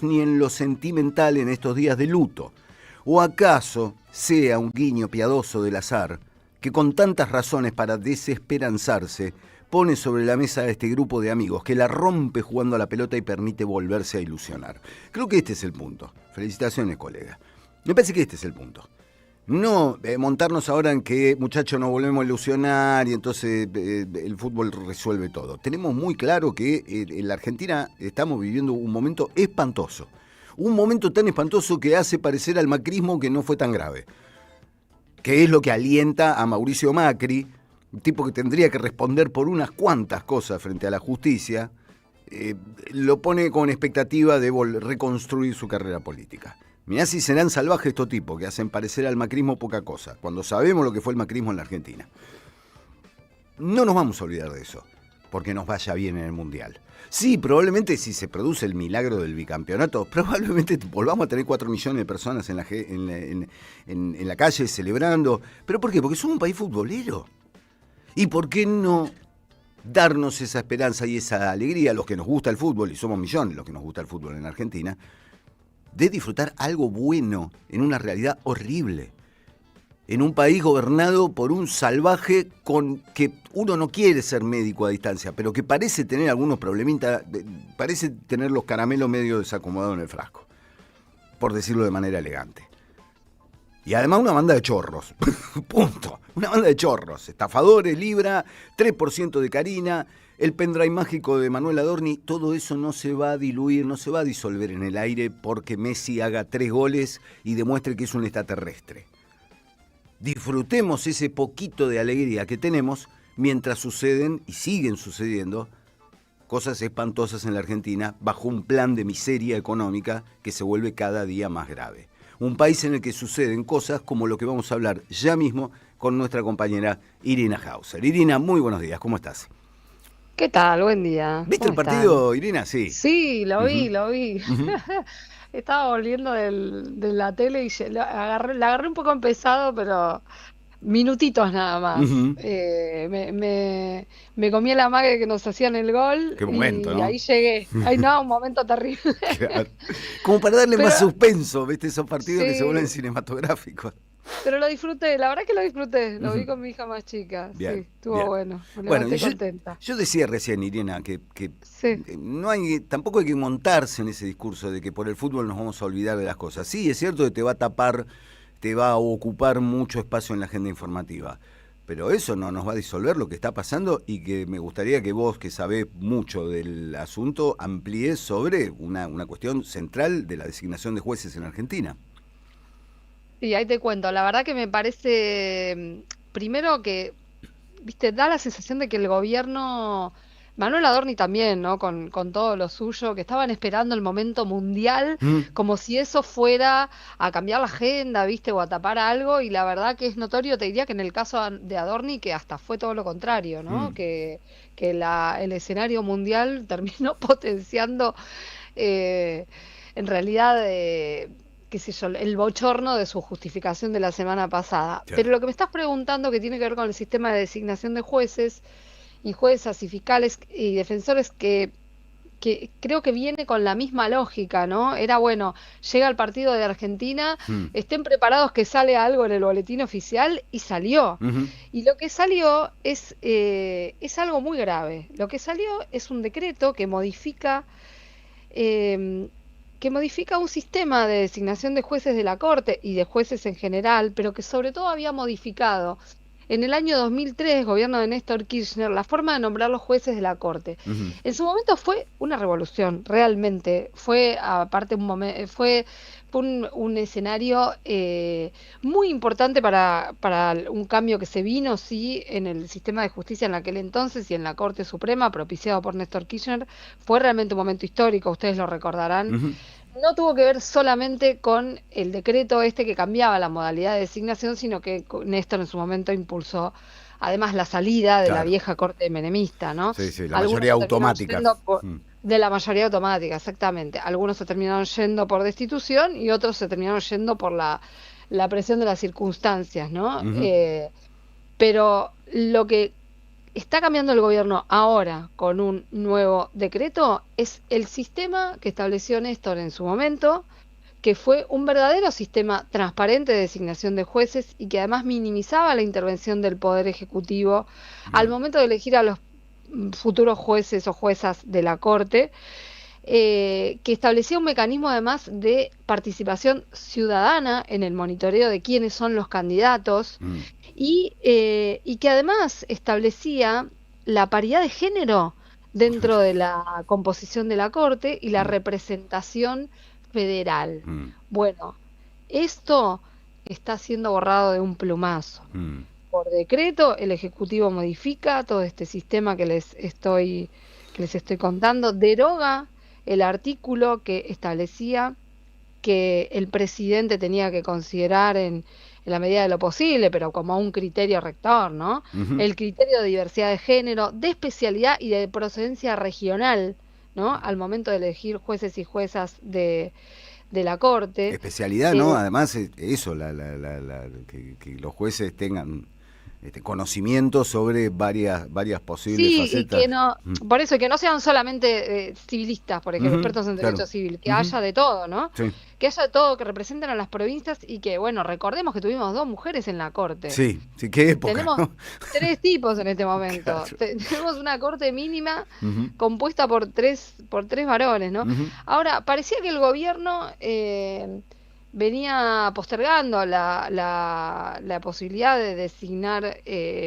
ni en lo sentimental en estos días de luto. ¿O acaso sea un guiño piadoso del azar que con tantas razones para desesperanzarse pone sobre la mesa a este grupo de amigos que la rompe jugando a la pelota y permite volverse a ilusionar? Creo que este es el punto. Felicitaciones, colega. Me parece que este es el punto. No montarnos ahora en que, muchachos, nos volvemos a ilusionar y entonces el fútbol resuelve todo. Tenemos muy claro que en la Argentina estamos viviendo un momento espantoso. Un momento tan espantoso que hace parecer al macrismo que no fue tan grave. Que es lo que alienta a Mauricio Macri, un tipo que tendría que responder por unas cuantas cosas frente a la justicia, lo pone con expectativa de reconstruir su carrera política. Mirá si serán salvajes estos tipos que hacen parecer al macrismo poca cosa, cuando sabemos lo que fue el macrismo en la Argentina. No nos vamos a olvidar de eso, porque nos vaya bien en el Mundial. Sí, probablemente si se produce el milagro del bicampeonato, probablemente volvamos a tener 4 millones de personas en la calle celebrando. ¿Pero por qué? Porque somos un país futbolero. ¿Y por qué no darnos esa esperanza y esa alegría a los que nos gusta el fútbol, y somos millones los que nos gusta el fútbol en Argentina, de disfrutar algo bueno en una realidad horrible? En un país gobernado por un salvaje con que uno no quiere ser médico a distancia, pero que parece tener algunos problemitas, parece tener los caramelos medio desacomodados en el frasco, por decirlo de manera elegante. Y además una banda de chorros, punto, una banda de chorros, estafadores, Libra, 3% de Karina, el pendrive mágico de Manuel Adorni. Todo eso no se va a diluir, no se va a disolver en el aire porque Messi haga 3 goles y demuestre que es un extraterrestre. Disfrutemos ese poquito de alegría que tenemos mientras suceden y siguen sucediendo cosas espantosas en la Argentina bajo un plan de miseria económica que se vuelve cada día más grave. Un país en el que suceden cosas como lo que vamos a hablar ya mismo con nuestra compañera Irina Hauser. Irina, muy buenos días, ¿cómo estás? ¿Qué tal? Buen día. ¿Viste el ¿Cómo partido, están? Irina? Sí. Sí, lo vi, Uh-huh. lo vi. Uh-huh. Estaba volviendo de la tele y la agarré un poco empezado, pero minutitos nada más. Uh-huh. Me comí la mague que nos hacían el gol Qué momento, y ahí ¿no? llegué. Ay, no, un momento terrible. Claro. Como para darle más Pero suspenso, ¿viste? Esos partidos que se vuelven sí, cinematográficos. pero lo disfruté, la verdad que lo disfruté. Lo vi Uh-huh. con mi hija más chica. Sí, Bien, estuvo bien. bueno. Me Bueno, levanté contenta. yo decía recién, Irina, que Sí. no hay, tampoco hay que montarse en ese discurso de que por el fútbol nos vamos a olvidar de las cosas. Sí, es cierto que te va a tapar, te va a ocupar mucho espacio en la agenda informativa, pero eso no nos va a disolver lo que está pasando, y que me gustaría que vos, que sabés mucho del asunto, amplíes sobre una cuestión central de la designación de jueces en Argentina. Sí, ahí te cuento. La verdad que me parece, primero que, viste, da la sensación de que el gobierno, Manuel Adorni también, ¿no? Con todo lo suyo, que estaban esperando el momento mundial, Mm, como si eso fuera a cambiar la agenda, viste, o a tapar algo, y la verdad que es notorio, te diría que en el caso de Adorni, que hasta fue todo lo contrario, ¿no? mm, Que el escenario mundial terminó potenciando eh, en realidad, qué sé yo, el bochorno de su justificación de la semana pasada. sí. Pero lo que me estás preguntando, que tiene que ver con el sistema de designación de jueces y juezas y fiscales y defensores, que creo que viene con la misma lógica, ¿no? Era bueno, llega el partido de Argentina, Mm, estén preparados que sale algo en el boletín oficial y salió. ujú, Y lo que salió es algo muy grave. Lo que salió es un decreto eh, que modifica un sistema de designación de jueces de la Corte y de jueces en general, pero que sobre todo había modificado en el año 2003, gobierno de Néstor Kirchner, la forma de nombrar los jueces de la Corte. ujú. En su momento fue una revolución, realmente. Fue, aparte, fue un escenario muy importante para un cambio que se vino, sí, en el sistema de justicia en aquel entonces y en la Corte Suprema, propiciado por Néstor Kirchner. Fue realmente un momento histórico, ustedes lo recordarán. Ujú. No tuvo que ver solamente con el decreto este que cambiaba la modalidad de designación, sino que Néstor en su momento impulsó además la salida de la Claro, vieja corte menemista, ¿no? sí, sí, la Algunos mayoría se terminaron automática. yendo Mm, de la mayoría automática, exactamente. Algunos se terminaron yendo por destitución y otros se terminaron yendo por la presión de las circunstancias, ¿no? ujú, Pero lo que está cambiando el gobierno ahora con un nuevo decreto es el sistema que estableció Néstor en su momento, que fue un verdadero sistema transparente de designación de jueces y que además minimizaba la intervención del Poder Ejecutivo al momento de elegir a los futuros jueces o juezas de la Corte, que establecía un mecanismo además de participación ciudadana en el monitoreo de quiénes son los candidatos y que además establecía la paridad de género dentro de la composición de la Corte y la representación federal. Bueno, esto está siendo borrado de un plumazo. Por decreto, el Ejecutivo modifica todo este sistema que les estoy contando, deroga el artículo que establecía que el presidente tenía que considerar en la medida de lo posible, pero como un criterio rector, ¿no? El criterio de diversidad de género, de especialidad y de procedencia regional, ¿no? Al momento de elegir jueces y juezas de la Corte. Especialidad, ¿no? Además, eso, que los jueces tengan conocimiento sobre varias posibles facetas. Y que no, por eso, que no sean solamente civilistas, por ejemplo, expertos en derecho civil, que haya de todo, ¿no? Sí. Que haya de todo, que representen a las provincias y que, bueno, recordemos que tuvimos 2 mujeres en la Corte. Sí, qué época. Tenemos 3 tipos en este momento. Claro. Tenemos una Corte mínima compuesta por tres varones, ¿no? Ahora, parecía que el gobierno venía postergando la posibilidad de designar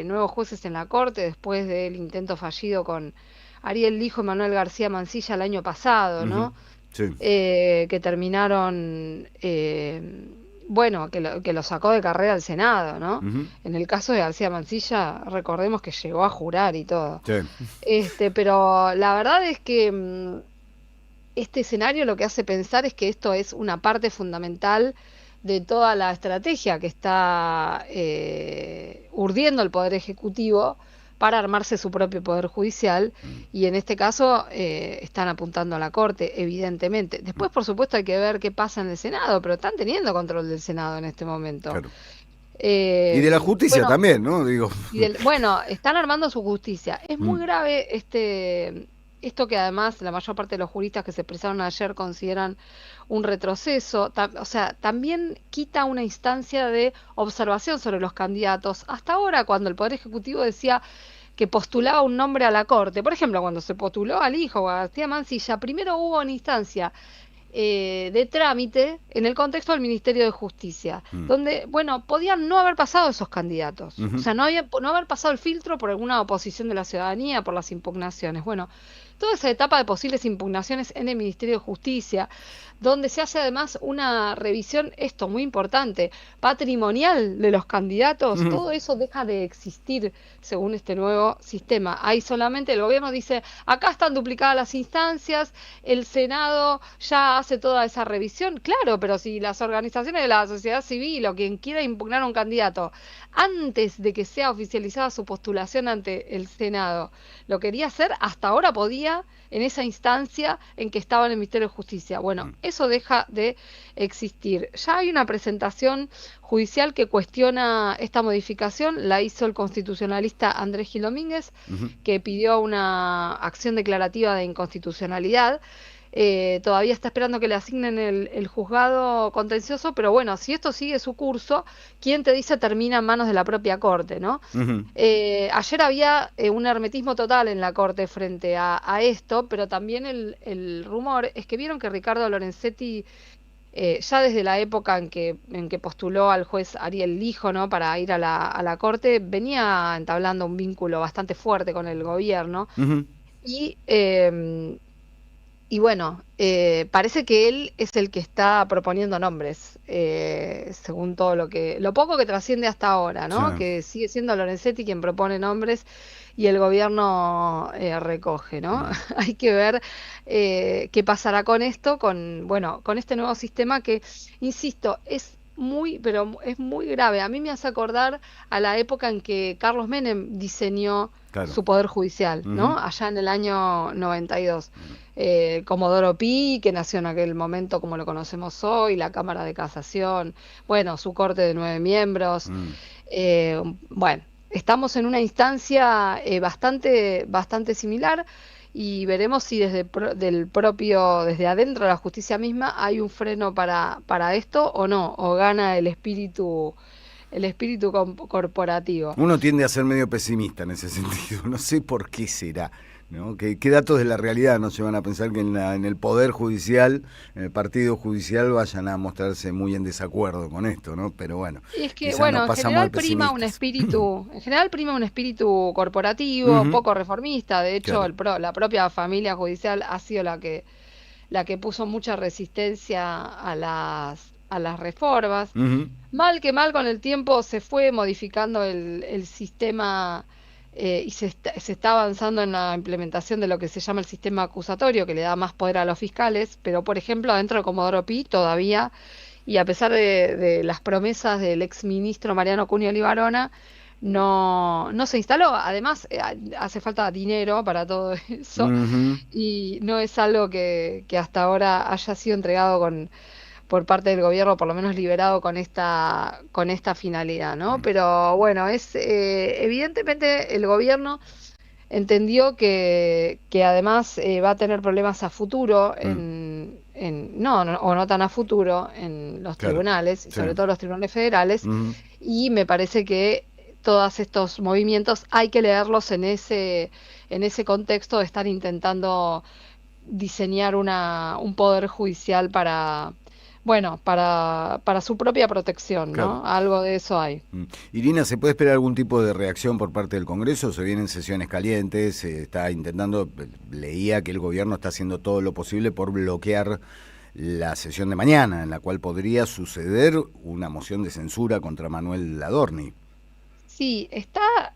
nuevos jueces en la Corte después del intento fallido con Ariel Lijo y Manuel García Mansilla el año pasado, ¿no? Sí. Que terminaron, bueno, que lo sacó de carrera al Senado, ¿no? En el caso de García Mansilla, recordemos que llegó a jurar y todo. Sí. Pero la verdad es que este escenario lo que hace pensar es que esto es una parte fundamental de toda la estrategia que está urdiendo el Poder Ejecutivo para armarse su propio Poder Judicial, y en este caso están apuntando a la Corte, evidentemente. Después, por supuesto, hay que ver qué pasa en el Senado, pero están teniendo control del Senado en este momento. Claro. Y de la justicia también, ¿no? Digo. Bueno, están armando su justicia. Es muy grave esto que además la mayor parte de los juristas que se expresaron ayer consideran un retroceso, o sea, también quita una instancia de observación sobre los candidatos. Hasta ahora, cuando el Poder Ejecutivo decía que postulaba un nombre a la Corte, por ejemplo, cuando se postuló al hijo García Mansilla, primero hubo una instancia de trámite en el contexto del Ministerio de Justicia, donde, bueno, podían no haber pasado esos candidatos, o sea, no haber pasado el filtro por alguna oposición de la ciudadanía, por las impugnaciones. Bueno, toda esa etapa de posibles impugnaciones en el Ministerio de Justicia, donde se hace además una revisión, esto muy importante, patrimonial de los candidatos, todo eso deja de existir según este nuevo sistema. Ahí solamente el gobierno dice, acá están duplicadas las instancias, el Senado ya hace toda esa revisión. Claro, pero si las organizaciones de la sociedad civil o quien quiera impugnar a un candidato, antes de que sea oficializada su postulación ante el Senado, lo quería hacer, hasta ahora podía en esa instancia en que estaba en el Ministerio de Justicia. Bueno, eso deja de existir. Ya hay una presentación judicial que cuestiona esta modificación, la hizo el constitucionalista Andrés Gil Domínguez, que pidió una acción declarativa de inconstitucionalidad. Todavía está esperando que le asignen el juzgado contencioso, pero bueno, si esto sigue su curso, ¿quién te dice termina en manos de la propia Corte, ¿no? Ayer había un hermetismo total en la Corte frente a esto, pero también el rumor es que vieron que Ricardo Lorenzetti, ya desde la época en que postuló al juez Ariel Lijo, ¿no?, para ir a la Corte, venía entablando un vínculo bastante fuerte con el gobierno. Y bueno, parece que él es el que está proponiendo nombres, según todo lo poco que trasciende hasta ahora, ¿no? Sí. Que sigue siendo Lorenzetti quien propone nombres y el gobierno recoge, ¿no? Hay que ver qué pasará con esto, con este nuevo sistema que, insisto, es muy grave. A mí me hace acordar a la época en que Carlos Menem diseñó su Poder Judicial, ¿no? Allá en el año 92. Comodoro Pi, que nació en aquel momento como lo conocemos hoy, la Cámara de Casación, bueno, su corte de 9 miembros. Bueno, estamos en una instancia bastante similar y veremos si desde adentro de la justicia misma hay un freno para esto o no, o gana el espíritu corporativo. Uno tiende a ser medio pesimista en ese sentido, no sé por qué será, ¿no? ¿Qué datos de la realidad no se van a pensar que en el Poder Judicial, en el Partido Judicial, vayan a mostrarse muy en desacuerdo con esto, ¿no? Pero bueno, Y es que, quizás nos bueno, pasamos de pesimistas. en general prima un espíritu corporativo, Ujú, poco reformista. De hecho, claro. la propia familia judicial ha sido la que puso mucha resistencia a las reformas. Ujú, Mal que mal con el tiempo se fue modificando el sistema y se está avanzando en la implementación de lo que se llama el sistema acusatorio, que le da más poder a los fiscales, pero por ejemplo, dentro de Comodoro Pi todavía, y a pesar de las promesas del ex ministro Mariano Cunio Libarona, no se instaló. Además, hace falta dinero para todo eso ujú, y no es algo que hasta ahora haya sido entregado por parte del gobierno, por lo menos liberado con esta finalidad, ¿no? Pero bueno, evidentemente el gobierno entendió que además va a tener problemas a futuro mm, o no tan a futuro en los claro, tribunales, y sí. sobre todo los tribunales federales, Ujú, y me parece que todos estos movimientos hay que leerlos en ese contexto de estar intentando diseñar un poder judicial bueno, para su propia protección, claro. ¿no? Algo de eso hay. Irina, ¿se puede esperar algún tipo de reacción por parte del Congreso? Se vienen sesiones calientes, se está intentando, leía que el gobierno está haciendo todo lo posible por bloquear la sesión de mañana, en la cual podría suceder una moción de censura contra Manuel Adorni. Sí,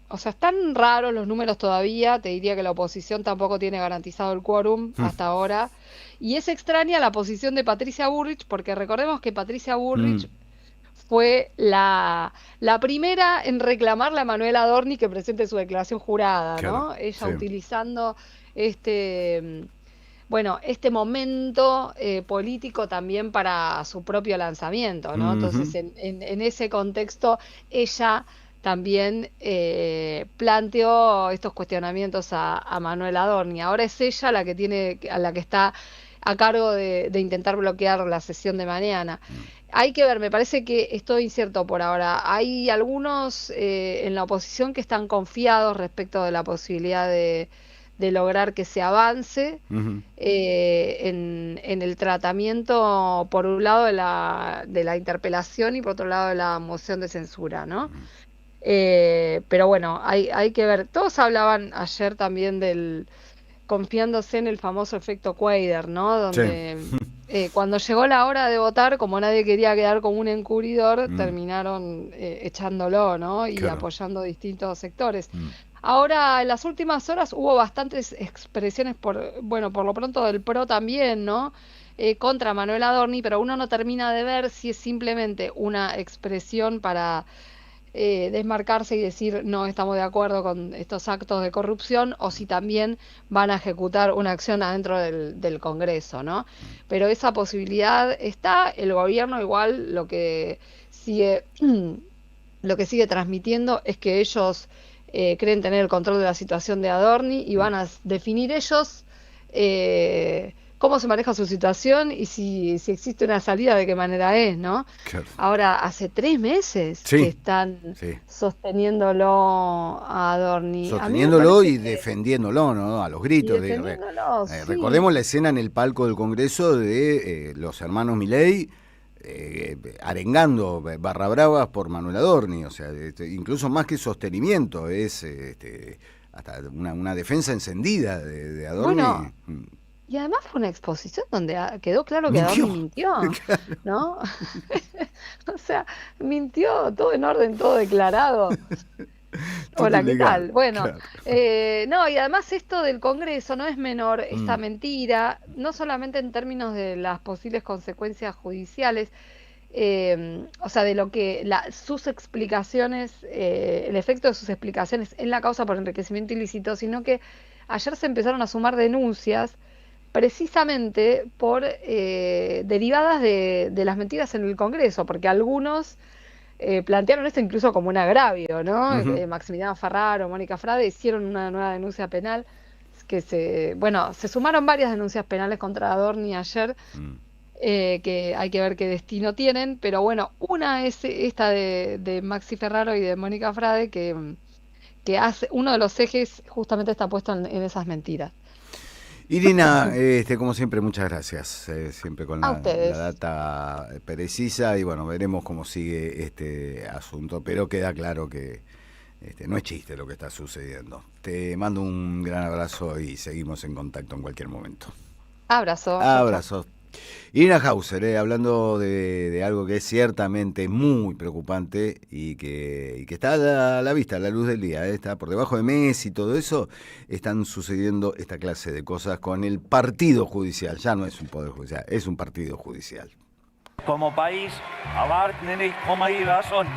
o sea, están raros los números todavía. Te diría que la oposición tampoco tiene garantizado el quórum hasta ahora. Y es extraña la posición de Patricia Bullrich, porque recordemos que Patricia Mm, Bullrich fue la primera en reclamarle a Manuel Adorni que presente su declaración jurada, claro, ¿no? Ella sí. utilizando este momento político también para su propio lanzamiento, ¿no? Ujú, Entonces, en ese contexto, ella también planteó estos cuestionamientos a Manuel Adorni. Ahora es ella la que está a cargo de intentar bloquear la sesión de mañana. Hay que ver, me parece que es todo incierto por ahora. Hay algunos en la oposición que están confiados respecto de la posibilidad de lograr que se avance ujú. en el tratamiento, por un lado, de la interpelación y por otro lado de la moción de censura, ¿no? Pero bueno, hay que ver. Todos hablaban ayer también confiándose en el famoso efecto Quader, ¿no? Sí. Donde cuando llegó la hora de votar, como nadie quería quedar como un encubridor, Mm, terminaron echándolo, ¿no? Y claro. apoyando distintos sectores. Mm, Ahora, en las últimas horas hubo bastantes expresiones bueno, por lo pronto del PRO también, ¿no? Contra Manuel Adorni, pero uno no termina de ver si es simplemente una expresión para desmarcarse y decir no estamos de acuerdo con estos actos de corrupción o si también van a ejecutar una acción adentro del Congreso, ¿no? Pero esa posibilidad está, el gobierno igual sigue, lo que sigue transmitiendo es que ellos creen tener el control de la situación de Adorni y mm, van a definir ellos cómo se maneja su situación y si existe una salida, de qué manera es, ¿no? claro. Ahora, hace 3 meses que Sí, están sí. sosteniéndolo a Adorni. A mí me Sosteniéndolo parece y que, defendiéndolo, ¿no? A los y gritos. defendiéndolo, sí. Recordemos la escena en el palco del Congreso de los hermanos Milei arengando barra bravas por Manuel Adorni, o sea, incluso más que sostenimiento, es hasta una defensa encendida de Bueno, Adorni. y además fue una exposición donde quedó claro que Mintió. Adorni mintió, ¿no? O sea, mintió todo en orden, todo declarado. Todo Hola, ¿qué ilegal, tal? Bueno, claro. no, y además esto del Congreso no es menor, esta Mm, mentira, no solamente en términos de las posibles consecuencias judiciales, o sea, de lo que sus explicaciones, el efecto de sus explicaciones en la causa por enriquecimiento ilícito, sino que ayer se empezaron a sumar denuncias precisamente derivadas de las mentiras en el Congreso, porque algunos plantearon esto incluso como un agravio, ¿no? Ujú. Maximiliano Ferraro, Mónica Frade hicieron una nueva denuncia penal se sumaron varias denuncias penales contra Adorni ayer, Mm. que hay que ver qué destino tienen, pero bueno, una es esta de Maxi Ferraro y de Mónica Frade, que hace, uno de los ejes justamente está puesto en esas mentiras. Irina, como siempre, muchas gracias. Siempre con A la ustedes. data precisa y bueno, veremos cómo sigue este asunto, pero queda claro que no es chiste lo que está sucediendo. Te mando un gran abrazo y seguimos en contacto en cualquier momento. Abrazo, chau, chau. Abrazo. Irina Hauser, hablando de algo que es ciertamente muy preocupante y que está a la vista, a la luz del día, está por debajo de Messi y todo eso, están sucediendo esta clase de cosas con el partido judicial. Ya no es un poder judicial, es un partido judicial. Como país,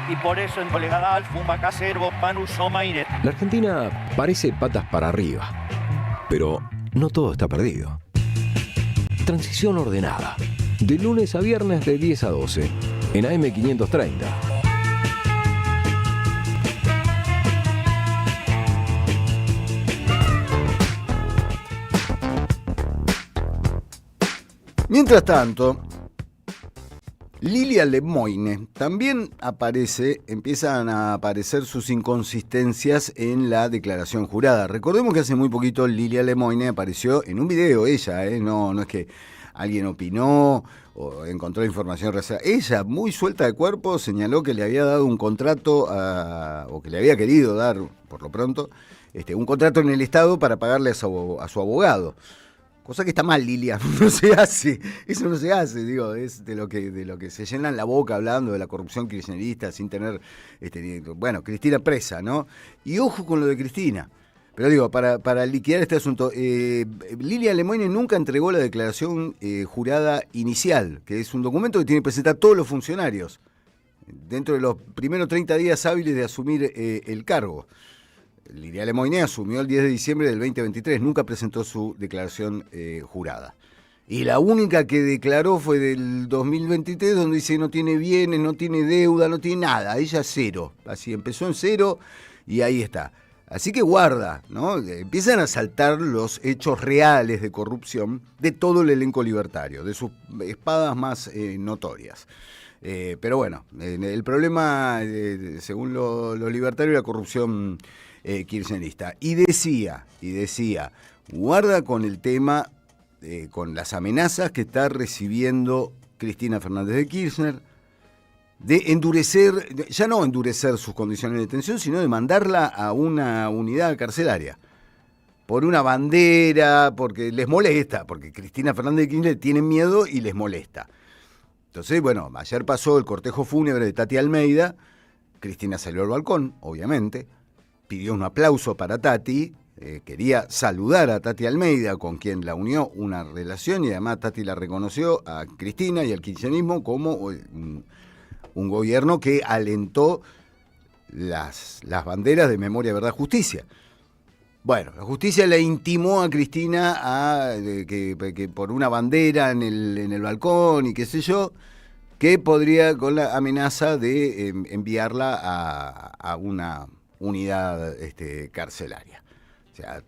y por eso en Colegadal, Fumba Caservo, Panu Somaire. La Argentina parece patas para arriba, pero no todo está perdido. Transición ordenada. De lunes a viernes de 10 a 12 en AM530. Mientras tanto, Lilia Lemoine también empiezan a aparecer sus inconsistencias en la declaración jurada. Recordemos que hace muy poquito Lilia Lemoine apareció en un video, ella, no es que alguien opinó o encontró información reservada. Ella, muy suelta de cuerpo, señaló que le había dado un contrato, o que le había querido dar, por lo pronto, un contrato en el Estado para pagarle a su abogado. Cosa que está mal, Lilia, no se hace, eso no se hace, digo, es de lo que se llenan la boca hablando de la corrupción kirchnerista sin tener, Cristina presa, ¿no? Y ojo con lo de Cristina, pero digo, para liquidar este asunto, Lilia Lemoine nunca entregó la declaración jurada inicial, que es un documento que tienen que presentar todos los funcionarios, dentro de los primeros 30 días hábiles de asumir el cargo. Lilia Lemoine asumió el 10 de diciembre del 2023, nunca presentó su declaración jurada. Y la única que declaró fue del 2023, donde dice no tiene bienes, no tiene deuda, no tiene nada, ella cero. Así empezó en cero y ahí está. Así que guarda, ¿no? Empiezan a saltar los hechos reales de corrupción de todo el elenco libertario, de sus espadas más notorias. Pero bueno, el problema, según los libertarios, es la corrupción kirchnerista. Y decía, guarda con el tema, con las amenazas que está recibiendo Cristina Fernández de Kirchner, de endurecer, ya no endurecer sus condiciones de detención, sino de mandarla a una unidad carcelaria. Por una bandera, porque les molesta, porque Cristina Fernández de Kirchner tiene miedo y les molesta. Entonces, bueno, ayer pasó el cortejo fúnebre de Tati Almeida, Cristina salió al balcón, obviamente, pidió un aplauso para Tati, quería saludar a Tati Almeida, con quien la unió una relación, y además Tati la reconoció a Cristina y al kirchnerismo como un gobierno que alentó las banderas de Memoria, Verdad, Justicia. Bueno, la justicia le intimó a Cristina que por una bandera en el balcón y qué sé yo, que podría, con la amenaza de enviarla a una unidad carcelaria. O sea,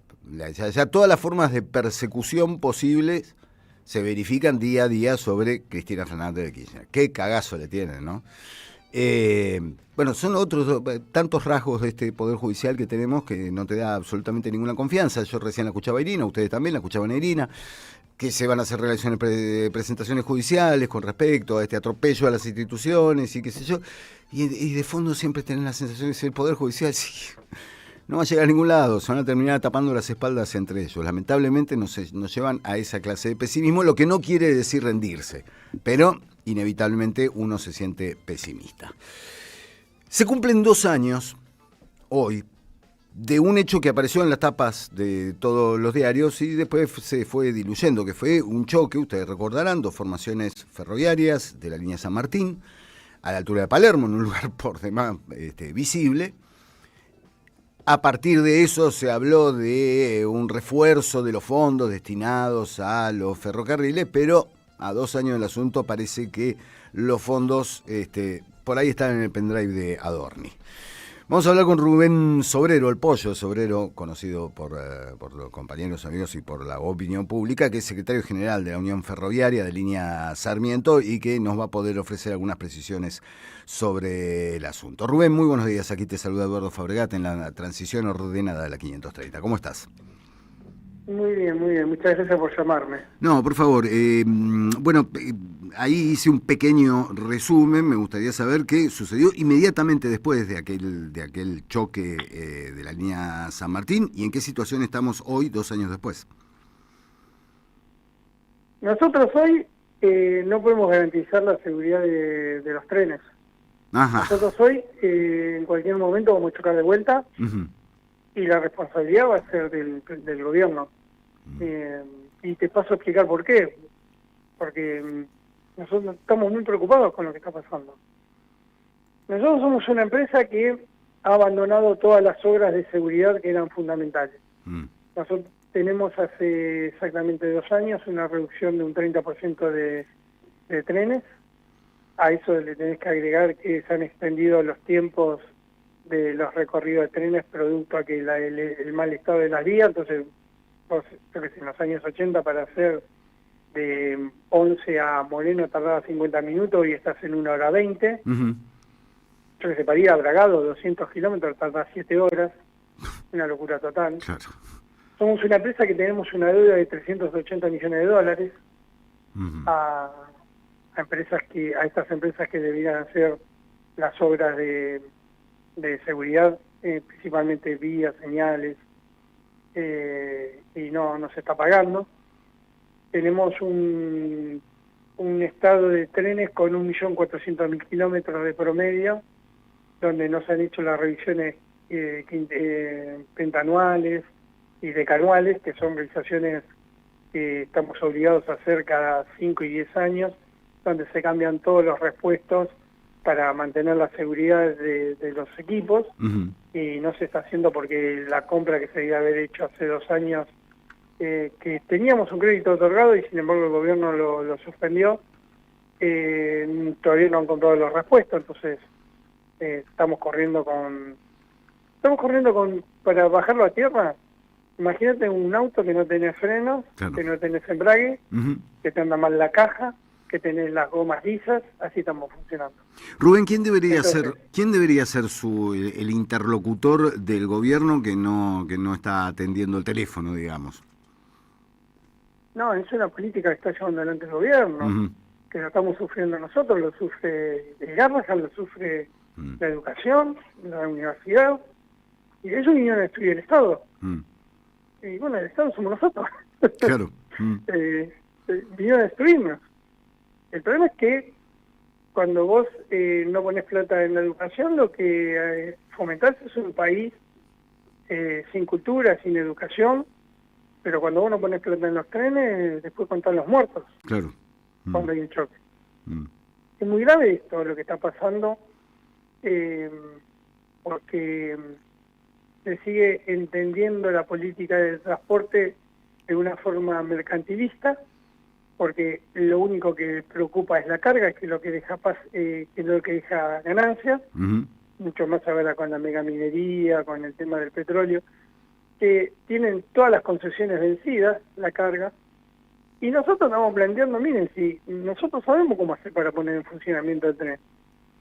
ya todas las formas de persecución posibles se verifican día a día sobre Cristina Fernández de Kirchner. Qué cagazo le tienen, ¿no? Bueno, son otros tantos rasgos de este Poder Judicial que tenemos que no te da absolutamente ninguna confianza. Yo recién la escuchaba a Irina, ustedes también la escuchaban a Irina, que se van a hacer presentaciones judiciales con respecto a este atropello a las instituciones y qué sé yo. Y de fondo siempre tenés la sensación de que el Poder Judicial no va a llegar a ningún lado, se van a terminar tapando las espaldas entre ellos. Lamentablemente nos llevan a esa clase de pesimismo, lo que no quiere decir rendirse, pero inevitablemente uno se siente pesimista. Se cumplen 2 años, hoy, de un hecho que apareció en las tapas de todos los diarios y después se fue diluyendo, que fue un choque, ustedes recordarán, 2 formaciones ferroviarias de la línea San Martín, a la altura de Palermo, en un lugar por demás visible. A partir de eso se habló de un refuerzo de los fondos destinados a los ferrocarriles, pero a 2 años del asunto parece que los fondos por ahí están en el pendrive de Adorni. Vamos a hablar con Rubén Sobrero, el Pollo Sobrero, conocido por los compañeros, amigos y por la opinión pública, que es secretario general de la Unión Ferroviaria de Línea Sarmiento y que nos va a poder ofrecer algunas precisiones sobre el asunto. Rubén, muy buenos días. Aquí te saluda Eduardo Fabregat en la transición ordenada de la 530. ¿Cómo estás? Muy bien, muy bien. Muchas gracias por llamarme. No, por favor. Ahí hice un pequeño resumen. Me gustaría saber qué sucedió inmediatamente después de aquel choque de la línea San Martín y en qué situación estamos hoy, 2 años después. Nosotros hoy no podemos garantizar la seguridad de los trenes. Ajá. Nosotros hoy, en cualquier momento, vamos a chocar de vuelta. Uh-huh. Y la responsabilidad va a ser del gobierno. Y te paso a explicar por qué. Porque nosotros estamos muy preocupados con lo que está pasando. Nosotros somos una empresa que ha abandonado todas las obras de seguridad que eran fundamentales. Nosotros tenemos hace exactamente 2 años una reducción de un 30% de trenes. A eso le tenés que agregar que se han extendido los tiempos de los recorridos de trenes producto a que el mal estado de las vías. Entonces, creo que en los años 80 para hacer de 11 a Moreno tardaba 50 minutos y estás en 1 hora 20. Uh-huh. Yo que sé, para ir a Bragado, 200 kilómetros, tarda 7 horas. Una locura total. Claro. Somos una empresa que tenemos una deuda de 380 millones de dólares Uh-huh. a estas empresas que deberían hacer las obras de seguridad, principalmente vías, señales, y no se está pagando. Tenemos un estado de trenes con 1.400.000 kilómetros de promedio, donde no se han hecho las revisiones pentanuales y decanuales, que son realizaciones que estamos obligados a hacer cada 5 y 10 años, donde se cambian todos los repuestos para mantener la seguridad de los equipos. Uh-huh. Y no se está haciendo porque la compra que se debía haber hecho hace 2 años, que teníamos un crédito otorgado y sin embargo el gobierno lo suspendió, todavía no han comprado los repuestos. Entonces estamos corriendo para bajarlo a tierra. Imagínate un auto que no tenés frenos, claro, que no tenés embrague, uh-huh, que te anda mal la caja, que tenés las gomas lisas. Así estamos funcionando. Rubén, ¿quién debería Entonces, ser el interlocutor del gobierno que no está atendiendo el teléfono, digamos? no, es una política que está llevando adelante el gobierno, Uh-huh. que lo estamos sufriendo nosotros, lo sufre el Garrahan, lo sufre la educación, la universidad, y ellos vinieron a destruir el Estado. Y bueno, el Estado somos nosotros. Claro. Vinieron a destruirnos. El problema es que cuando vos no ponés plata en la educación, lo que fomentás es un país sin cultura, sin educación, pero cuando vos no ponés plata en los trenes, después contán los muertos, Claro. cuando hay un choque. Es muy grave esto, lo que está pasando, porque se sigue entendiendo la política del transporte de una forma mercantilista, porque lo único que preocupa es la carga, que es lo que deja ganancias, Uh-huh. mucho más ahora con la megaminería, con el tema del petróleo, que tienen todas las concesiones vencidas, la carga, y nosotros estamos planteando, miren, si nosotros sabemos cómo hacer para poner en funcionamiento el tren,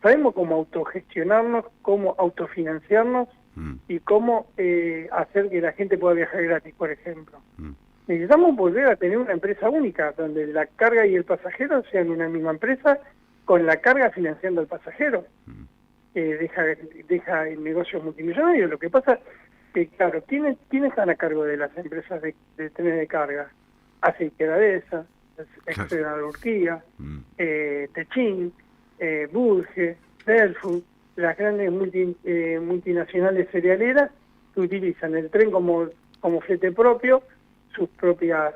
sabemos cómo autogestionarnos, cómo autofinanciarnos y cómo hacer que la gente pueda viajar gratis, por ejemplo. Necesitamos volver a tener una empresa única, donde la carga y el pasajero sean una misma empresa, con la carga financiando al pasajero. Deja el negocio multimillonario. Lo que pasa que, claro, ¿quiénes están a cargo de las empresas de trenes de carga? Aceitera, Extremadura, Urquía, Techín, Burge, Delfood, las grandes multinacionales cerealeras que utilizan el tren como flete propio, sus propias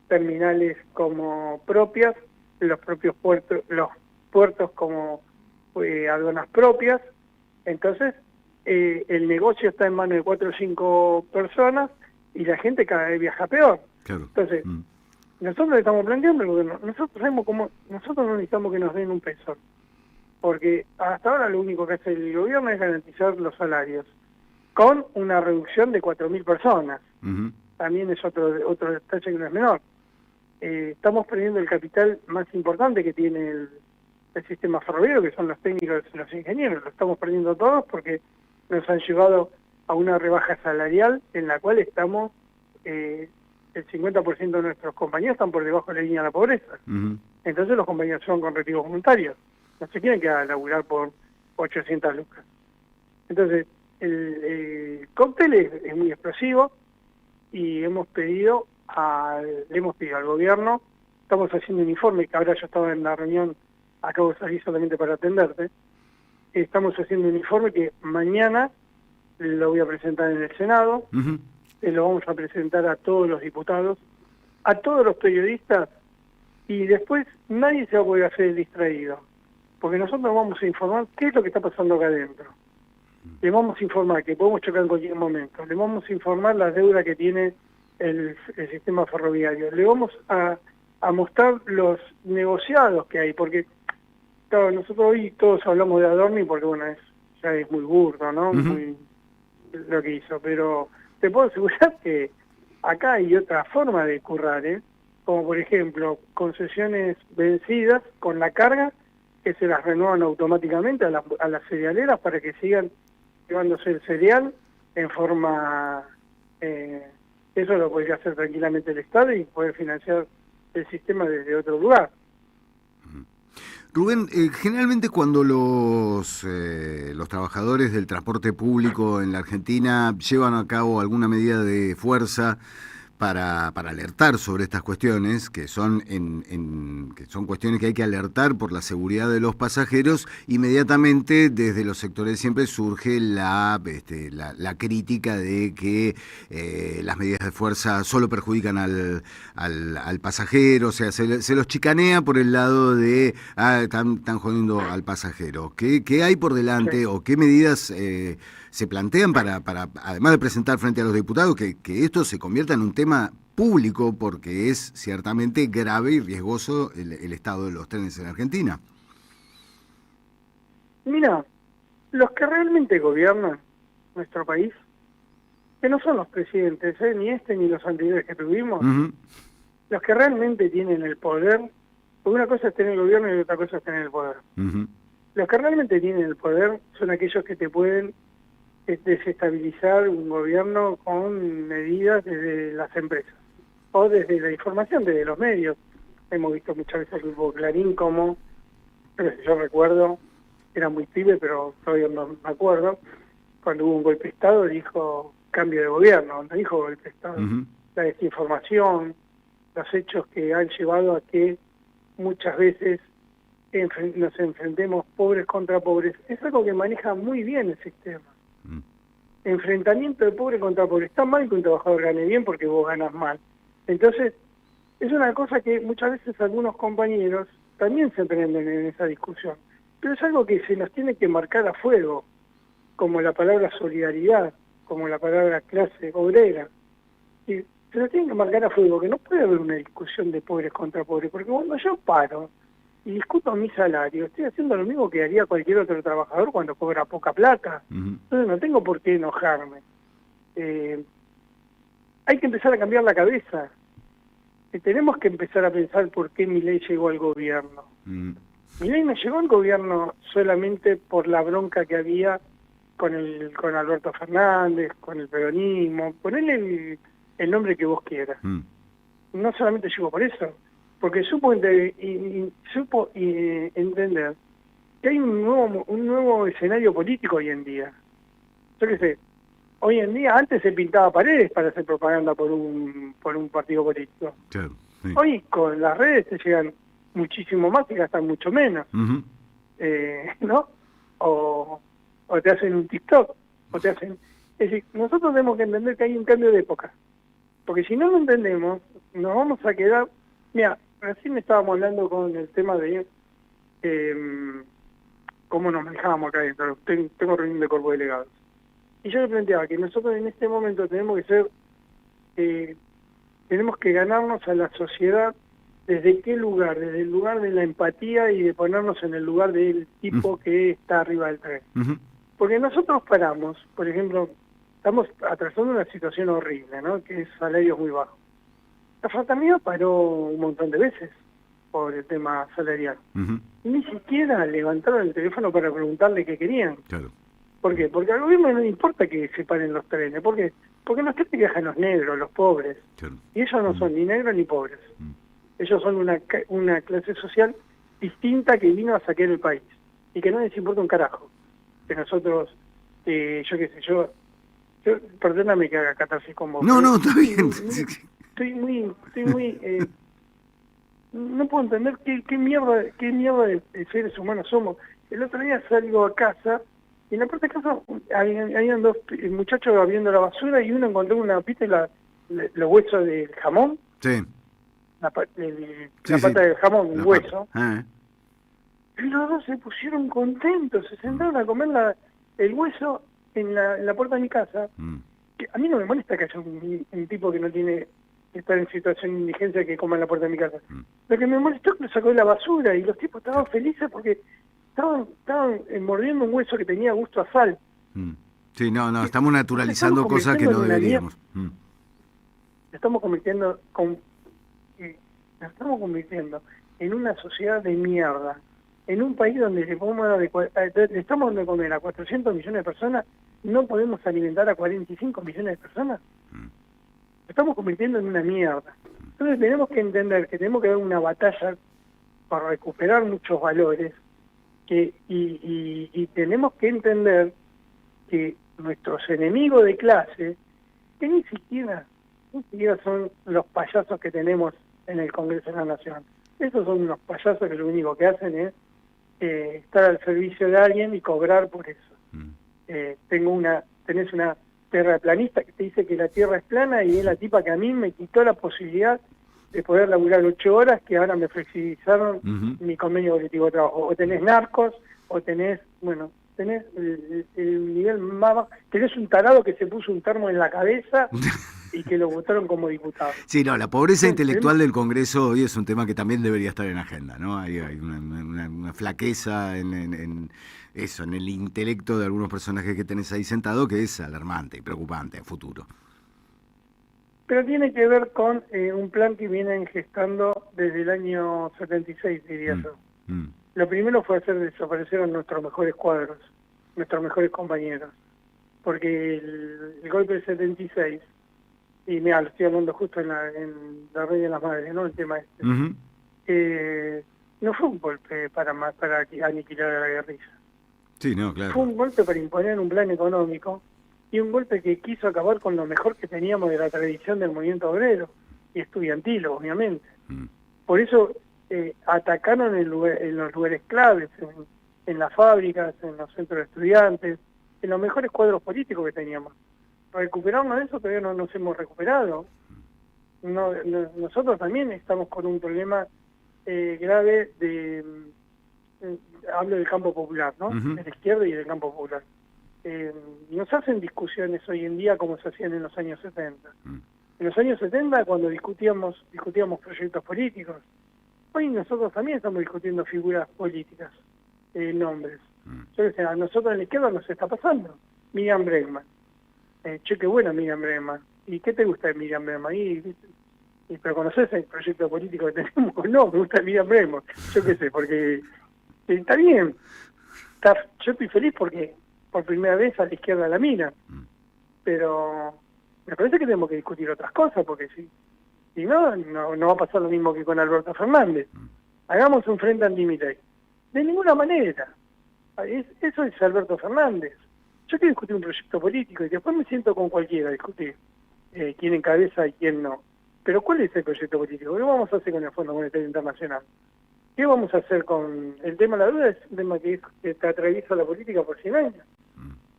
terminales como propias, los propios puertos como aduanas propias. Entonces el negocio está en manos de 4 o 5 personas y la gente cada vez viaja peor. Claro. Entonces nosotros le estamos planteando al gobierno, nosotros no necesitamos que nos den un peso, porque hasta ahora lo único que hace el gobierno es garantizar los salarios, con una reducción de 4.000 personas. Ujú. También es otro detalle que no es menor. Estamos perdiendo el capital más importante que tiene el sistema ferroviario, que son los técnicos y los ingenieros. Lo estamos perdiendo todos porque nos han llevado a una rebaja salarial en la cual estamos, el 50% de nuestros compañeros están por debajo de la línea de la pobreza. Ujú. Entonces los compañeros son con retiros voluntarios. No se quieren quedar a laburar por 800 lucas. Entonces, el cóctel es muy explosivo y le hemos pedido al gobierno, estamos haciendo un informe, que ahora yo estaba en la reunión, acabo de salir solamente para atenderte, estamos haciendo un informe que mañana lo voy a presentar en el Senado, Ujú. lo vamos a presentar a todos los diputados, a todos los periodistas, y después nadie se va a poder hacer el distraído, porque nosotros vamos a informar qué es lo que está pasando acá adentro. Le vamos a informar que podemos chocar en cualquier momento, le vamos a informar las deudas que tiene el sistema ferroviario, le vamos a mostrar los negociados que hay, porque claro, nosotros hoy todos hablamos de Adorni porque bueno, ya es muy burdo, ¿no? Ujú. Muy lo que hizo, pero te puedo asegurar que acá hay otra forma de currar, como por ejemplo concesiones vencidas con la carga que se las renuevan automáticamente a las cerealeras para que sigan llevándose el cereal en forma, eso lo podría hacer tranquilamente el Estado y poder financiar el sistema desde otro lugar. Rubén, generalmente cuando los trabajadores del transporte público en la Argentina llevan a cabo alguna medida de fuerza para alertar sobre estas cuestiones, que son que son cuestiones que hay que alertar por la seguridad de los pasajeros, inmediatamente desde los sectores siempre surge la crítica de que las medidas de fuerza solo perjudican al pasajero, o sea, se los chicanea por el lado de están jodiendo al pasajero. ¿Qué hay por delante, sí, o qué medidas se plantean para además de presentar frente a los diputados, que esto se convierta en un tema público, porque es ciertamente grave y riesgoso el estado de los trenes en Argentina? Mira, los que realmente gobiernan nuestro país, que no son los presidentes, ni este ni los anteriores que tuvimos, Uh-huh. Los que realmente tienen el poder, porque una cosa es tener el gobierno y otra cosa es tener el poder. Uh-huh. Los que realmente tienen el poder son aquellos que te pueden desestabilizar un gobierno con medidas desde las empresas o desde la información, desde los medios. Hemos visto muchas veces el grupo Clarín como, yo recuerdo, era muy pibe, pero todavía no me acuerdo, cuando hubo un golpe de Estado dijo cambio de gobierno, no dijo golpe de Estado. Uh-huh. La desinformación, los hechos que han llevado a que muchas veces nos enfrentemos pobres contra pobres, es algo que maneja muy bien el sistema. Enfrentamiento de pobre contra pobre. Está mal que un trabajador gane bien porque vos ganas mal. Entonces, es una cosa que muchas veces algunos compañeros también se prenden en esa discusión. Pero es algo que se nos tiene que marcar a fuego, como la palabra solidaridad, como la palabra clase obrera. Y se nos tiene que marcar a fuego, que no puede haber una discusión de pobres contra pobres, porque cuando yo paro y discuto mi salario, estoy haciendo lo mismo que haría cualquier otro trabajador cuando cobra poca plata. Uh-huh. Entonces no tengo por qué enojarme. Hay que empezar a cambiar la cabeza. Tenemos que empezar a pensar por qué Milei llegó al gobierno. Uh-huh. Milei no llegó al gobierno solamente por la bronca que había con Alberto Fernández, con el peronismo, ponele el nombre que vos quieras. Uh-huh. No solamente llegó por eso, porque supo entender que hay un nuevo escenario político hoy en día. Yo qué sé, hoy en día antes se pintaba paredes para hacer propaganda por un partido político. Claro, sí. Hoy con las redes te llegan muchísimo más y gastan mucho menos. Uh-huh. ¿No? O te hacen un TikTok, o te hacen... Es decir, nosotros tenemos que entender que hay un cambio de época. Porque si no lo entendemos, nos vamos a quedar... Mira, recién estábamos hablando con el tema de cómo nos manejábamos acá adentro. Tengo reunión de cuerpo de delegados. Y yo le planteaba que nosotros en este momento tenemos que ganarnos a la sociedad ¿Desde qué lugar? Desde el lugar de la empatía y de ponernos en el lugar del tipo que está arriba del tren. Porque nosotros paramos, por ejemplo, estamos atravesando una situación horrible, ¿no? Que es salarios muy bajos. La Fatamía paró un montón de veces por el tema salarial. Y ni siquiera levantaron el teléfono para preguntarle qué querían. Claro. ¿Por qué? Porque al gobierno no le importa que se paren los trenes. ¿Por qué? Porque los trenes viajan los negros, los pobres. Claro. Y ellos no son ni negros ni pobres. Ellos son una clase social distinta que vino a saquear el país. Y que no les importa un carajo. Que nosotros, yo qué sé, yo perdóname que haga catarsis con vos. No, está bien. Estoy muy no puedo entender qué mierda de seres humanos somos. El otro día salgo a casa y en la puerta de casa habían dos muchachos abriendo la basura y uno encontró una pita y los huesos del jamón. Sí. La pata del jamón, el hueso. Y los dos se pusieron contentos, se sentaron a comer el hueso en la puerta de mi casa. Que a mí no me molesta que haya un tipo que no tiene que estar en situación de indigencia que coma en la puerta de mi casa. Lo que me molestó es que lo sacó de la basura y los tipos estaban felices porque estaban mordiendo un hueso que tenía gusto a sal. Sí, no, estamos naturalizando cosas que no deberíamos. Nos estamos convirtiendo en una sociedad de mierda, en un país donde le estamos dando de comer a 400 millones de personas, no podemos alimentar a 45 millones de personas. Estamos convirtiendo en una mierda. Entonces tenemos que entender que tenemos que dar una batalla para recuperar muchos valores y tenemos que entender que nuestros enemigos de clase, que ni siquiera son los payasos que tenemos en el Congreso de la Nación. Esos son unos payasos que lo único que hacen es estar al servicio de alguien y cobrar por eso. Tenés una terraplanista que te dice que la Tierra es plana y es la tipa que a mí me quitó la posibilidad de poder laburar 8 horas, que ahora me flexibilizaron mi convenio colectivo de trabajo. O tenés narcos, o tenés el nivel más bajo, tenés un tarado que se puso un termo en la cabeza y que lo votaron como diputado. Sí, no, la pobreza intelectual del Congreso hoy es un tema que también debería estar en agenda, ¿no? Hay una flaqueza en el intelecto de algunos personajes que tenés ahí sentado que es alarmante y preocupante a futuro. Pero tiene que ver con un plan que vienen gestando desde el año 76, diría yo. Lo primero fue hacer desaparecer a nuestros mejores cuadros, nuestros mejores compañeros. Porque el golpe del 76, y mira, lo estoy hablando justo en la Rey de las Madres, ¿no? El tema este. No fue un golpe para aniquilar a la guerrilla. Sí, no, claro. Fue un golpe para imponer un plan económico y un golpe que quiso acabar con lo mejor que teníamos de la tradición del movimiento obrero y estudiantil, obviamente. Por eso atacaron en los lugares claves, en las fábricas, en los centros de estudiantes, en los mejores cuadros políticos que teníamos. Recuperarnos de eso todavía no nos hemos recuperado. Nosotros también estamos con un problema grave hablo del campo popular, ¿no? De la izquierda y del campo popular. Nos hacen discusiones hoy en día como se hacían en los años 70. En los años 70 cuando discutíamos proyectos políticos. Hoy nosotros también estamos discutiendo figuras políticas, nombres. Yo que sé, a nosotros en la izquierda nos está pasando. Miriam Bregman. Qué buena Miriam Bregman. ¿Y qué te gusta de Miriam Bregman? ¿Pero conoces el proyecto político que tenemos? No, me gusta Miriam Bregman. Yo qué sé, porque está bien. Yo estoy feliz porque por primera vez a la izquierda la mira. Pero me parece que tenemos que discutir otras cosas, porque si no va a pasar lo mismo que con Alberto Fernández. Hagamos un frente anti-Milei. De ninguna manera. Eso es Alberto Fernández. Yo quiero discutir un proyecto político y después me siento con cualquiera a discutir quién encabeza y quién no. Pero ¿cuál es el proyecto político? ¿Qué vamos a hacer con el Fondo Monetario Internacional? ¿Qué vamos a hacer con el tema de la deuda? Es un tema que te atraviesa la política por 100 años.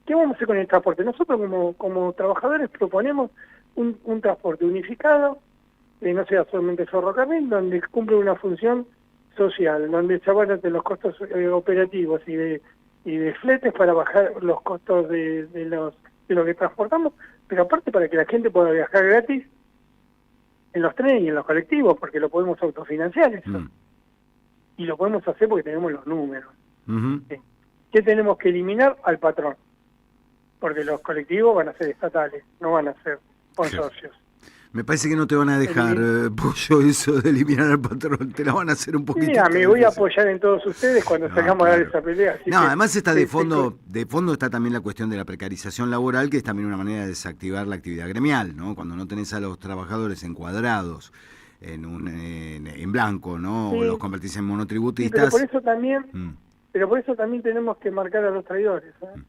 ¿Qué vamos a hacer con el transporte? Nosotros como trabajadores proponemos un transporte unificado, que no sea solamente ferrocarril, donde cumple una función social, donde se abaraten los costos operativos y de fletes para bajar los costos de lo que transportamos, pero aparte para que la gente pueda viajar gratis en los trenes y en los colectivos, porque lo podemos autofinanciar eso. Y lo podemos hacer porque tenemos los números. ¿Sí? ¿Qué tenemos que eliminar? Al patrón. Porque los colectivos van a ser estatales, no van a ser consorcios. Me parece que no te van a dejar, Pollo, eso de eliminar al patrón. Te la van a hacer un poquito. Mira, me voy a apoyar en todos ustedes cuando salgamos a dar esa pelea. No, además está de fondo está también la cuestión de la precarización laboral, que es también una manera de desactivar la actividad gremial, ¿no? Cuando no tenés a los trabajadores encuadrados en blanco, ¿no? O los convertís en monotributistas. Pero por eso también tenemos que marcar a los traidores, ¿eh?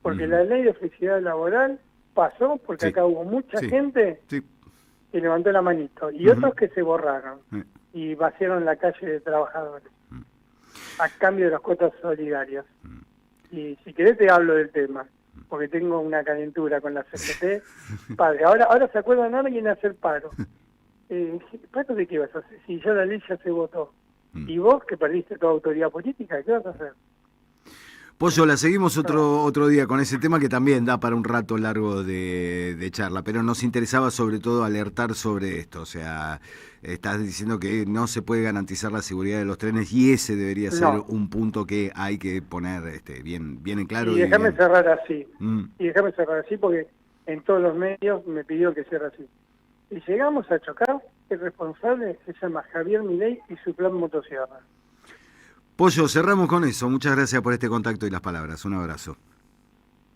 Porque la ley de felicidad laboral pasó porque acá hubo mucha gente que levantó la manito y otros que se borraron y vaciaron la calle de trabajadores a cambio de las cuotas solidarias. Y si querés te hablo del tema, porque tengo una calentura con la CGT. Padre, ahora se acuerdan ahora quién hacer paro. ¿Paro de qué vas a hacer? Si ya la ley ya se votó. Y vos, que perdiste toda autoridad política, ¿qué vas a hacer? Pollo, la seguimos otro día con ese tema que también da para un rato largo de charla, pero nos interesaba sobre todo alertar sobre esto. O sea, estás diciendo que no se puede garantizar la seguridad de los trenes y ese debería ser un punto que hay que poner bien en claro. Y déjame cerrar así. Y déjame cerrar así porque en todos los medios me pidió que cierre así. Si llegamos a chocar, el responsable se llama Javier Milei y su plan motosierra. Pollo, cerramos con eso. Muchas gracias por este contacto y las palabras. Un abrazo.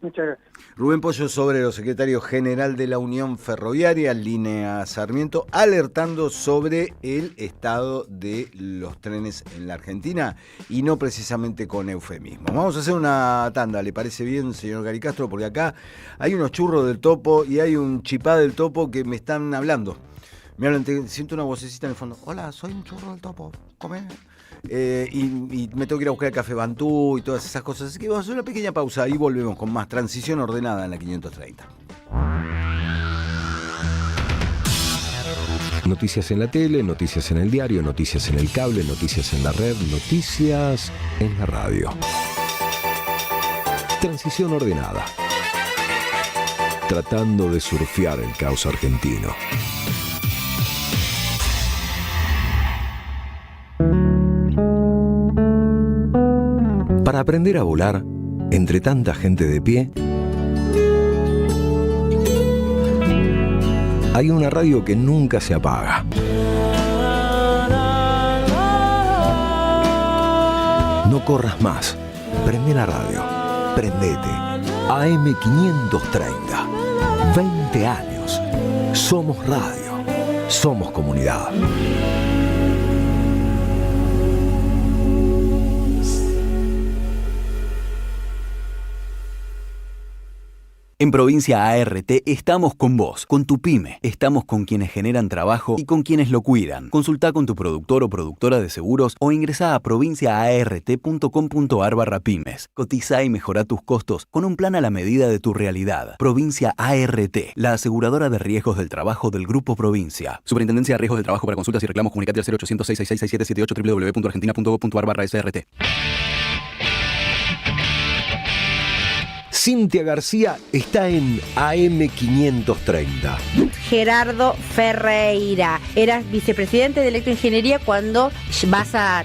Muchas gracias. Rubén Pollo Sobrero, secretario general de la Unión Ferroviaria, Línea Sarmiento, alertando sobre el estado de los trenes en la Argentina y no precisamente con eufemismo. Vamos a hacer una tanda, ¿le parece bien, señor Garicastro? Porque acá hay unos churros del Topo y hay un chipá del Topo que me están hablando. Me hablan, siento una vocecita en el fondo. Hola, soy un churro del Topo, come. Y me tengo que ir a buscar el café Bantú y todas esas cosas. Así que vamos a hacer una pequeña pausa y volvemos con más Transición Ordenada en la 530. Noticias en la tele, noticias en el diario, noticias en el cable, noticias en la red, noticias en la radio. Transición Ordenada. Tratando de surfear el caos argentino. Para aprender a volar, entre tanta gente de pie, hay una radio que nunca se apaga. No corras más. Prende la radio. Prendete. AM530. 20 años. Somos radio. Somos comunidad. En Provincia ART estamos con vos, con tu pyme. Estamos con quienes generan trabajo y con quienes lo cuidan. Consultá con tu productor o productora de seguros o ingresá a provinciaart.com.ar/pymes. Cotizá y mejorá tus costos con un plan a la medida de tu realidad. Provincia ART, la aseguradora de riesgos del trabajo del Grupo Provincia. Superintendencia de Riesgos del Trabajo. Para consultas y reclamos comunicate al 0800 666 6778 www.argentina.gov.ar/SRT. Cintia García está en AM530. Gerardo Ferreira, eras vicepresidente de Electroingeniería cuando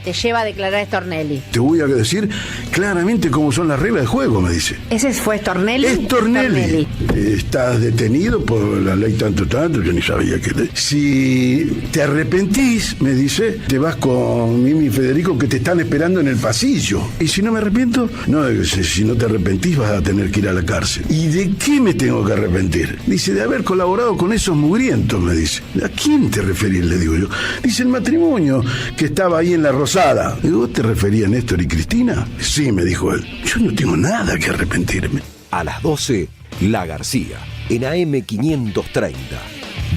te lleva a declarar Stornelli. Te voy a decir claramente cómo son las reglas de juego, me dice. ¿Ese fue Stornelli? Es Stornelli. Estás detenido por la ley tanto, yo ni sabía que ley. Si te arrepentís, me dice, te vas con Mimi y Federico que te están esperando en el pasillo. Y si no me arrepiento, no, si no te arrepentís vas a tener que ir a la cárcel. ¿Y de qué me tengo que arrepentir? Dice, de haber colaborado con esos mugrientos, me dice. ¿A quién te referís? Le digo yo. Dice, el matrimonio que estaba ahí en La Rosada. Digo, ¿vos te referías a Néstor y Cristina? Sí, me dijo él. Yo no tengo nada que arrepentirme. A las 12, La García, en AM530.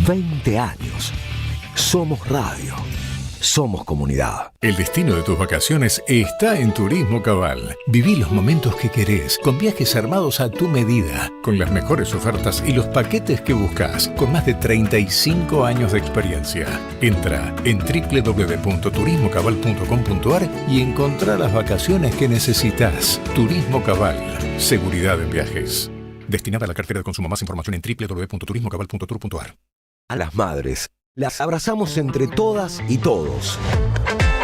20 años. Somos radio. Somos comunidad. El destino de tus vacaciones está en Turismo Cabal. Viví los momentos que querés, con viajes armados a tu medida, con las mejores ofertas y los paquetes que buscas, con más de 35 años de experiencia. Entra en www.turismocabal.com.ar y encontrá las vacaciones que necesitas. Turismo Cabal. Seguridad en viajes. Destinada a la cartera de consumo. Más información en www.turismocabal.tour.ar. A las madres Las abrazamos entre todas y todos.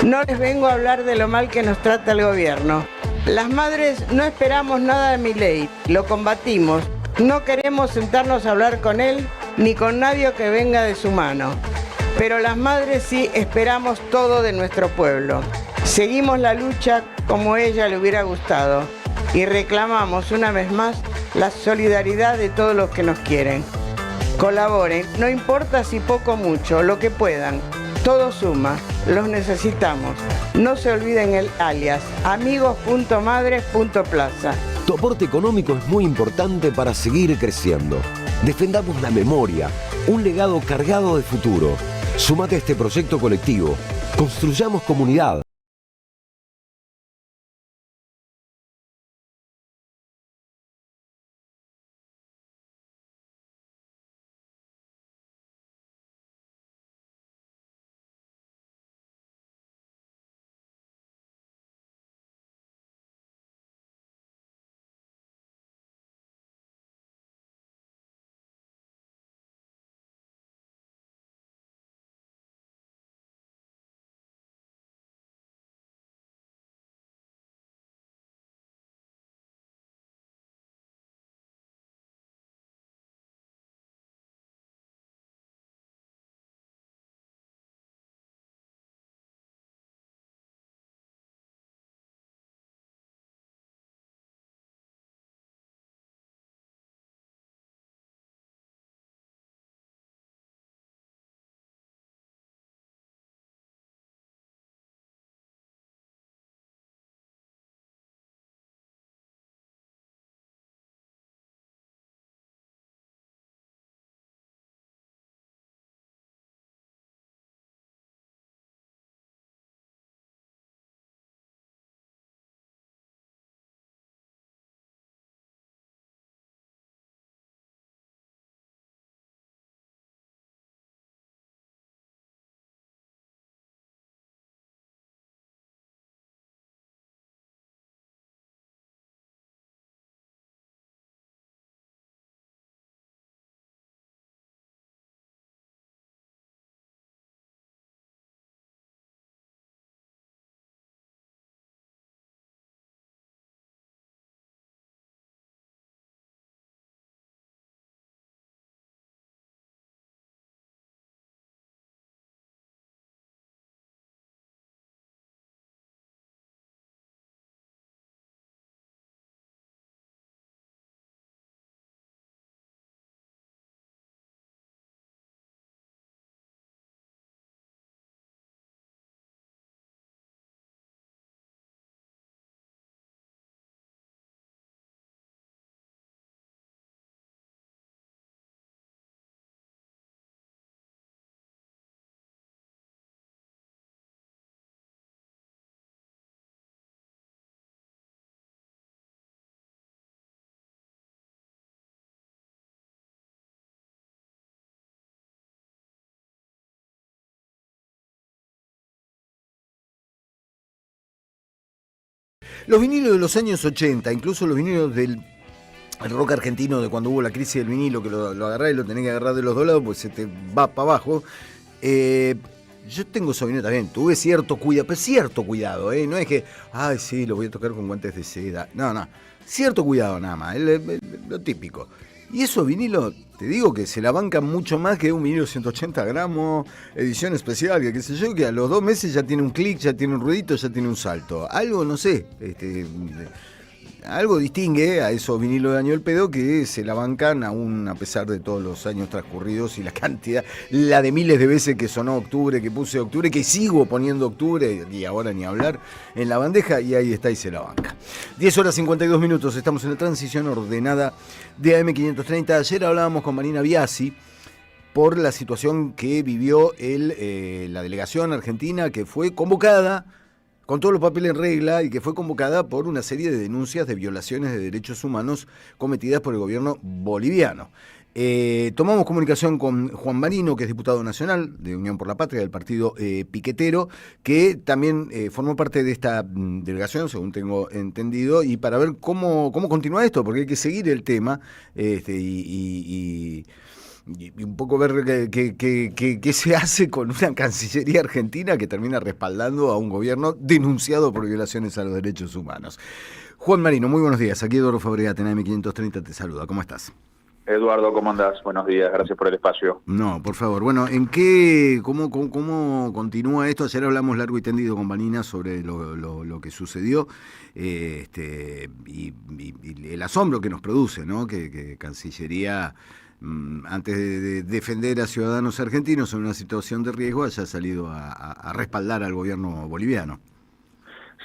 No les vengo a hablar de lo mal que nos trata el gobierno. Las madres no esperamos nada de Milei, lo combatimos. No queremos sentarnos a hablar con él ni con nadie que venga de su mano. Pero las madres sí esperamos todo de nuestro pueblo. Seguimos la lucha como ella le hubiera gustado y reclamamos una vez más la solidaridad de todos los que nos quieren. Colaboren, no importa si poco o mucho, lo que puedan. Todo suma, los necesitamos. No se olviden el alias, amigos.madres.plaza. Tu aporte económico es muy importante para seguir creciendo. Defendamos la memoria, un legado cargado de futuro. Súmate a este proyecto colectivo. Construyamos comunidad. Los vinilos de los años 80, incluso los vinilos del rock argentino de cuando hubo la crisis del vinilo, que lo agarrás y lo tenés que agarrar de los dos lados, pues se te va para abajo. Yo tengo esos vinilos también, tuve cierto cuidado, no es que, ay sí, lo voy a tocar con guantes de seda, no, cierto cuidado nada más, lo típico. Y esos vinilos, te digo que se la bancan mucho más que un vinilo 180 gramos, edición especial, que qué sé yo, que a los 2 meses ya tiene un clic, ya tiene un ruidito, ya tiene un salto. Algo, no sé, algo distingue a esos vinilos de año del pedo que se la bancan aún a pesar de todos los años transcurridos y la cantidad, la de miles de veces que sonó Octubre, que puse Octubre, que sigo poniendo Octubre y ahora ni hablar en la bandeja, y ahí está y se la banca. 10:52, estamos en la transición ordenada de AM530. Ayer hablábamos con Marina Biasi por la situación que vivió la delegación argentina que fue convocada con todos los papeles en regla y que fue convocada por una serie de denuncias de violaciones de derechos humanos cometidas por el gobierno boliviano. Tomamos comunicación con Juan Marino, que es diputado nacional de Unión por la Patria, del partido piquetero, que también formó parte de esta delegación, según tengo entendido, y para ver cómo continúa esto, porque hay que seguir el tema y un poco ver qué se hace con una Cancillería argentina que termina respaldando a un gobierno denunciado por violaciones a los derechos humanos. Juan Marino, muy buenos días. Aquí Eduardo Fabregat, en AM530 te saluda. ¿Cómo estás? Eduardo, ¿cómo andás? Buenos días, gracias por el espacio. No, por favor. Bueno, cómo continúa esto? Ayer hablamos largo y tendido con Vanina sobre lo que sucedió y el asombro que nos produce, ¿no? Que Cancillería, antes de defender a ciudadanos argentinos en una situación de riesgo, haya salido a respaldar al gobierno boliviano.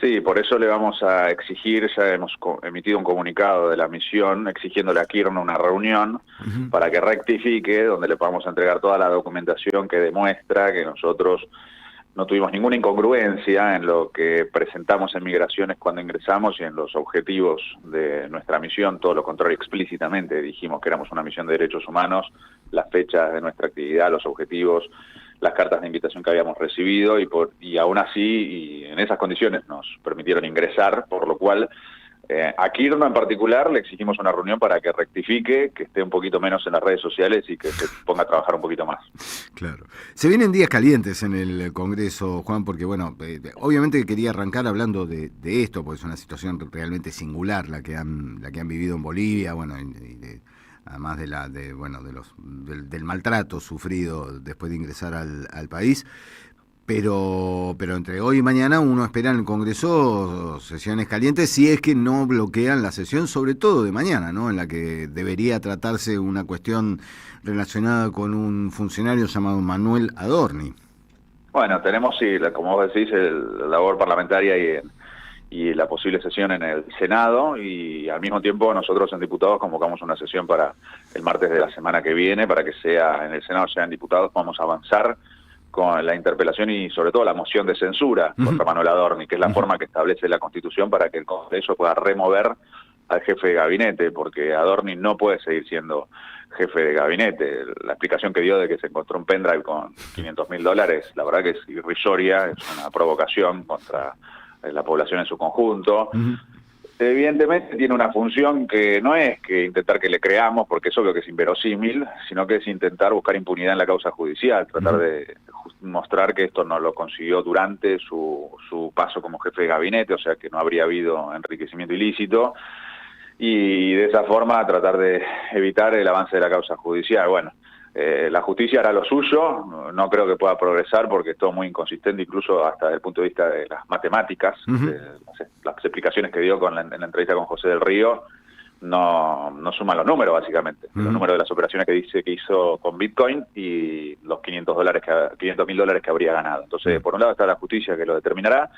Sí, por eso le vamos a exigir, ya hemos emitido un comunicado de la misión exigiéndole a Kirchner una reunión para que rectifique, donde le podamos entregar toda la documentación que demuestra que nosotros no tuvimos ninguna incongruencia en lo que presentamos en Migraciones cuando ingresamos y en los objetivos de nuestra misión, todo lo contrario, explícitamente dijimos que éramos una misión de derechos humanos, las fechas de nuestra actividad, los objetivos, las cartas de invitación que habíamos recibido y aún así, y en esas condiciones nos permitieron ingresar, por lo cual a Kirchner en particular le exigimos una reunión para que rectifique, que esté un poquito menos en las redes sociales y que se ponga a trabajar un poquito más. Claro. Se vienen días calientes en el Congreso, Juan, porque bueno, obviamente quería arrancar hablando de esto, porque es una situación realmente singular la que han vivido en Bolivia, bueno, además del maltrato sufrido después de ingresar al país, pero entre hoy y mañana uno espera en el Congreso sesiones calientes si es que no bloquean la sesión, sobre todo de mañana, ¿no? En la que debería tratarse una cuestión relacionada con un funcionario llamado Manuel Adorni. Bueno, tenemos, sí, como vos decís, la labor parlamentaria y la posible sesión en el Senado, y al mismo tiempo nosotros en diputados convocamos una sesión para el martes de la semana que viene, para que sea en el Senado, sea en diputados, podamos avanzar con la interpelación y sobre todo la moción de censura contra Manuel Adorni, que es la forma que establece la Constitución para que el Congreso pueda remover al jefe de gabinete, porque Adorni no puede seguir siendo jefe de gabinete. La explicación que dio de que se encontró un pendrive con $500.000, la verdad que es irrisoria, es una provocación contra la población en su conjunto. Evidentemente tiene una función que no es que intentar que le creamos, porque es obvio que es inverosímil, sino que es intentar buscar impunidad en la causa judicial, tratar de mostrar que esto no lo consiguió durante su paso como jefe de gabinete, o sea que no habría habido enriquecimiento ilícito, y de esa forma tratar de evitar el avance de la causa judicial. Bueno, la justicia hará lo suyo, no creo que pueda progresar porque es todo muy inconsistente, incluso hasta desde el punto de vista de las matemáticas, las explicaciones que dio en la entrevista con José del Río no suman los números básicamente, los números de las operaciones que dice que hizo con Bitcoin y los $500.000 que habría ganado. Entonces, por un lado está la justicia que lo determinará,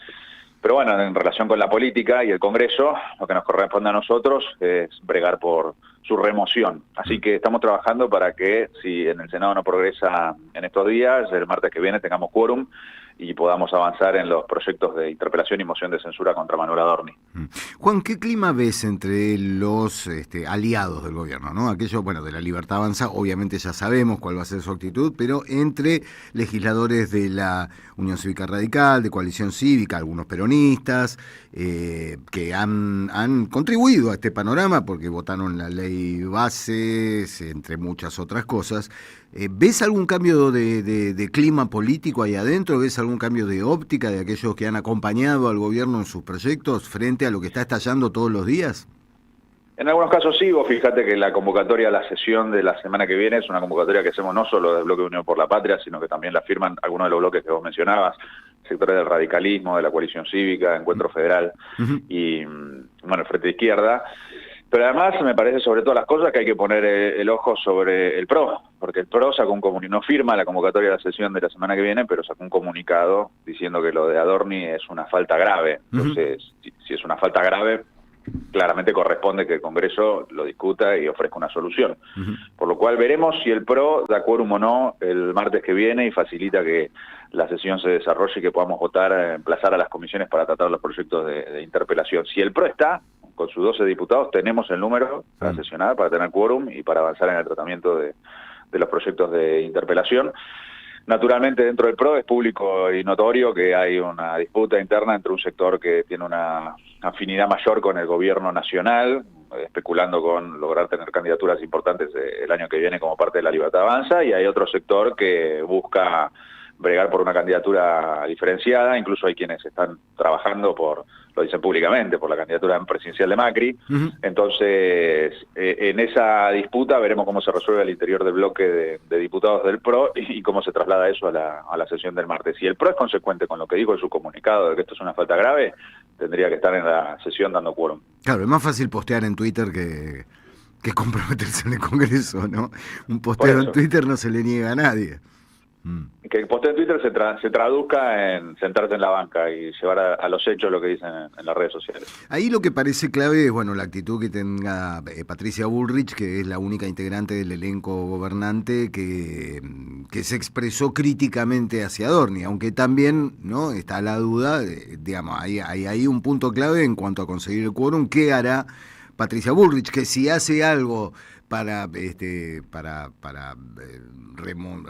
pero bueno, en relación con la política y el Congreso, lo que nos corresponde a nosotros es bregar por su remoción. Así que estamos trabajando para que, si en el Senado no progresa en estos días, el martes que viene tengamos quórum y podamos avanzar en los proyectos de interpelación y moción de censura contra Manuel Adorni. Juan, ¿qué clima ves entre los aliados del gobierno, ¿no? Aquello, bueno, de La Libertad Avanza, obviamente ya sabemos cuál va a ser su actitud, pero entre legisladores de la Unión Cívica Radical, de Coalición Cívica, algunos peronistas, que han contribuido a este panorama porque votaron la ley bases, entre muchas otras cosas. ¿Ves algún cambio de clima político ahí adentro? ¿Ves algún cambio de óptica de aquellos que han acompañado al gobierno en sus proyectos frente a lo que está estallando todos los días? En algunos casos sí, vos fíjate que la convocatoria a la sesión de la semana que viene es una convocatoria que hacemos no solo del Bloque Unión por la Patria, sino que también la firman algunos de los bloques que vos mencionabas, sectores del radicalismo, de la Coalición Cívica, Encuentro Federal y, bueno, el Frente de Izquierda. Pero además me parece sobre todas las cosas que hay que poner el ojo sobre el PRO, porque el PRO sacó un comunicado, no firma la convocatoria de la sesión de la semana que viene, pero sacó un comunicado diciendo que lo de Adorni es una falta grave. Entonces, si es una falta grave, claramente corresponde que el Congreso lo discuta y ofrezca una solución. Por lo cual veremos si el PRO da quórum o no el martes que viene y facilita que la sesión se desarrolle y que podamos votar, emplazar a las comisiones para tratar los proyectos de interpelación. Si el PRO está, con sus 12 diputados, tenemos el número para sesionar, para tener quórum y para avanzar en el tratamiento de los proyectos de interpelación. Naturalmente dentro del PRO es público y notorio que hay una disputa interna entre un sector que tiene una afinidad mayor con el gobierno nacional, especulando con lograr tener candidaturas importantes el año que viene como parte de la Libertad Avanza, y hay otro sector que busca bregar por una candidatura diferenciada. Incluso hay quienes están trabajando lo dicen públicamente, por la candidatura presidencial de Macri. Entonces, en esa disputa veremos cómo se resuelve al interior del bloque de diputados del PRO y cómo se traslada eso a la sesión del martes. Si el PRO es consecuente con lo que dijo en su comunicado de que esto es una falta grave, tendría que estar en la sesión dando quórum. Claro, es más fácil postear en Twitter que comprometerse en el Congreso, ¿no? Un posteo en Twitter no se le niega a nadie. Que el posteo en Twitter se traduzca en sentarse en la banca y llevar a los hechos lo que dicen en las redes sociales. Ahí lo que parece clave es, bueno, la actitud que tenga Patricia Bullrich, que es la única integrante del elenco gobernante que se expresó críticamente hacia Adorni, aunque también, ¿no?, está la duda, digamos, hay un punto clave en cuanto a conseguir el quórum. ¿Qué hará Patricia Bullrich? Que si hace algo para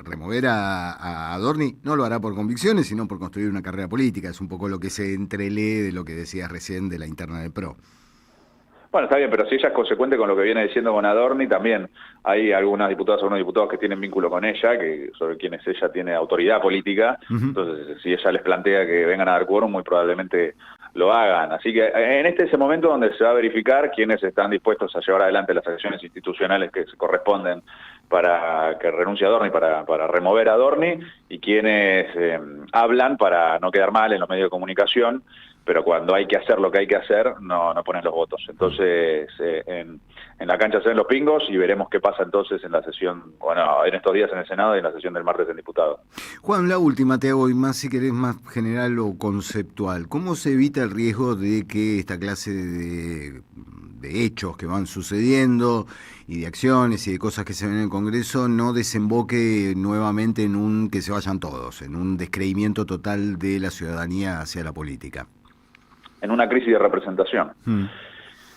remover a Adorni, no lo hará por convicciones, sino por construir una carrera política. Es un poco lo que se entrelee de lo que decías recién de la interna del PRO. Bueno, está bien, pero si ella es consecuente con lo que viene diciendo con Adorni, también hay algunos diputados que tienen vínculo con ella, sobre quienes ella tiene autoridad política. Entonces, si ella les plantea que vengan a dar quórum, muy probablemente lo hagan. Así que en este es ese momento donde se va a verificar quiénes están dispuestos a llevar adelante las acciones institucionales que se corresponden para que renuncie Adorni, para remover a Adorni, y quienes hablan para no quedar mal en los medios de comunicación, pero cuando hay que hacer lo que hay que hacer, no ponen los votos. Entonces, en la cancha se ven los pingos y veremos qué pasa entonces en la sesión, bueno, en estos días en el Senado y en la sesión del martes del diputado. Juan, la última te hago, y más si querés más general o conceptual. ¿Cómo se evita el riesgo de que esta clase de hechos que van sucediendo y de acciones y de cosas que se ven en el Congreso no desemboque nuevamente en que se vayan todos, en un descreimiento total de la ciudadanía hacia la política? En una crisis de representación.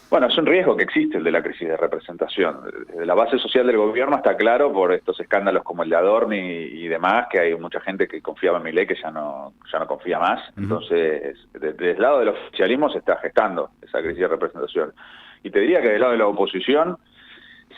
Bueno, es un riesgo que existe el de la crisis de representación. Desde la base social del gobierno está claro, por estos escándalos como el de Adorni y demás, que hay mucha gente que confiaba en Milei que ya no confía más. Entonces, desde el lado del oficialismo se está gestando esa crisis de representación. Y te diría que del lado de la oposición,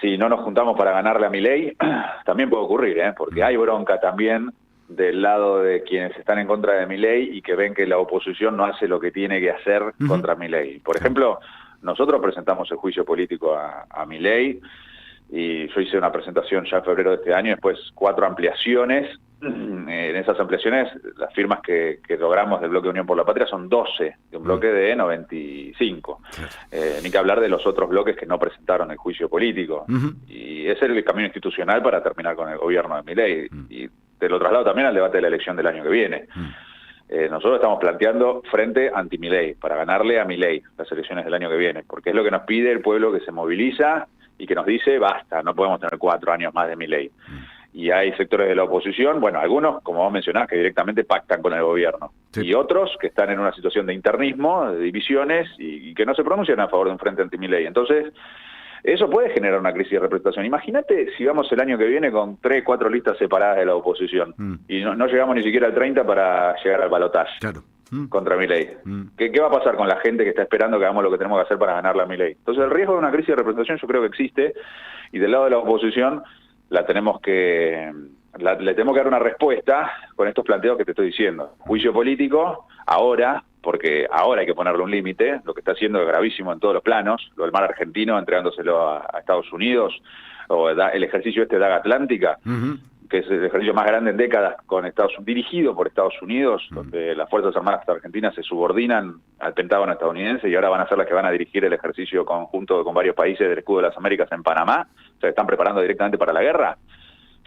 si no nos juntamos para ganarle a Milei, también puede ocurrir, porque hay bronca también del lado de quienes están en contra de Milei y que ven que la oposición no hace lo que tiene que hacer contra Milei. Por ejemplo, nosotros presentamos el juicio político a Milei, y yo hice una presentación ya en febrero de este año, después 4 ampliaciones. En esas ampliaciones, las firmas que logramos del bloque Unión por la Patria son 12, de un bloque de 95. Ni que hablar de los otros bloques que no presentaron el juicio político. Y ese es el camino institucional para terminar con el gobierno de Milei. Y te lo traslado también al debate de la elección del año que viene. Nosotros estamos planteando frente anti-Milei, para ganarle a Milei las elecciones del año que viene, porque es lo que nos pide el pueblo, que se moviliza y que nos dice, basta, no podemos tener 4 años más de Milei. Y hay sectores de la oposición, bueno, algunos, como vos mencionás, que directamente pactan con el gobierno. Y otros que están en una situación de internismo, de divisiones, y que no se pronuncian a favor de un frente anti-Milei. Entonces, eso puede generar una crisis de representación. Imagínate si vamos el año que viene con 3, 4 listas separadas de la oposición, y no llegamos ni siquiera al 30 para llegar al balotaje contra Milei. ¿Qué va a pasar con la gente que está esperando que hagamos lo que tenemos que hacer para ganarle a Milei? Entonces, el riesgo de una crisis de representación yo creo que existe, y del lado de la oposición le tenemos que dar una respuesta con estos planteos que te estoy diciendo. Juicio político, ahora, porque ahora hay que ponerle un límite. Lo que está haciendo es gravísimo en todos los planos, lo del mar argentino entregándoselo a Estados Unidos, o el ejercicio de Daga Atlántica, que es el ejercicio más grande en décadas, dirigido por Estados Unidos, donde las Fuerzas Armadas argentinas se subordinan al Pentágono estadounidense, y ahora van a ser las que van a dirigir el ejercicio conjunto con varios países del Escudo de las Américas en Panamá. O sea, están preparando directamente para la guerra,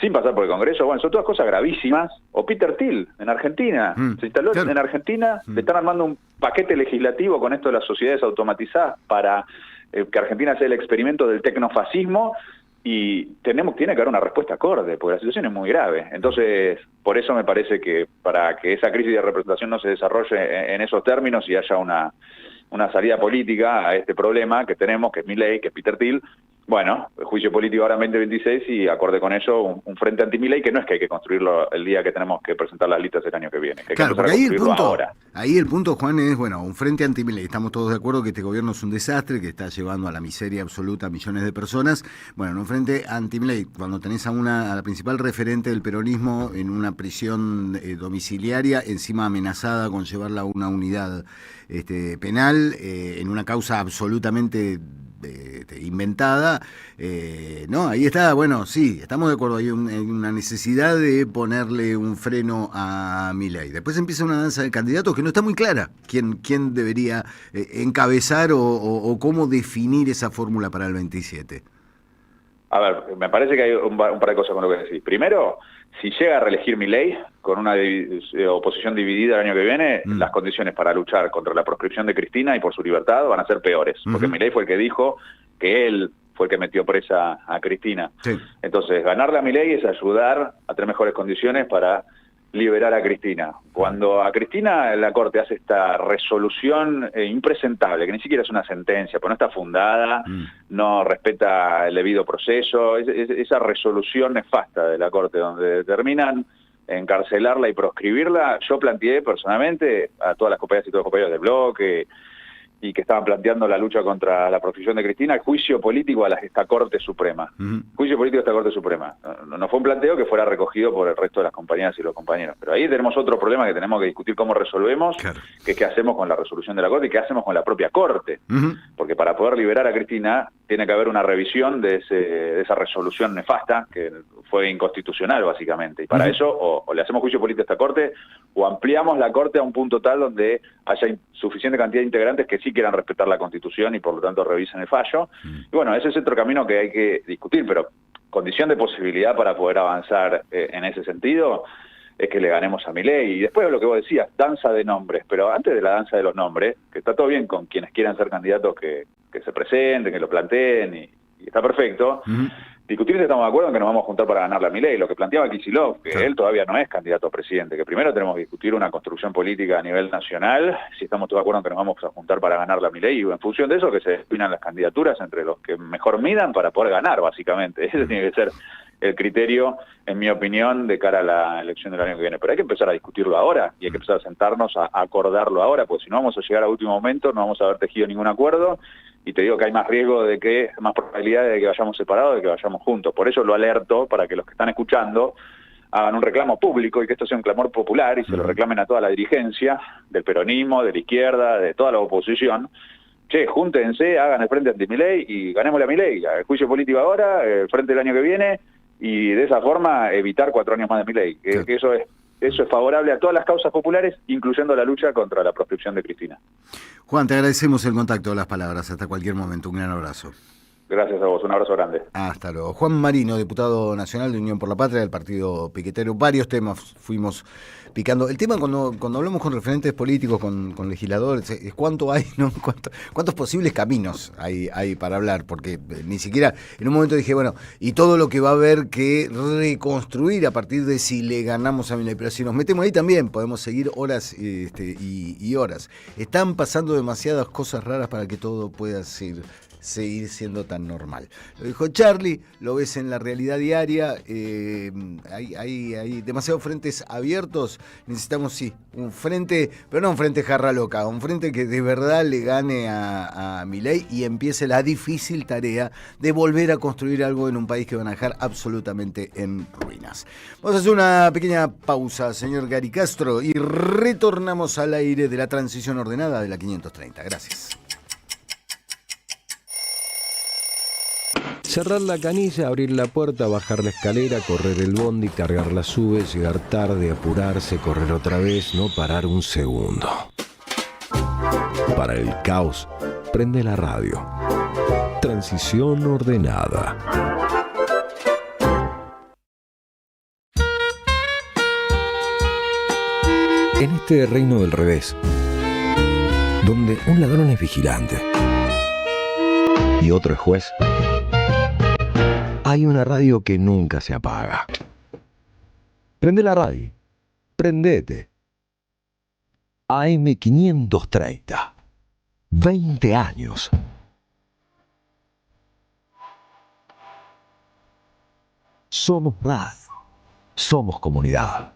sin pasar por el Congreso. Bueno, son todas cosas gravísimas. O Peter Thiel, en Argentina, se instaló en Argentina, le están armando un paquete legislativo con esto de las sociedades automatizadas para que Argentina sea el experimento del tecnofascismo, y tiene que haber una respuesta acorde, porque la situación es muy grave. Entonces, por eso me parece que para que esa crisis de representación no se desarrolle en esos términos y haya una salida política a este problema que tenemos, que es Milei, que es Peter Thiel, bueno, el juicio político ahora en 2026 y acorde con ello un frente anti-Milei que no es que hay que construirlo el día que tenemos que presentar las listas el año que viene, que hay Claro, que empezar porque a construirlo ahora. ahí el punto, Juan, es, bueno, un frente anti-Milei. Estamos todos de acuerdo que este gobierno es un desastre, que está llevando a la miseria absoluta a millones de personas. Bueno, en un frente anti-Milei, cuando tenés a la principal referente del peronismo en una prisión domiciliaria, encima amenazada con llevarla a una unidad penal, en una causa absolutamente inventada, no, ahí está, bueno, sí, estamos de acuerdo, hay una necesidad de ponerle un freno a Milei. Después empieza una danza de candidatos que no está muy clara quién debería encabezar o cómo definir esa fórmula para el 27. A ver, me parece que hay un par de cosas con lo que decís. Primero, si llega a reelegir Milei con una oposición dividida el año que viene, las condiciones para luchar contra la proscripción de Cristina y por su libertad van a ser peores, porque Milei fue el que dijo que él fue el que metió presa a Cristina. Sí. Entonces, ganarle a Milei es ayudar a tener mejores condiciones para liberar a Cristina. Cuando a Cristina la Corte hace esta resolución impresentable, que ni siquiera es una sentencia, pues no está fundada, no respeta el debido proceso, esa resolución nefasta de la Corte donde determinan encarcelarla y proscribirla, yo planteé personalmente a todas las compañeras y todos los compañeros del bloque y que estaban planteando la lucha contra la proscripción de Cristina, el juicio político a esta Corte Suprema. Juicio político a esta Corte Suprema. No fue un planteo que fuera recogido por el resto de las compañeras y los compañeros. Pero ahí tenemos otro problema que tenemos que discutir cómo resolvemos, que es qué hacemos con la resolución de la Corte y qué hacemos con la propia Corte. Porque para poder liberar a Cristina tiene que haber una revisión de esa resolución nefasta, que fue inconstitucional básicamente. Y para eso o le hacemos juicio político a esta Corte o ampliamos la Corte a un punto tal donde haya suficiente cantidad de integrantes que sí quieran respetar la Constitución y por lo tanto revisen el fallo. Y bueno, ese es otro camino que hay que discutir, pero condición de posibilidad para poder avanzar en ese sentido es que le ganemos a Milei. Y después lo que vos decías, danza de nombres, pero antes de la danza de los nombres, que está todo bien con quienes quieran ser candidatos que se presenten, que lo planteen y está perfecto, discutir si estamos de acuerdo en que nos vamos a juntar para ganarle a Milei. Lo que planteaba Kicillof, que él todavía no es candidato a presidente, que primero tenemos que discutir una construcción política a nivel nacional, si estamos todos de acuerdo en que nos vamos a juntar para ganarle a Milei, y en función de eso que se definan las candidaturas entre los que mejor midan para poder ganar, básicamente. Ese tiene que ser el criterio, en mi opinión, de cara a la elección del año que viene. Pero hay que empezar a discutirlo ahora y hay que empezar a sentarnos a acordarlo ahora, porque si no vamos a llegar a último momento, no vamos a haber tejido ningún acuerdo. Y te digo que hay más riesgo más probabilidad de que vayamos separados de que vayamos juntos. Por eso lo alerto para que los que están escuchando hagan un reclamo público y que esto sea un clamor popular y se lo reclamen a toda la dirigencia del peronismo, de la izquierda, de toda la oposición. Che, júntense, hagan el frente anti-Milei y ganémosle a Milei. El juicio político ahora, el frente del año que viene y de esa forma evitar 4 años más de Milei. Que eso es favorable a todas las causas populares, incluyendo la lucha contra la proscripción de Cristina. Juan, te agradecemos el contacto, las palabras. Hasta cualquier momento. Un gran abrazo. Gracias a vos, un abrazo grande. Hasta luego. Juan Marino, diputado nacional de Unión por la Patria, del partido piquetero. Varios temas fuimos picando. El tema cuando hablamos con referentes políticos, con legisladores, es cuánto hay, ¿no? ¿Cuántos posibles caminos hay para hablar? Porque ni siquiera, en un momento dije, bueno, y todo lo que va a haber que reconstruir a partir de si le ganamos a Milei. Pero si nos metemos ahí también podemos seguir horas y horas. Están pasando demasiadas cosas raras para que todo pueda seguir siendo tan normal. Lo dijo Charlie, lo ves en la realidad diaria, hay demasiados frentes abiertos, necesitamos sí, un frente, pero no un frente jarra loca, un frente que de verdad le gane a Milei y empiece la difícil tarea de volver a construir algo en un país que van a dejar absolutamente en ruinas. Vamos a hacer una pequeña pausa, señor Gary Castro, y retornamos al aire de la transición ordenada de la 530. Gracias. Cerrar la canilla, abrir la puerta, bajar la escalera, correr el bondi, cargar la sube, llegar tarde, apurarse, correr otra vez, no parar un segundo. Para el caos, prende la radio. Transición ordenada. En este reino del revés, donde un ladrón es vigilante y otro es juez, hay una radio que nunca se apaga. Prende la radio. Prendete. AM530. 20 años. Somos radio. Somos comunidad.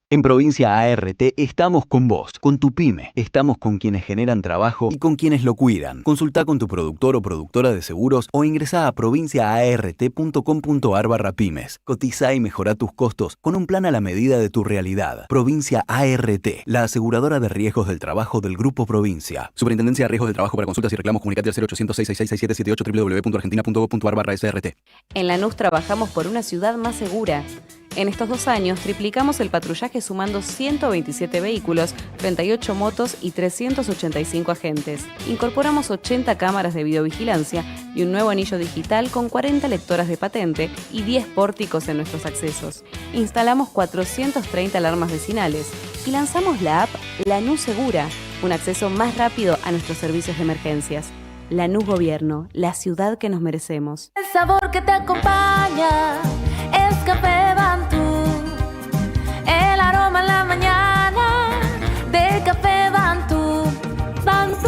En Provincia ART estamos con vos, con tu pyme. Estamos con quienes generan trabajo y con quienes lo cuidan. Consulta con tu productor o productora de seguros o ingresá a provinciaart.com.ar/pymes. Cotiza y mejora tus costos con un plan a la medida de tu realidad. Provincia ART, la aseguradora de riesgos del trabajo del Grupo Provincia. Superintendencia de Riesgos del Trabajo. Para consultas y reclamos, comunicate al 0800 666 6778 www.argentina.gov.ar/SRT. En Lanús trabajamos por una ciudad más segura. En estos 2 años triplicamos el patrullaje sumando 127 vehículos, 38 motos y 385 agentes. Incorporamos 80 cámaras de videovigilancia y un nuevo anillo digital con 40 lectoras de patente y 10 pórticos en nuestros accesos. Instalamos 430 alarmas vecinales y lanzamos la app Lanús Segura, un acceso más rápido a nuestros servicios de emergencias. Lanús Gobierno, la ciudad que nos merecemos. El sabor que te acompaña es Café Bantú. El aroma en la mañana de Café Bantú. Bantú.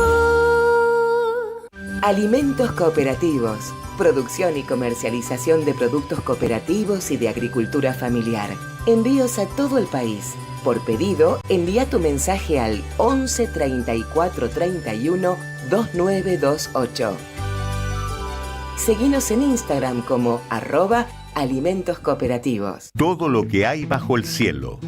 Alimentos cooperativos. Producción y comercialización de productos cooperativos y de agricultura familiar. Envíos a todo el país. Por pedido, envía tu mensaje al 11 34 31 2928. Seguinos en Instagram como @alimentos cooperativos. Todo lo que hay bajo el cielo.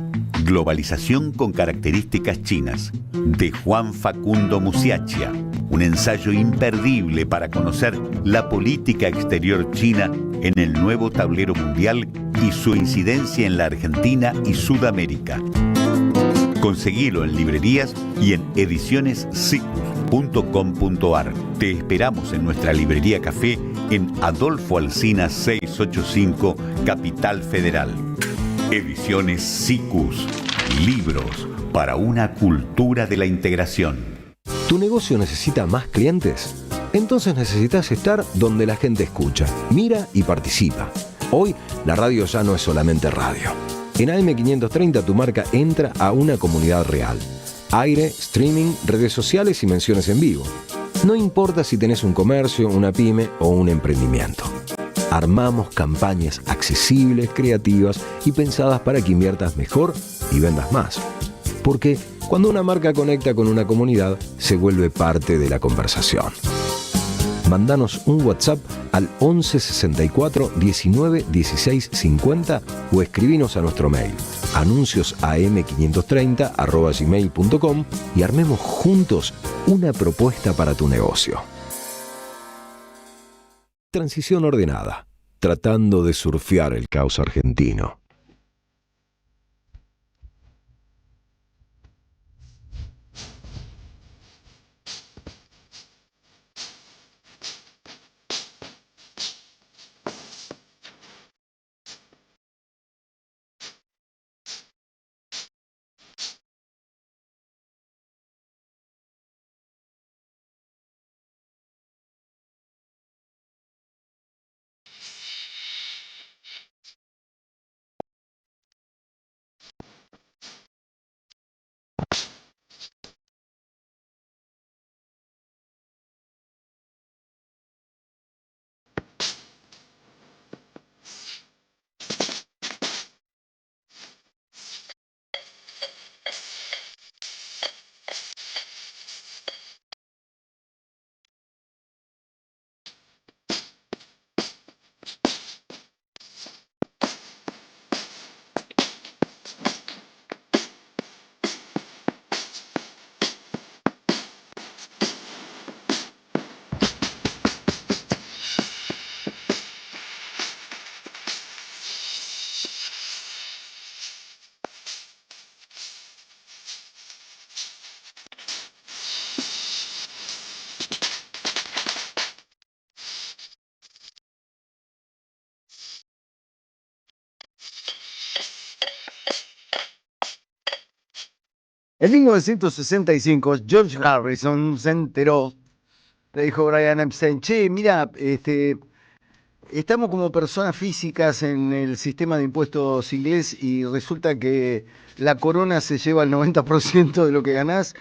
Globalización con características chinas. De Juan Facundo Musiacchia. Un ensayo imperdible para conocer la política exterior china en el nuevo tablero mundial y su incidencia en la Argentina y Sudamérica. Conseguilo en librerías y en edicionessicus.com.ar. Te esperamos en nuestra librería café en Adolfo Alsina 685, Capital Federal. Ediciones Sicus. Libros para una cultura de la integración. ¿Tu negocio necesita más clientes? Entonces necesitas estar donde la gente escucha, mira y participa. Hoy la radio ya no es solamente radio. En AM530 tu marca entra a una comunidad real. Aire, streaming, redes sociales y menciones en vivo. No importa si tenés un comercio, una pyme o un emprendimiento. Armamos campañas accesibles, creativas y pensadas para que inviertas mejor y vendas más. Porque cuando una marca conecta con una comunidad, se vuelve parte de la conversación. Mándanos un WhatsApp al 11 64 19 16 50 o escribinos a nuestro mail anunciosam530@gmail.com y armemos juntos una propuesta para tu negocio. Transición ordenada, tratando de surfear el caos argentino. En 1965, George Harrison se enteró, le dijo Brian Epstein, che, mira, estamos como personas físicas en el sistema de impuestos inglés y resulta que la corona se lleva el 90% de lo que ganás.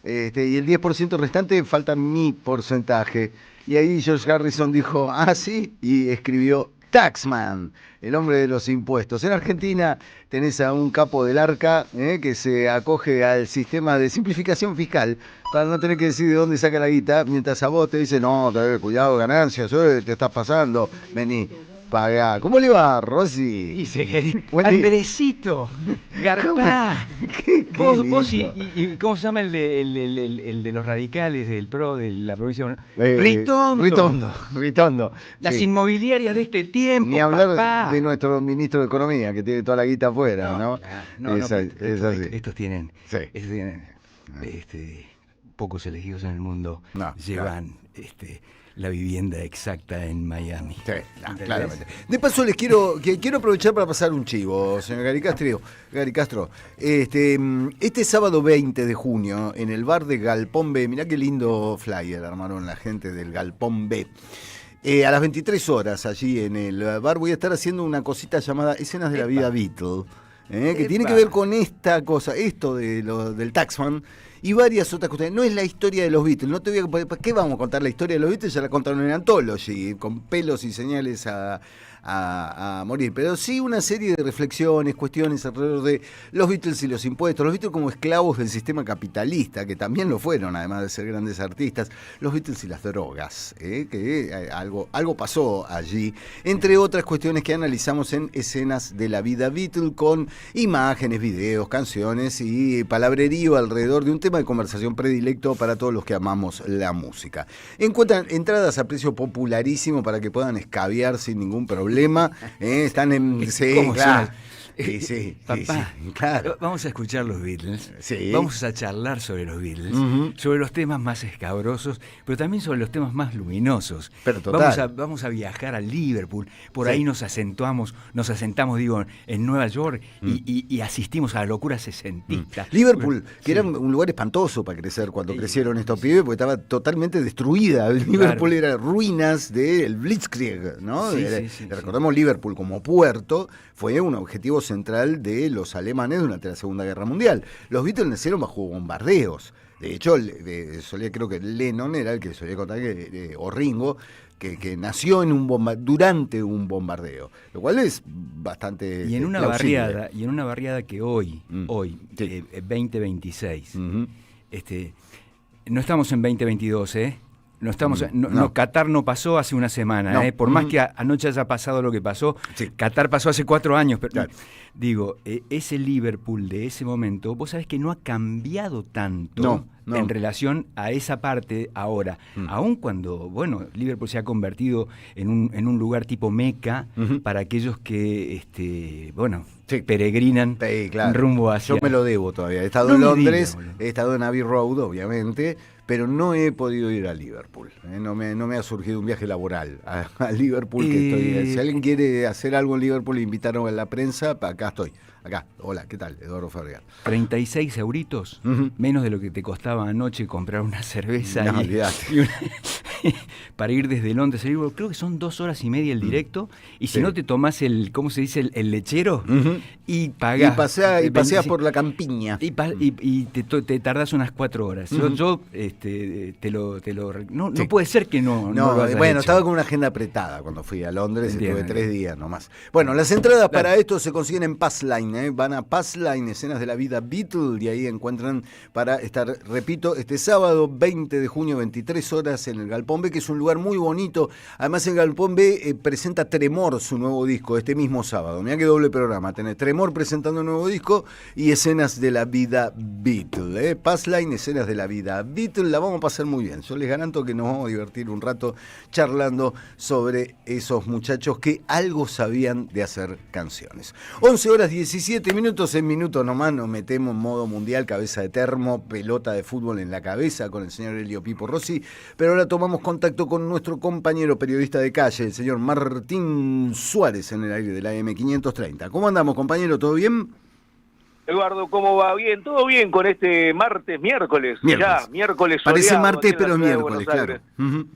Y el 10% restante falta mi porcentaje. Y ahí George Harrison dijo, sí, y escribió Taxman, el hombre de los impuestos. En Argentina tenés a un capo del arca que se acoge al sistema de simplificación fiscal para no tener que decir de dónde saca la guita, mientras a vos te dice, no, cuidado, ganancias, te estás pasando, vení, pagá. ¿Cómo le va, Rosy? Andresito, Garpá. Vos y ¿cómo se llama el de los radicales, del PRO de la provincia? Ritondo. Las inmobiliarias de este tiempo. Ni hablar papá. de nuestro ministro de Economía, que tiene toda la guita afuera, ¿no? Estos tienen pocos elegidos en el mundo llevan la vivienda exacta en Miami. Sí, claramente. De paso les quiero aprovechar para pasar un chivo, señor Gary Castro. Este sábado 20 de junio, en el bar de Galpón B, mirá qué lindo flyer armaron la gente del Galpón B. A las 23 horas allí en el bar voy a estar haciendo una cosita llamada Escenas de la Vida Beatle, que tiene que ver con esta cosa, esto del Taxman y varias otras cosas. No es la historia de los Beatles, no te voy a... ¿Para qué vamos a contar la historia de los Beatles? Ya la contaron en Anthology, con pelos y señales a morir, pero sí una serie de reflexiones, cuestiones alrededor de los Beatles y los impuestos, los Beatles como esclavos del sistema capitalista, que también lo fueron, además de ser grandes artistas, los Beatles y las drogas, que algo pasó allí, entre otras cuestiones que analizamos en Escenas de la Vida Beatle, con imágenes, videos, canciones y palabrerío alrededor de un tema de conversación predilecto para todos los que amamos la música. Encuentran entradas a precio popularísimo para que puedan escabiar sin ningún problema. Están en... Sí, claro. Papá, claro. Vamos a escuchar los Beatles, sí. Vamos a charlar sobre los Beatles, sobre los temas más escabrosos, pero también sobre los temas más luminosos. Pero total. Vamos a viajar a Liverpool, por ahí nos asentamos, en Nueva York y asistimos a la locura sesentista. Liverpool, que era un lugar espantoso para crecer cuando crecieron estos pibes, porque estaba totalmente destruida. Liverpool era ruinas del Blitzkrieg, ¿no? Recordemos Liverpool como puerto, fue un objetivo central de los alemanes durante la Segunda Guerra Mundial. Los Beatles nacieron bajo bombardeos. De hecho, creo que Lennon era el que solía contar o Ringo, que nació durante un bombardeo, lo cual es bastante y en una barriada que hoy 2026, no estamos en 2022, No estamos, Qatar no pasó hace una semana, por más que anoche haya pasado lo que pasó, Qatar pasó hace 4 años, pero digo, ese Liverpool de ese momento, vos sabés que no ha cambiado tanto en relación a esa parte ahora, aun cuando, Liverpool se ha convertido en un lugar tipo Meca para aquellos que, peregrinan rumbo hacia... Yo me lo debo todavía, he estado en Londres, he estado en Abbey Road, obviamente, pero no he podido ir a Liverpool. No me ha surgido un viaje laboral a Liverpool. Si alguien quiere hacer algo en Liverpool, invitaron a la prensa, acá estoy. Acá, hola, ¿qué tal? Eduardo Ferreira. 36 euritos, menos de lo que te costaba anoche comprar una cerveza para ir desde Londres a Liverpool. Creo que son 2 horas y media el directo, y si no te tomás ¿cómo se dice? El lechero, y pagás. Y paseas por la campiña. Y te tardás unas 4 horas. Yo no puede ser que no lo hayas hecho. Estaba con una agenda apretada cuando fui a Londres, estuve 3 días nomás. Bueno, las entradas para esto se consiguen en Passline. Van a Passline, Escenas de la Vida Beatle, y ahí encuentran para estar, repito, este sábado 20 de junio, 23 horas en el Galpón B, que es un lugar muy bonito. Además, el Galpón B presenta Tremor, su nuevo disco, este mismo sábado. Mirá qué doble programa. Tenés Tremor presentando un nuevo disco y Escenas de la Vida Beatle. Passline, Escenas de la Vida Beatle, la vamos a pasar muy bien. Yo les garanto que nos vamos a divertir un rato charlando sobre esos muchachos que algo sabían de hacer canciones. 11 horas 17 minutos, en minutos nomás nos metemos en modo mundial, cabeza de termo, pelota de fútbol en la cabeza con el señor Elio Pipo Rossi, pero ahora tomamos contacto con nuestro compañero periodista de calle, el señor Martín Suárez, en el aire de la M530. ¿Cómo andamos, compañero? ¿Todo bien? Eduardo, ¿cómo va? Bien, todo bien con este miércoles. Ya, miércoles parece soleado, martes, pero es miércoles, claro.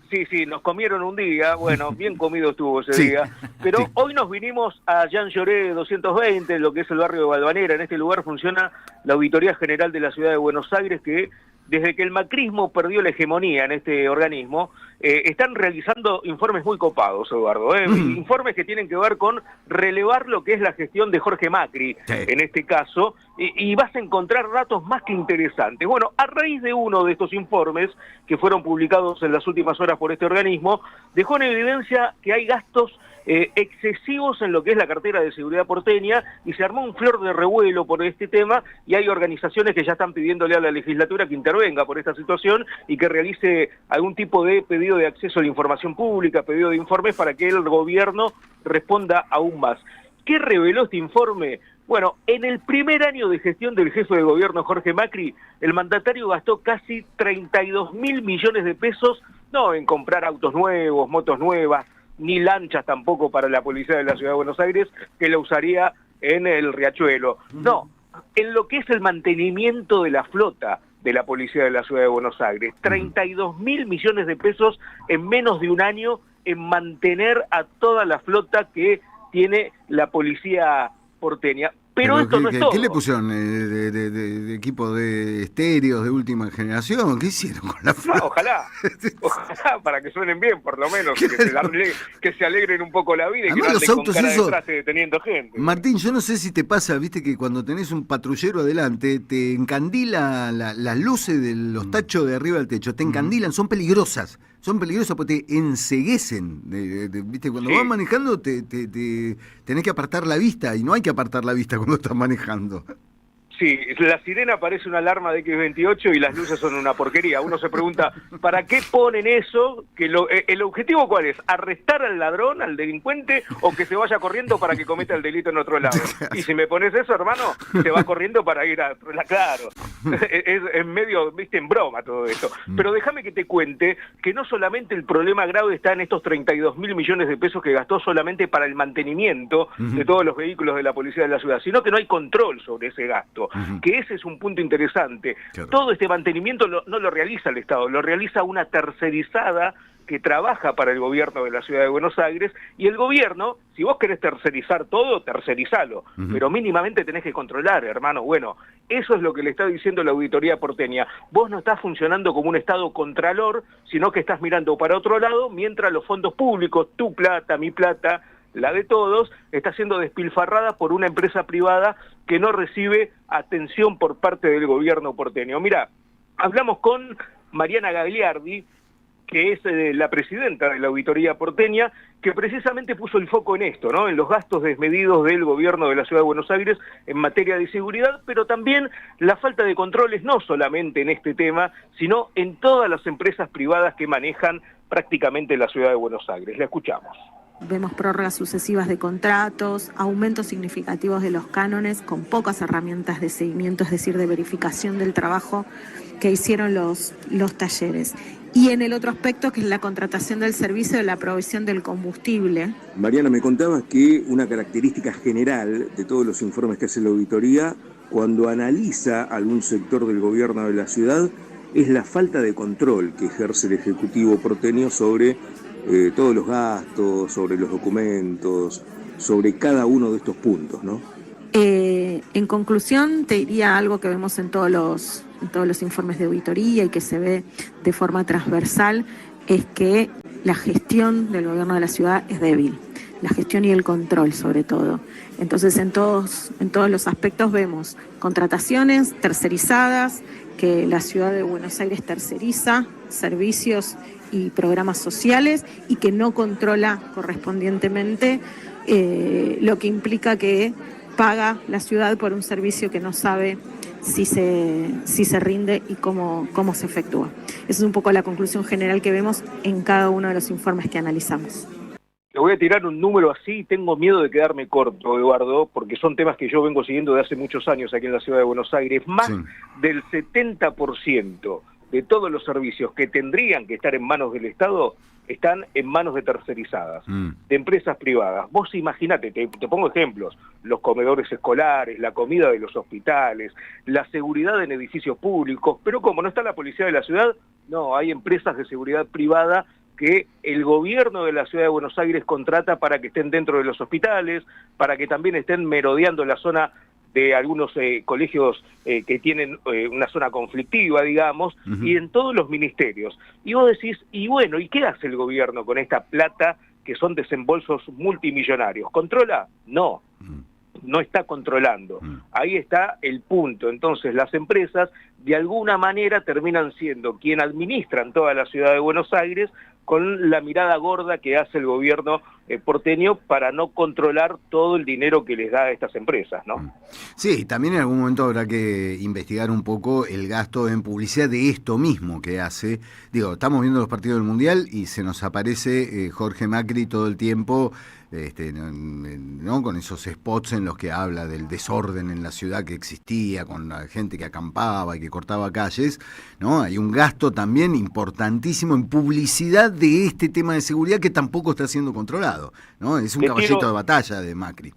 Sí, nos comieron un día, bien comido estuvo ese día, pero hoy nos vinimos a Jean Lloré 220, lo que es el barrio de Valvanera. En este lugar funciona la Auditoría General de la Ciudad de Buenos Aires, que desde que el macrismo perdió la hegemonía en este organismo, están realizando informes muy copados, Eduardo, informes que tienen que ver con relevar lo que es la gestión de Jorge Macri, en este caso, y vas a encontrar datos más que interesantes. Bueno, a raíz de uno de estos informes, que fueron publicados en las últimas horas por este organismo, dejó en evidencia que hay gastos excesivos en lo que es la cartera de seguridad porteña, y se armó un flor de revuelo por este tema, y hay organizaciones que ya están pidiéndole a la legislatura que intervenga por esta situación y que realice algún tipo de pedido de acceso a la información pública, pedido de informes para que el gobierno responda aún más. ¿Qué reveló este informe? Bueno, en el primer año de gestión del jefe de gobierno Jorge Macri, el mandatario gastó casi 32.000 millones de pesos, no en comprar autos nuevos, motos nuevas, ni lanchas tampoco para la policía de la Ciudad de Buenos Aires, que la usaría en el Riachuelo. No, en lo que es el mantenimiento de la flota de la policía de la Ciudad de Buenos Aires. 32.000 millones de pesos en menos de un año en mantener a toda la flota que tiene la policía porteña. Pero esto no es todo. ¿Qué le pusieron? ¿De equipo de estéreos de última generación? ¿Qué hicieron con la flota? Ojalá, para que suenen bien, por lo menos, que se alegren un poco la vida y además que no anden con cara de traje deteniendo gente. Martín, yo no sé si te pasa, viste que cuando tenés un patrullero adelante, te encandila las luces de los tachos de arriba del techo, te encandilan, son peligrosas. Son peligrosas porque te enceguecen, ¿viste? Cuando vas manejando tenés que apartar la vista, y no hay que apartar la vista cuando estás manejando. Sí, la sirena parece una alarma de X28 y las luces son una porquería. Uno se pregunta, ¿para qué ponen eso? ¿El objetivo cuál es? ¿Arrestar al ladrón, al delincuente, o que se vaya corriendo para que cometa el delito en otro lado? Y si me pones eso, hermano, se va corriendo para ir a... Claro, es medio, viste, en broma todo esto. Pero déjame que te cuente que no solamente el problema grave está en estos 32.000 millones de pesos que gastó solamente para el mantenimiento de todos los vehículos de la policía de la ciudad, sino que no hay control sobre ese gasto. Que ese es un punto interesante. Claro. Todo este mantenimiento no lo realiza el Estado, lo realiza una tercerizada que trabaja para el gobierno de la Ciudad de Buenos Aires, y el gobierno, si vos querés tercerizar todo, tercerizalo, pero mínimamente tenés que controlar, hermano. Bueno, eso es lo que le está diciendo la auditoría porteña. Vos no estás funcionando como un Estado contralor, sino que estás mirando para otro lado, mientras los fondos públicos, tu plata, mi plata, la de todos, está siendo despilfarrada por una empresa privada que no recibe atención por parte del gobierno porteño. Mira, hablamos con Mariana Gagliardi, que es la presidenta de la auditoría porteña, que precisamente puso el foco en esto, ¿no? En los gastos desmedidos del gobierno de la Ciudad de Buenos Aires en materia de seguridad, pero también la falta de controles, no solamente en este tema, sino en todas las empresas privadas que manejan prácticamente la Ciudad de Buenos Aires. La escuchamos. Vemos prórrogas sucesivas de contratos, aumentos significativos de los cánones con pocas herramientas de seguimiento, es decir, de verificación del trabajo que hicieron los talleres. Y en el otro aspecto, que es la contratación del servicio de la provisión del combustible. Mariana, me contabas que una característica general de todos los informes que hace la auditoría, cuando analiza algún sector del gobierno de la ciudad, es la falta de control que ejerce el Ejecutivo porteño sobre todos los gastos, sobre los documentos, sobre cada uno de estos puntos, ¿no? En conclusión, te diría algo que vemos en todos los informes de auditoría y que se ve de forma transversal, es que la gestión del gobierno de la ciudad es débil, la gestión y el control sobre todo. Entonces en todos los aspectos vemos contrataciones tercerizadas, que la Ciudad de Buenos Aires terceriza servicios y programas sociales y que no controla correspondientemente, lo que implica que paga la ciudad por un servicio que no sabe si se rinde y cómo se efectúa. Esa es un poco la conclusión general que vemos en cada uno de los informes que analizamos. Te voy a tirar un número así, tengo miedo de quedarme corto, Eduardo, porque son temas que yo vengo siguiendo de hace muchos años aquí en la Ciudad de Buenos Aires. Más del 70% de todos los servicios que tendrían que estar en manos del Estado están en manos de tercerizadas, de empresas privadas. Vos imaginate, te pongo ejemplos, los comedores escolares, la comida de los hospitales, la seguridad en edificios públicos, pero como no está la policía de la ciudad, no, hay empresas de seguridad privada que el gobierno de la Ciudad de Buenos Aires contrata para que estén dentro de los hospitales, para que también estén merodeando la zona de algunos colegios que tienen una zona conflictiva, digamos, y en todos los ministerios. Y vos decís, y bueno, ¿y qué hace el gobierno con esta plata que son desembolsos multimillonarios? ¿Controla? No. No está controlando. Ahí está el punto. Entonces las empresas de alguna manera terminan siendo quien administran toda la ciudad de Buenos Aires, con la mirada gorda que hace el gobierno porteño para no controlar todo el dinero que les da a estas empresas, ¿no? Sí, también en algún momento habrá que investigar un poco el gasto en publicidad de esto mismo que hace. Digo, estamos viendo los partidos del Mundial y se nos aparece Jorge Macri todo el tiempo, ¿no? Con esos spots en los que habla del desorden en la ciudad que existía, con la gente que acampaba y que cortaba calles, ¿no? Hay un gasto también importantísimo en publicidad de este tema de seguridad que tampoco está siendo controlado, ¿no? Es un caballito de batalla de Macri.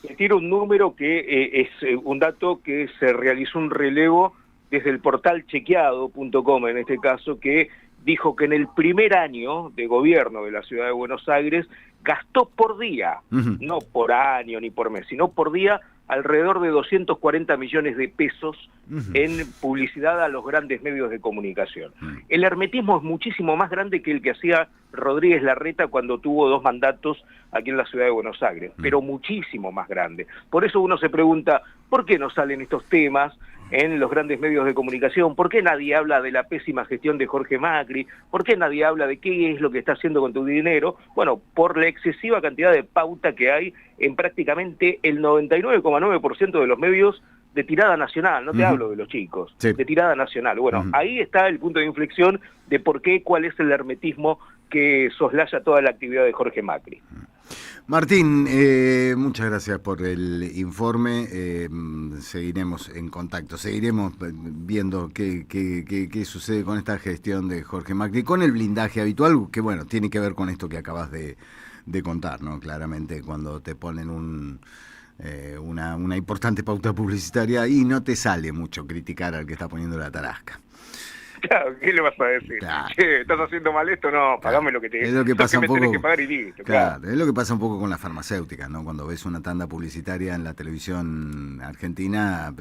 Le tiro un número que es un dato que se realizó un relevo desde el portal chequeado.com, en este caso, que dijo que en el primer año de gobierno de la ciudad de Buenos Aires gastó por día, no por año ni por mes, sino por día, alrededor de 240 millones de pesos en publicidad a los grandes medios de comunicación. El hermetismo es muchísimo más grande que el que hacía Rodríguez Larreta cuando tuvo 2 mandatos aquí en la ciudad de Buenos Aires, pero muchísimo más grande. Por eso uno se pregunta, ¿por qué no salen estos temas en los grandes medios de comunicación? ¿Por qué nadie habla de la pésima gestión de Jorge Macri? ¿Por qué nadie habla de qué es lo que está haciendo con tu dinero? Bueno, por la excesiva cantidad de pauta que hay en prácticamente el 99,9% de los medios de tirada nacional, no te hablo de los chicos, de tirada nacional. Bueno, ahí está el punto de inflexión de por qué, cuál es el hermetismo que soslaya toda la actividad de Jorge Macri. Martín, muchas gracias por el informe. Seguiremos en contacto, seguiremos viendo qué sucede con esta gestión de Jorge Macri, con el blindaje habitual, que bueno, tiene que ver con esto que acabas de contar, ¿no? Claramente cuando te ponen una importante pauta publicitaria y no te sale mucho criticar al que está poniendo la tarasca. Claro, ¿qué le vas a decir? Claro. ¿Qué, ¿estás haciendo mal esto? No, pagame lo que te Es lo que pasa un poco, tenés que pagar y listo. Claro, es lo que pasa un poco con las farmacéuticas, ¿no? Cuando ves una tanda publicitaria en la televisión argentina,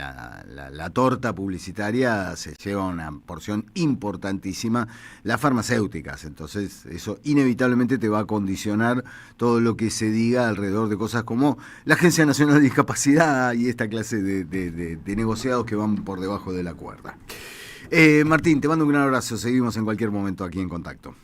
la torta publicitaria se lleva una porción importantísima, las farmacéuticas. Entonces, eso inevitablemente te va a condicionar todo lo que se diga alrededor de cosas como la Agencia Nacional de Discapacidad y esta clase de negociados que van por debajo de la cuerda. Martín, te mando un gran abrazo. Seguimos en cualquier momento aquí en contacto.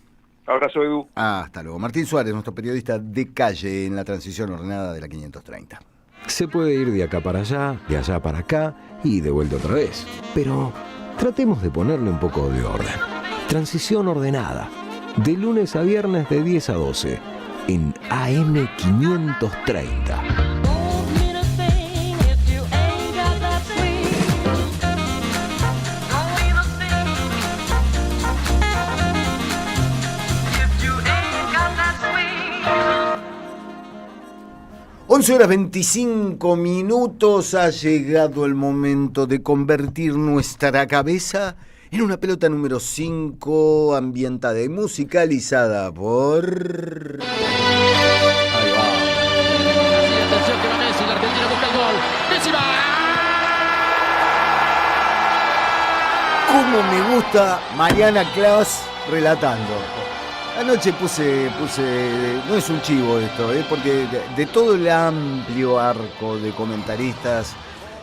Abrazo, Edu. Hasta luego. Martín Suárez, nuestro periodista de calle en la transición ordenada de la 530. Se puede ir de acá para allá, de allá para acá y de vuelta otra vez. Pero tratemos de ponerle un poco de orden. Transición ordenada. De lunes a viernes de 10 a 12 en AM 530. 11:25. Ha llegado el momento de convertir nuestra cabeza en una pelota número 5, ambientada y musicalizada por... Ahí va. Atención que va Messi, la Argentina busca el gol. Messi va. Cómo me gusta Mariana Klaus relatando. Anoche puse, no es un chivo esto, porque de todo el amplio arco de comentaristas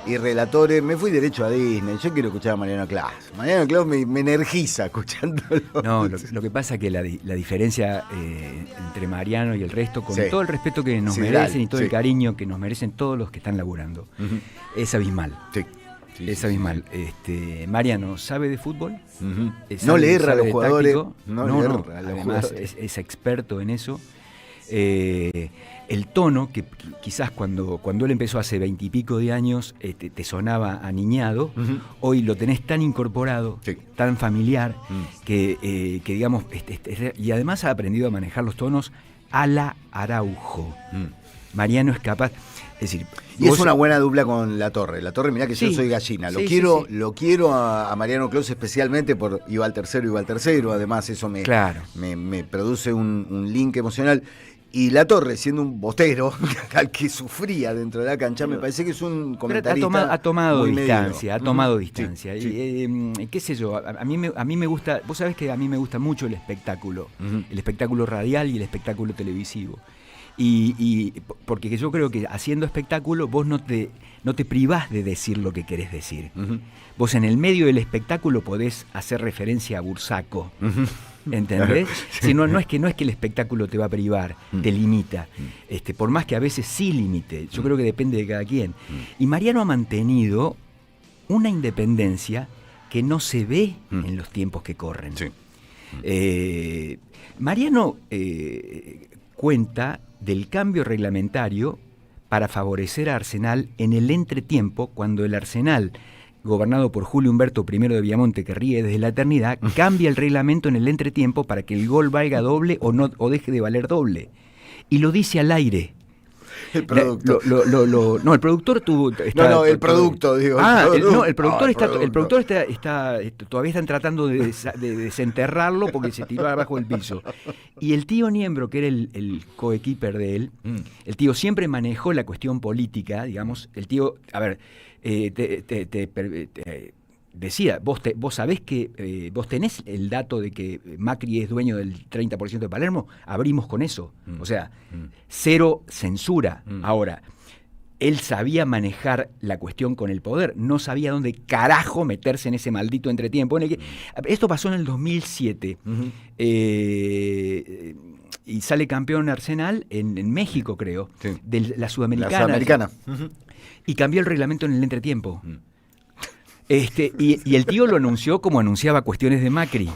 y relatores, me fui derecho a Disney. Yo quiero escuchar a Mariano Klaus. Mariano Klaus me energiza escuchándolo. No, lo que pasa es que la diferencia entre Mariano y el resto, con todo el respeto que nos merecen y todo el cariño que nos merecen todos los que están laburando, es abismal. Es abismal. Mariano sabe de fútbol. No le erra a los jugadores. Además es experto en eso. El tono, que quizás cuando él empezó hace 20 y pico de años te sonaba aniñado, hoy lo tenés tan incorporado, tan familiar, que digamos, y además ha aprendido a manejar los tonos a la Araujo. Mariano es capaz... Es decir, y es una buena dupla con La Torre. La Torre, mirá que yo soy gallina. Lo quiero a Mariano Klaus especialmente por Iba al tercero. Además, eso me produce un link emocional. Y Latorre, siendo un botero al que sufría dentro de la cancha, me parece que es un comentarista. Ha tomado muy distancia, medido. ha tomado distancia. Sí, sí. Y, qué sé yo, a mí me gusta, vos sabés que a mí me gusta mucho el espectáculo radial y el espectáculo televisivo. Y porque yo creo que haciendo espectáculo vos no te privás de decir lo que querés decir. Vos en el medio del espectáculo podés hacer referencia a Bursaco. ¿Entendés? Si no es que el espectáculo te va a privar, te limita. Por más que a veces sí limite. Yo creo que depende de cada quien. Y Mariano ha mantenido una independencia que no se ve en los tiempos que corren. Mariano cuenta del cambio reglamentario para favorecer a Arsenal en el entretiempo, cuando el Arsenal, gobernado por Julio Humberto I de Viamonte, que ríe desde la eternidad, cambia el reglamento en el entretiempo para que el gol valga doble o deje de valer doble. Y lo dice al aire. El productor. No, el productor tuvo... el producto, digo. El productor todavía están tratando de desenterrarlo porque se tiró abajo del piso. Y el tío Niembro, que era el coequiper de él, el tío siempre manejó la cuestión política, digamos. El tío, a ver, decía, vos sabés que vos tenés el dato de que Macri es dueño del 30% de Palermo, abrimos con eso. O sea, cero censura. Ahora, él sabía manejar la cuestión con el poder, no sabía dónde carajo meterse en ese maldito entretiempo. Esto pasó en el 2007. Y sale campeón Arsenal en México, creo, de la Sudamericana. Y cambió el reglamento en el entretiempo. Y el tío lo anunció como anunciaba cuestiones de Macri.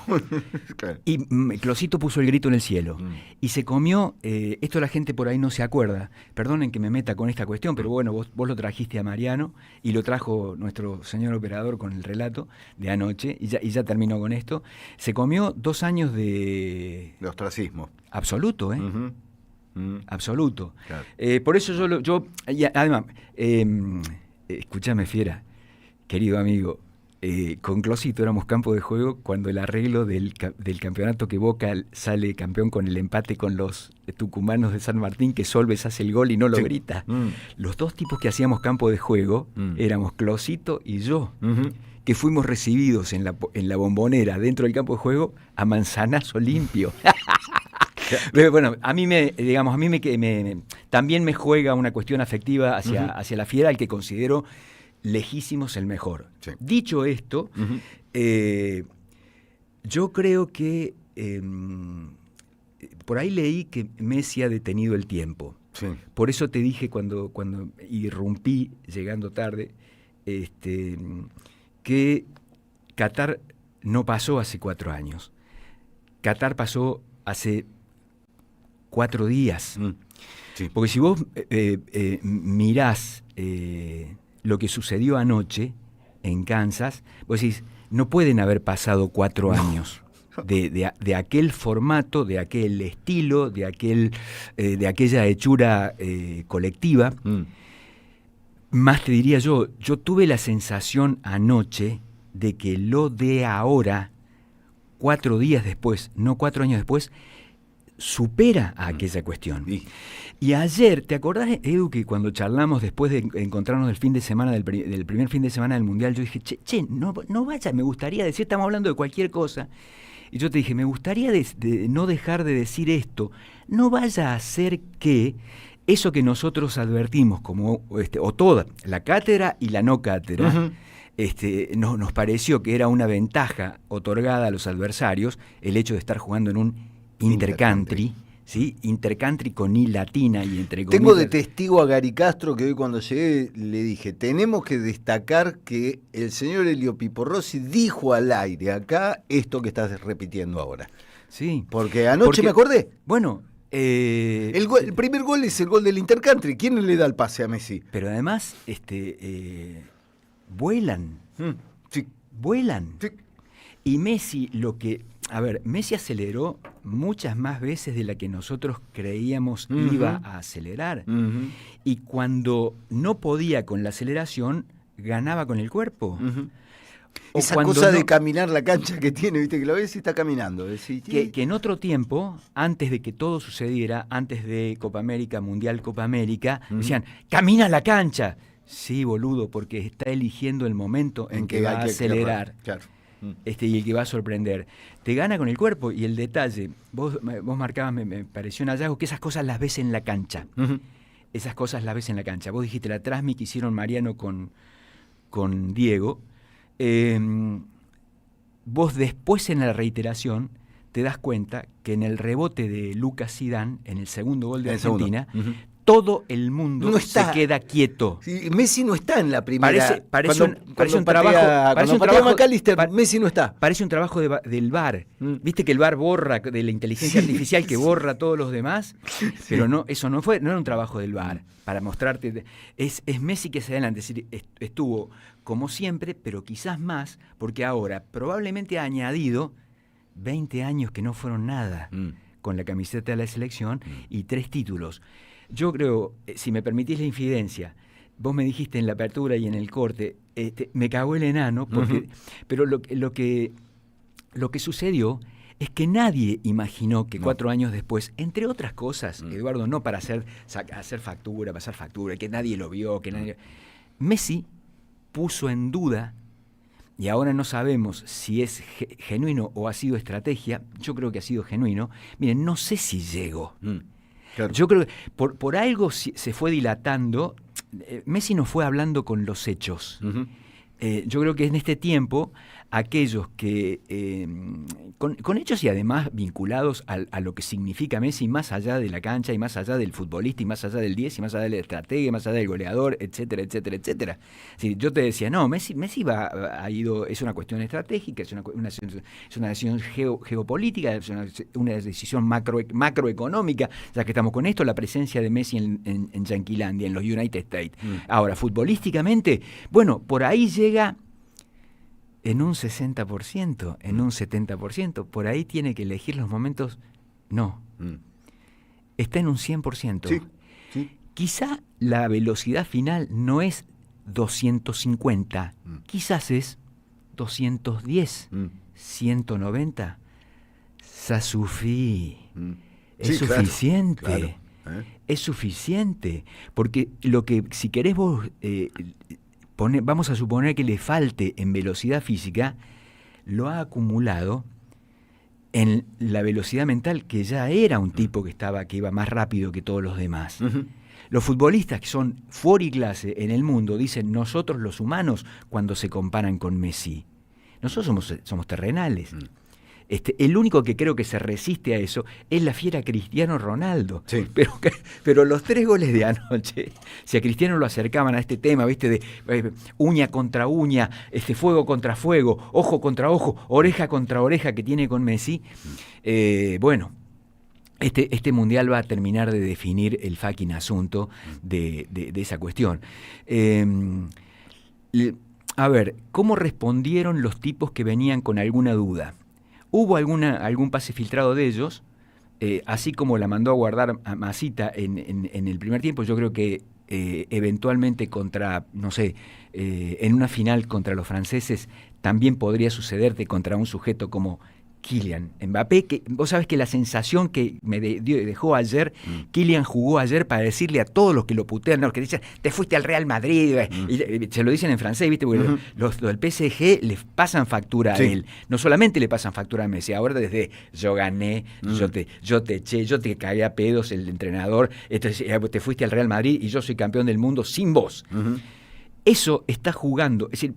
Y Closito puso el grito en el cielo. Y se comió, esto la gente por ahí no se acuerda, perdonen que me meta con esta cuestión, pero bueno, vos lo trajiste a Mariano y lo trajo nuestro señor operador con el relato de anoche, y ya terminó con esto. Se comió 2 años de ostracismo. Absoluto, absoluto. Claro. Por eso además, escúchame, fiera, querido amigo, con Closito éramos campo de juego cuando el arreglo del campeonato, que Boca sale campeón con el empate con los tucumanos de San Martín, que Solves hace el gol y no lo grita. Los dos tipos que hacíamos campo de juego éramos Closito y yo, que fuimos recibidos en la Bombonera, dentro del campo de juego, a manzanazo limpio. Bueno, también me juega una cuestión afectiva hacia la fiera, al que considero lejísimos el mejor. Sí. Dicho esto, yo creo que por ahí leí que Messi ha detenido el tiempo. Sí. Por eso te dije cuando irrumpí llegando tarde, que Qatar no pasó hace 4 años. Qatar pasó hace 4 días. Sí. Porque si vos mirás lo que sucedió anoche en Kansas, vos decís, no pueden haber pasado 4 años de aquel formato, de aquel estilo, de aquella hechura colectiva. Más te diría yo tuve la sensación anoche de que lo de ahora, 4 días después, no 4 años después, supera a aquella cuestión. Y ayer, ¿te acordás, Edu, que cuando charlamos después de encontrarnos el fin de semana del primer fin de semana del Mundial, yo dije, no vaya, me gustaría decir, estamos hablando de cualquier cosa, y yo te dije, me gustaría no dejar de decir esto, no vaya a ser que eso que nosotros advertimos, como o toda, la cátedra y la no cátedra, nos pareció que era una ventaja otorgada a los adversarios el hecho de estar jugando en un intercountry, ¿sí? Intercountry con I latina y entre comillas. Tengo de testigo a Gary Castro, que hoy cuando llegué le dije, tenemos que destacar que el señor Elio Pipo Rossi dijo al aire acá esto que estás repitiendo ahora. Sí. Porque anoche me acordé. Bueno, el primer gol es el gol del Intercountry. ¿Quién le da el pase a Messi? Pero además, vuelan. Sí. Vuelan. Sí. Y Messi, Messi aceleró muchas más veces de la que nosotros creíamos iba a acelerar. Y cuando no podía con la aceleración, ganaba con el cuerpo. Esa cosa de caminar la cancha que tiene, viste, que lo ves y está caminando. Que en otro tiempo, antes de que todo sucediera, antes de Copa América, Mundial Copa América, decían, camina la cancha. Sí, boludo, porque está eligiendo el momento en que va a acelerar. Claro. Y el que va a sorprender. Te gana con el cuerpo y el detalle. Vos marcabas, me pareció un hallazgo, que esas cosas las ves en la cancha. Esas cosas las ves en la cancha. Vos dijiste la transmi que hicieron Mariano con Diego. Vos después en la reiteración te das cuenta que en el rebote de Lucas Zidane, en el segundo gol de Argentina, todo el mundo se queda quieto. Sí, Messi no está en la primera. Parece un trabajo. McAllister, Messi no está. Parece un trabajo del VAR. Viste que el VAR borra, de la inteligencia artificial que borra a todos los demás, pero no, eso no era un trabajo del VAR para mostrarte. Es Messi que se adelanta, es decir, estuvo como siempre, pero quizás más, porque ahora probablemente ha añadido 20 años que no fueron nada con la camiseta de la selección y 3 títulos. Yo creo, si me permitís la infidencia, vos me dijiste en la apertura y en el corte, me cagó el enano, porque, pero lo que sucedió es que nadie imaginó que 4 años después, entre otras cosas, Eduardo, no para pasar factura, que nadie lo vio, Messi puso en duda, y ahora no sabemos si es genuino o ha sido estrategia. Yo creo que ha sido genuino. Miren, no sé si llego. Claro. Yo creo que por algo se fue dilatando. Messi no fue hablando con los hechos. Yo creo que en este tiempo aquellos que, con hechos y además vinculados a lo que significa Messi, más allá de la cancha y más allá del futbolista y más allá del 10 y más allá del estratega y más allá del goleador, etcétera, etcétera, etcétera. Sí, yo te decía, no, Messi ha ido, es una cuestión estratégica, es una decisión geopolítica, es una decisión macroeconómica, ya que estamos con esto, la presencia de Messi en Yanquilandia, en los United States. Ahora, futbolísticamente, bueno, por ahí llega en un 60%, en un 70%, por ahí tiene que elegir los momentos, no. Está en un 100%. Sí. Quizá la velocidad final no es 250, quizás es 210, 190. Sasufi, es suficiente. Claro. Es suficiente, porque lo que, si querés vos... vamos a suponer que le falte en velocidad física, lo ha acumulado en la velocidad mental, que ya era un tipo que iba más rápido que todos los demás. Los futbolistas que son fuera y clase en el mundo dicen, nosotros los humanos, cuando se comparan con Messi, nosotros somos terrenales. El único que creo que se resiste a eso es la fiera Cristiano Ronaldo. Sí. Pero los 3 goles de anoche, si a Cristiano lo acercaban a este tema, ¿viste? De uña contra uña, fuego contra fuego, ojo contra ojo, oreja contra oreja que tiene con Messi, bueno, este mundial va a terminar de definir el fucking asunto de esa cuestión. A ver, ¿cómo respondieron los tipos que venían con alguna duda? Hubo algún pase filtrado de ellos, así como la mandó a guardar a Masita en el primer tiempo. Yo creo que eventualmente en una final contra los franceses también podría sucederte contra un sujeto como Kylian Mbappé, que vos sabés que la sensación que me dejó ayer, Kylian jugó ayer para decirle a todos los que lo putean, los que dicen, te fuiste al Real Madrid, y se lo dicen en francés, ¿viste? Porque los del PSG les pasan factura a él. No solamente le pasan factura a Messi, ahora desde yo gané, yo te eché, yo te cagué a pedos, el entrenador, te fuiste al Real Madrid y yo soy campeón del mundo sin vos. Eso está jugando, es decir,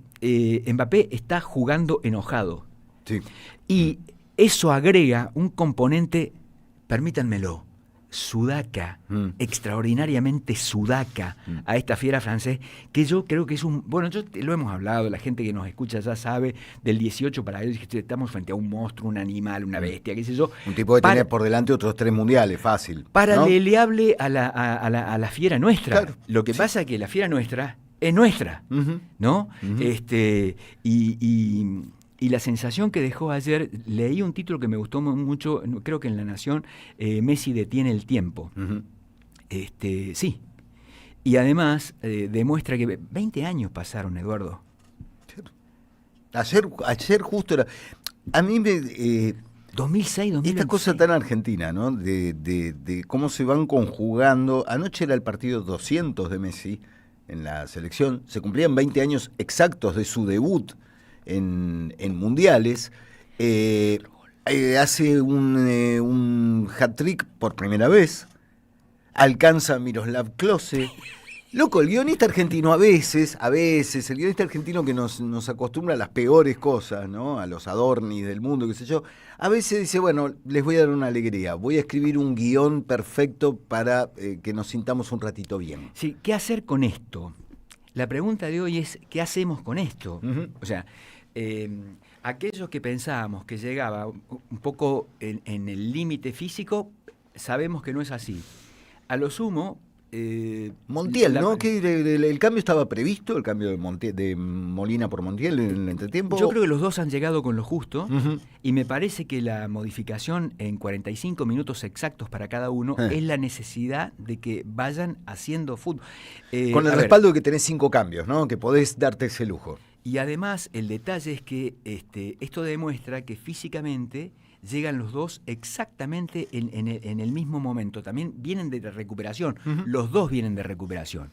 Mbappé está jugando enojado. Sí. Y eso agrega un componente, permítanmelo, sudaca, extraordinariamente sudaca a esta fiera francés, que yo creo que es lo hemos hablado, la gente que nos escucha ya sabe, del 18 para ellos, estamos frente a un monstruo, un animal, una bestia, qué sé yo. Un tipo que tiene por delante otros 3 mundiales, fácil. Paraleleable a la fiera nuestra. Claro. Lo que pasa es que la fiera nuestra es nuestra, ¿no? Y la sensación que dejó ayer, leí un título que me gustó mucho, creo que en La Nación, Messi detiene el tiempo. Sí. Y además demuestra que 20 años pasaron, Eduardo. Ayer justo era... A mí me... 2006, 2006. Esta cosa tan argentina, ¿no? De cómo se van conjugando. Anoche era el partido 200 de Messi en la selección. Se cumplían 20 años exactos de su debut en mundiales. Hace un hat-trick por primera vez. Alcanza a Miroslav Klose. Loco, el guionista argentino a veces, el guionista argentino que nos acostumbra a las peores cosas, ¿no? A los Adornis del mundo, qué sé yo, a veces dice, bueno, les voy a dar una alegría, voy a escribir un guión perfecto para que nos sintamos un ratito bien. Sí, ¿qué hacer con esto? La pregunta de hoy es, ¿qué hacemos con esto? O sea, aquellos que pensábamos que llegaba un poco en el límite físico, sabemos que no es así. A lo sumo... Montiel, ¿no? Que el cambio estaba previsto, el cambio de Molina por Montiel en el entretiempo. Yo creo que los dos han llegado con lo justo, y me parece que la modificación en 45 minutos exactos para cada uno es la necesidad de que vayan haciendo fútbol. Con el respaldo de que tenés 5 cambios, ¿no? Que podés darte ese lujo. Y además, el detalle es que esto demuestra que físicamente llegan los dos exactamente en el mismo momento. También vienen de recuperación. Los dos vienen de recuperación.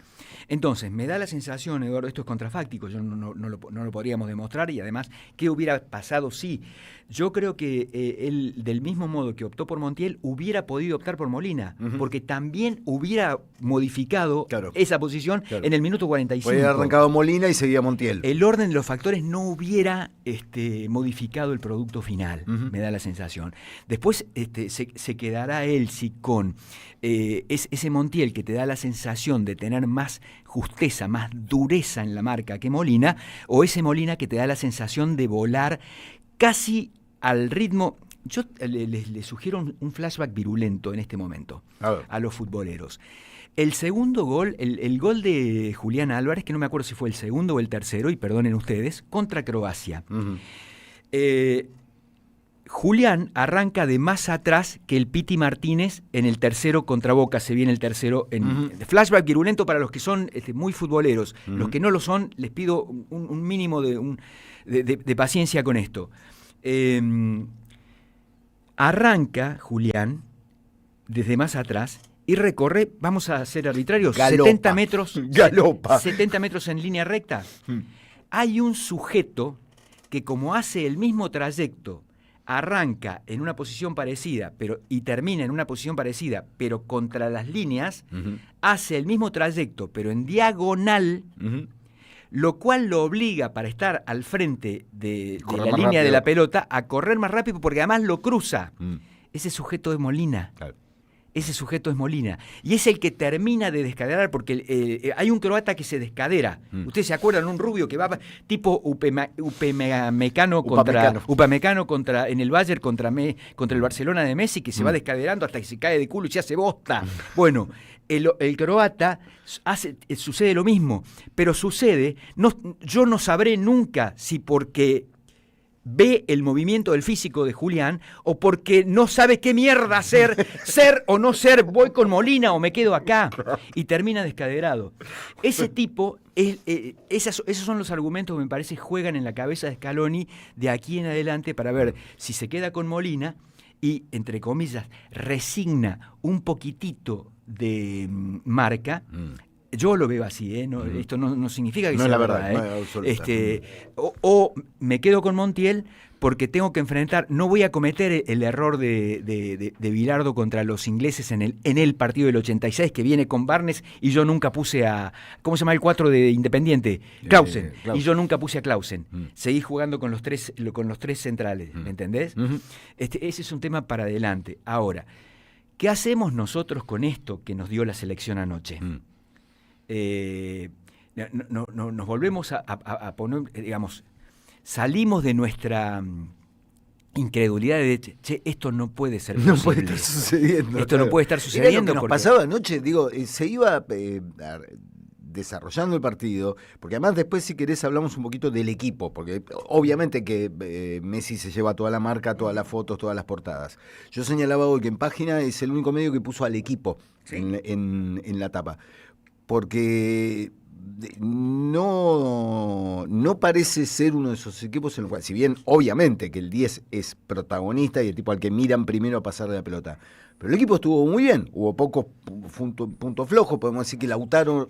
Entonces, me da la sensación, Eduardo, esto es contrafáctico, yo no lo podríamos demostrar, y además, ¿qué hubiera pasado si? Yo creo que él, del mismo modo que optó por Montiel, hubiera podido optar por Molina, porque también hubiera modificado esa posición en el minuto 45. Hubiera arrancado Molina y seguía Montiel. El orden de los factores no hubiera modificado el producto final, me da la sensación. Después se quedará Elsi con ese Montiel que te da la sensación de tener más justeza, más dureza en la marca que Molina, o ese Molina que te da la sensación de volar casi al ritmo. Yo les sugiero un flashback virulento en este momento a los futboleros. El segundo gol, el gol de Julián Álvarez, que no me acuerdo si fue el segundo o el tercero, y perdonen ustedes, contra Croacia. Julián arranca de más atrás que el Piti Martínez en el tercero contra Boca. Se viene el tercero en flashback virulento para los que son muy futboleros. Los que no lo son, les pido un mínimo de paciencia con esto. Arranca Julián desde más atrás y recorre, vamos a ser arbitrarios, Galopa. 70 metros. Galopa. 70 metros en línea recta. Hay un sujeto que, como hace el mismo trayecto, arranca en una posición parecida y termina en una posición parecida, pero contra las líneas, hace el mismo trayecto, pero en diagonal, lo cual lo obliga, para estar al frente de la línea rápido de la pelota, a correr más rápido, porque además lo cruza. Ese sujeto es Molina. Claro. Ese sujeto es Molina. Y es el que termina de descaderar, porque hay un croata que se descadera. Ustedes se acuerdan, un rubio que va tipo Upamecano contra en el Bayern contra el Barcelona de Messi, que se va descaderando hasta que se cae de culo y se hace bosta. Bueno, el croata sucede lo mismo, pero sucede, yo no sabré nunca si porque ve el movimiento del físico de Julián o porque no sabe qué mierda hacer, ser o no ser, voy con Molina o me quedo acá, y termina descaderado. Ese tipo, esos son los argumentos que me parece juegan en la cabeza de Scaloni de aquí en adelante para ver si se queda con Molina y, entre comillas, resigna un poquitito de marca. Yo lo veo así, esto no significa que sea la verdad. No es absoluta. O me quedo con Montiel porque tengo que enfrentar, no voy a cometer el error de Bilardo contra los ingleses en el partido del 86, que viene con Barnes y yo nunca puse a, ¿cómo se llama el 4 de Independiente? Clausen. Y yo nunca puse a Clausen. Seguí jugando con los tres centrales, ¿me entendés? Ese es un tema para adelante. Ahora, ¿qué hacemos nosotros con esto que nos dio la selección anoche? Nos volvemos a poner, digamos, salimos de nuestra incredulidad de, che, esto no puede ser posible. No puede estar sucediendo. Esto no puede estar sucediendo. Era lo que nos pasaba anoche, se iba desarrollando el partido, porque además después, si querés, hablamos un poquito del equipo, porque obviamente que Messi se lleva toda la marca, todas las fotos, todas las portadas. Yo señalaba hoy que en Página es el único medio que puso al equipo en la tapa. Porque no parece ser uno de esos equipos en los cuales, si bien obviamente que el 10 es protagonista y el tipo al que miran primero a pasar de la pelota, pero el equipo estuvo muy bien, hubo pocos puntos flojos, podemos decir que Lautaro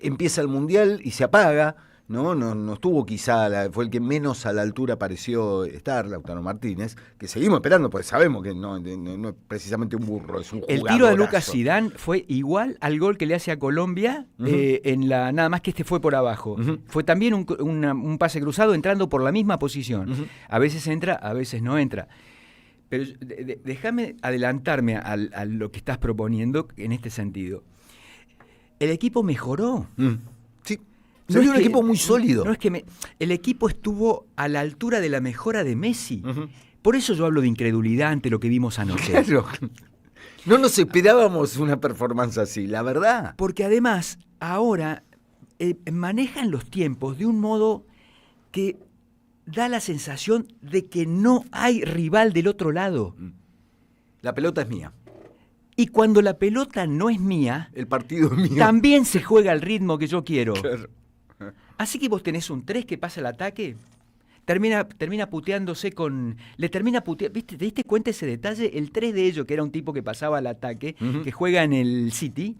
empieza el Mundial y se apaga, no estuvo quizá, fue el que menos a la altura pareció estar, Lautaro Martínez, que seguimos esperando, porque sabemos que no es precisamente un burro, es un jugadorazo. El tiro de Lucas Zidane fue igual al gol que le hace a Colombia, nada más que este fue por abajo. Fue también un pase cruzado entrando por la misma posición. A veces entra, a veces no entra. Pero déjame adelantarme a lo que estás proponiendo en este sentido. El equipo mejoró. Sí. Sería un equipo muy sólido. No es que el equipo estuvo a la altura de la mejora de Messi. Por eso yo hablo de incredulidad ante lo que vimos anoche. Claro. No nos esperábamos una performance así, la verdad. Porque además, ahora manejan los tiempos de un modo que da la sensación de que no hay rival del otro lado. La pelota es mía. Y cuando la pelota no es mía, el partido es mío. También se juega al ritmo que yo quiero. Claro. Así que vos tenés un 3 que pasa el ataque, termina puteándose con... ¿Viste? ¿Te diste cuenta ese detalle? El 3 de ellos, que era un tipo que pasaba al ataque, que juega en el City,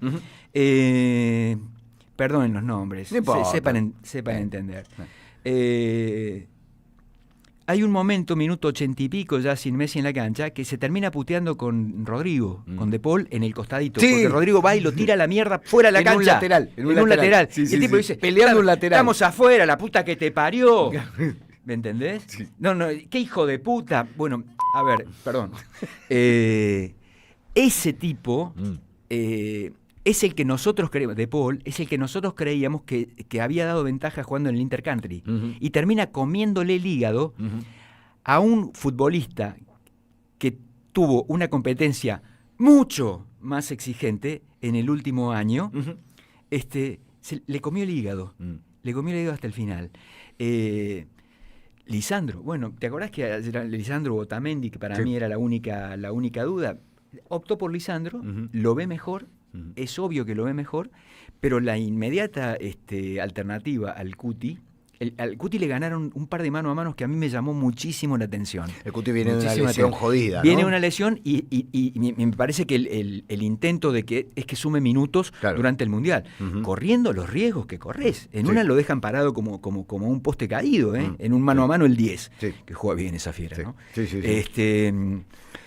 perdonen los nombres, sepan entender. Hay un momento, minuto 80 y pico, ya sin Messi en la cancha, que se termina puteando con Rodrigo, con De Paul, en el costadito. Sí. Porque Rodrigo va y lo tira a la mierda fuera de la cancha. En un lateral. Sí, y el tipo dice, peleando un lateral. Estamos afuera, la puta que te parió. ¿Me entendés? Sí. No, qué hijo de puta. Bueno, a ver, perdón. Ese tipo... es el que nosotros creíamos, De Paul, es el que nosotros creíamos que había dado ventaja jugando en el Intercountry. Y termina comiéndole el hígado a un futbolista que tuvo una competencia mucho más exigente en el último año. Le comió el hígado. Le comió el hígado hasta el final. Lisandro, bueno, ¿te acordás que era Lisandro Otamendi, que para mí era la única duda? Optó por Lisandro, lo ve mejor. Es obvio que lo ve mejor, pero la inmediata alternativa al Cuti, al Cuti le ganaron un par de mano a manos que a mí me llamó muchísimo la atención. El Cuti viene de una lesión jodida, ¿no? Viene de una lesión y me parece que el intento de que es que sume minutos durante el Mundial, corriendo los riesgos que corres. En una lo dejan parado como un poste caído, en un mano a mano el 10, que juega bien esa fiera, ¿no?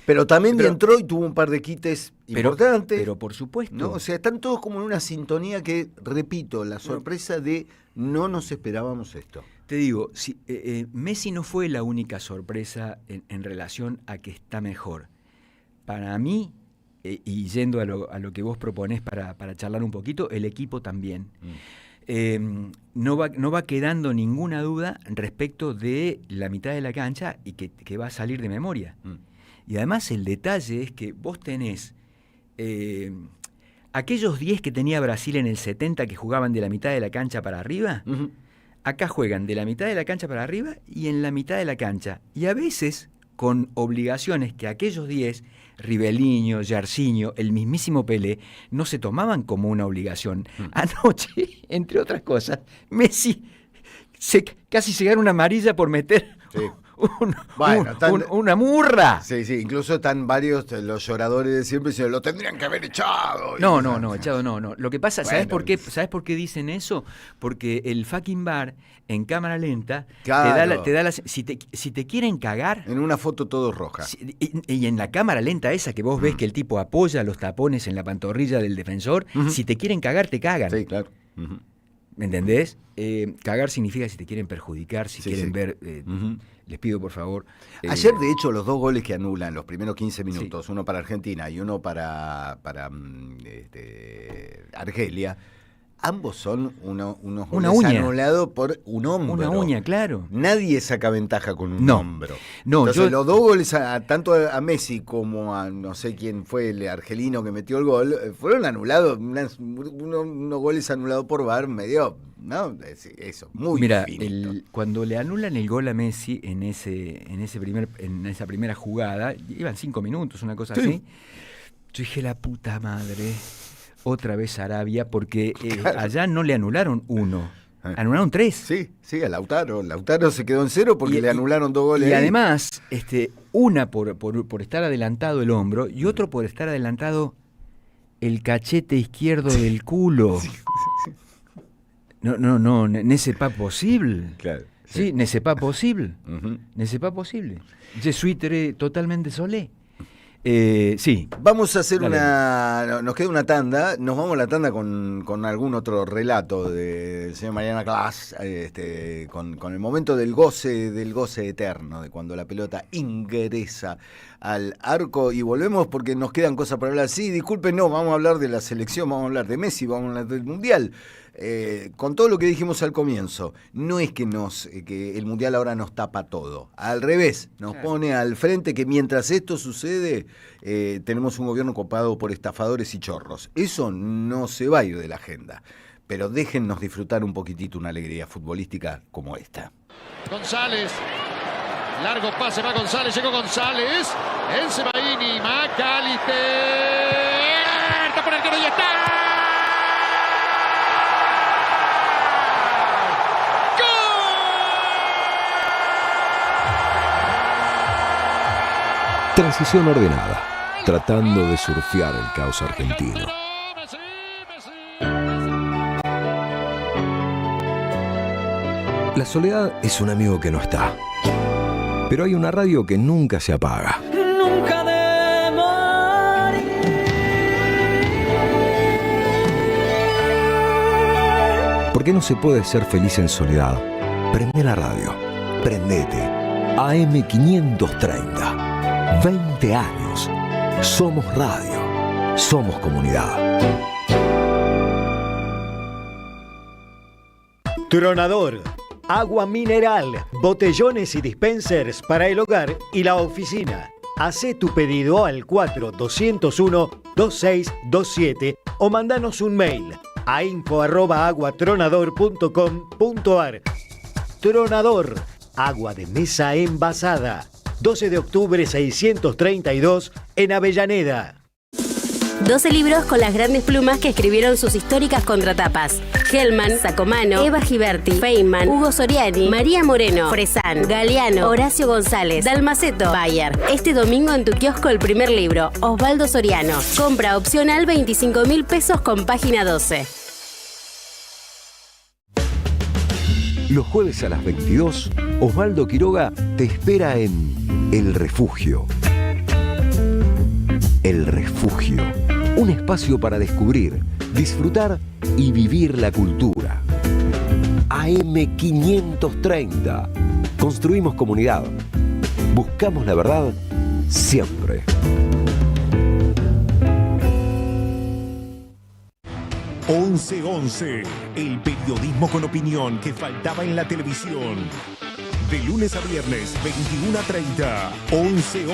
Pero también entró y tuvo un par de quites importantes. Pero por supuesto. ¿No? O sea, están todos como en una sintonía que, repito, la sorpresa de no nos esperábamos esto. Te digo, Messi no fue la única sorpresa en relación a que está mejor. Para mí, y yendo a lo que vos proponés para charlar un poquito, el equipo también. No va quedando ninguna duda respecto de la mitad de la cancha y que va a salir de memoria. Y además el detalle es que vos tenés aquellos 10 que tenía Brasil en el 70 que jugaban de la mitad de la cancha para arriba, acá juegan de la mitad de la cancha para arriba y en la mitad de la cancha. Y a veces con obligaciones que aquellos 10, Riveliño, Jairzinho, el mismísimo Pelé, no se tomaban como una obligación. Anoche, entre otras cosas, Messi casi se gana una amarilla por meter... una murra. Sí, incluso están varios los lloradores de siempre diciendo, lo tendrían que haber echado. Echado no. Lo que pasa, ¿sabes por qué dicen eso? Porque el fucking bar en cámara lenta te da la si te quieren cagar. En una foto todo roja. Y en la cámara lenta esa que vos ves que el tipo apoya los tapones en la pantorrilla del defensor, si te quieren cagar, te cagan. Sí, claro. ¿Me entendés? Cagar significa si te quieren perjudicar, si quieren ver... Les pido, por favor... Ayer, de hecho, los 2 goles que anulan, los primeros 15 minutos, uno para Argentina y uno para Argelia, ambos son unos goles anulados por un hombro. Una uña, claro. Nadie saca ventaja con un hombro. Entonces, los 2 goles, tanto a Messi como a no sé quién fue el argelino que metió el gol, fueron anulados, unos goles anulados por VAR medio... ¿No? Eso, muy Mira, finito. Cuando le anulan el gol a Messi en esa primera jugada, iban 5 minutos, una cosa así, yo dije, la puta madre, otra vez Sarabia, porque allá no le anularon 1, anularon 3. Sí, a Lautaro. Lautaro se quedó en 0 porque le anularon 2 goles. Y además, una por estar adelantado el hombro y otro por estar adelantado el cachete izquierdo del culo. No, n'est-ce pas possible. Claro. Sí, n'est-ce pas possible. N'est-ce pas possible. Je suis totalmente solé. Sí. Vamos a hacer nos queda una tanda, nos vamos a la tanda con algún otro relato del señor Mariana Glass, con el momento del goce eterno, de cuando la pelota ingresa al arco, y volvemos porque nos quedan cosas para hablar. Sí, disculpen, no, vamos a hablar de la selección, vamos a hablar de Messi, vamos a hablar del Mundial. Con todo lo que dijimos al comienzo, no es que el Mundial ahora nos tapa todo, al revés, nos pone al frente que mientras esto sucede, tenemos un gobierno copado por estafadores y chorros. Eso no se va a ir de la agenda, pero déjennos disfrutar un poquitito una alegría futbolística como esta. González, largo pase, va González, llegó González, el Sebaini, Macalister, está por el arquero y está. Transición ordenada, tratando de surfear el caos argentino. La soledad es un amigo que no está, pero hay una radio que nunca se apaga. Nunca de morir. ¿Por qué no se puede ser feliz en soledad? Prende la radio, prendete. AM530. 20 años. Somos radio. Somos comunidad. Tronador. Agua mineral, botellones y dispensers para el hogar y la oficina. Hacé tu pedido al 4201-2627 o mandanos un mail a info@aguatronador.com.ar. Tronador. Agua de mesa envasada. 12 de octubre 632 en Avellaneda. 12 libros con las grandes plumas que escribieron sus históricas contratapas. Hellman, Sacomano, Eva Giberti, Feynman, Hugo Soriani, María Moreno, Fresán, Galeano, Horacio González, Dalmaceto, Bayer. Este domingo en tu kiosco el primer libro, Osvaldo Soriano. Compra opcional 25.000 pesos con página 12. Los jueves a las 22, Osvaldo Quiroga te espera en El Refugio. El Refugio, un espacio para descubrir, disfrutar y vivir la cultura. AM530. Construimos comunidad. Buscamos la verdad siempre. Once, el periodismo con opinión que faltaba en la televisión. De lunes a viernes, 21 a 30, 11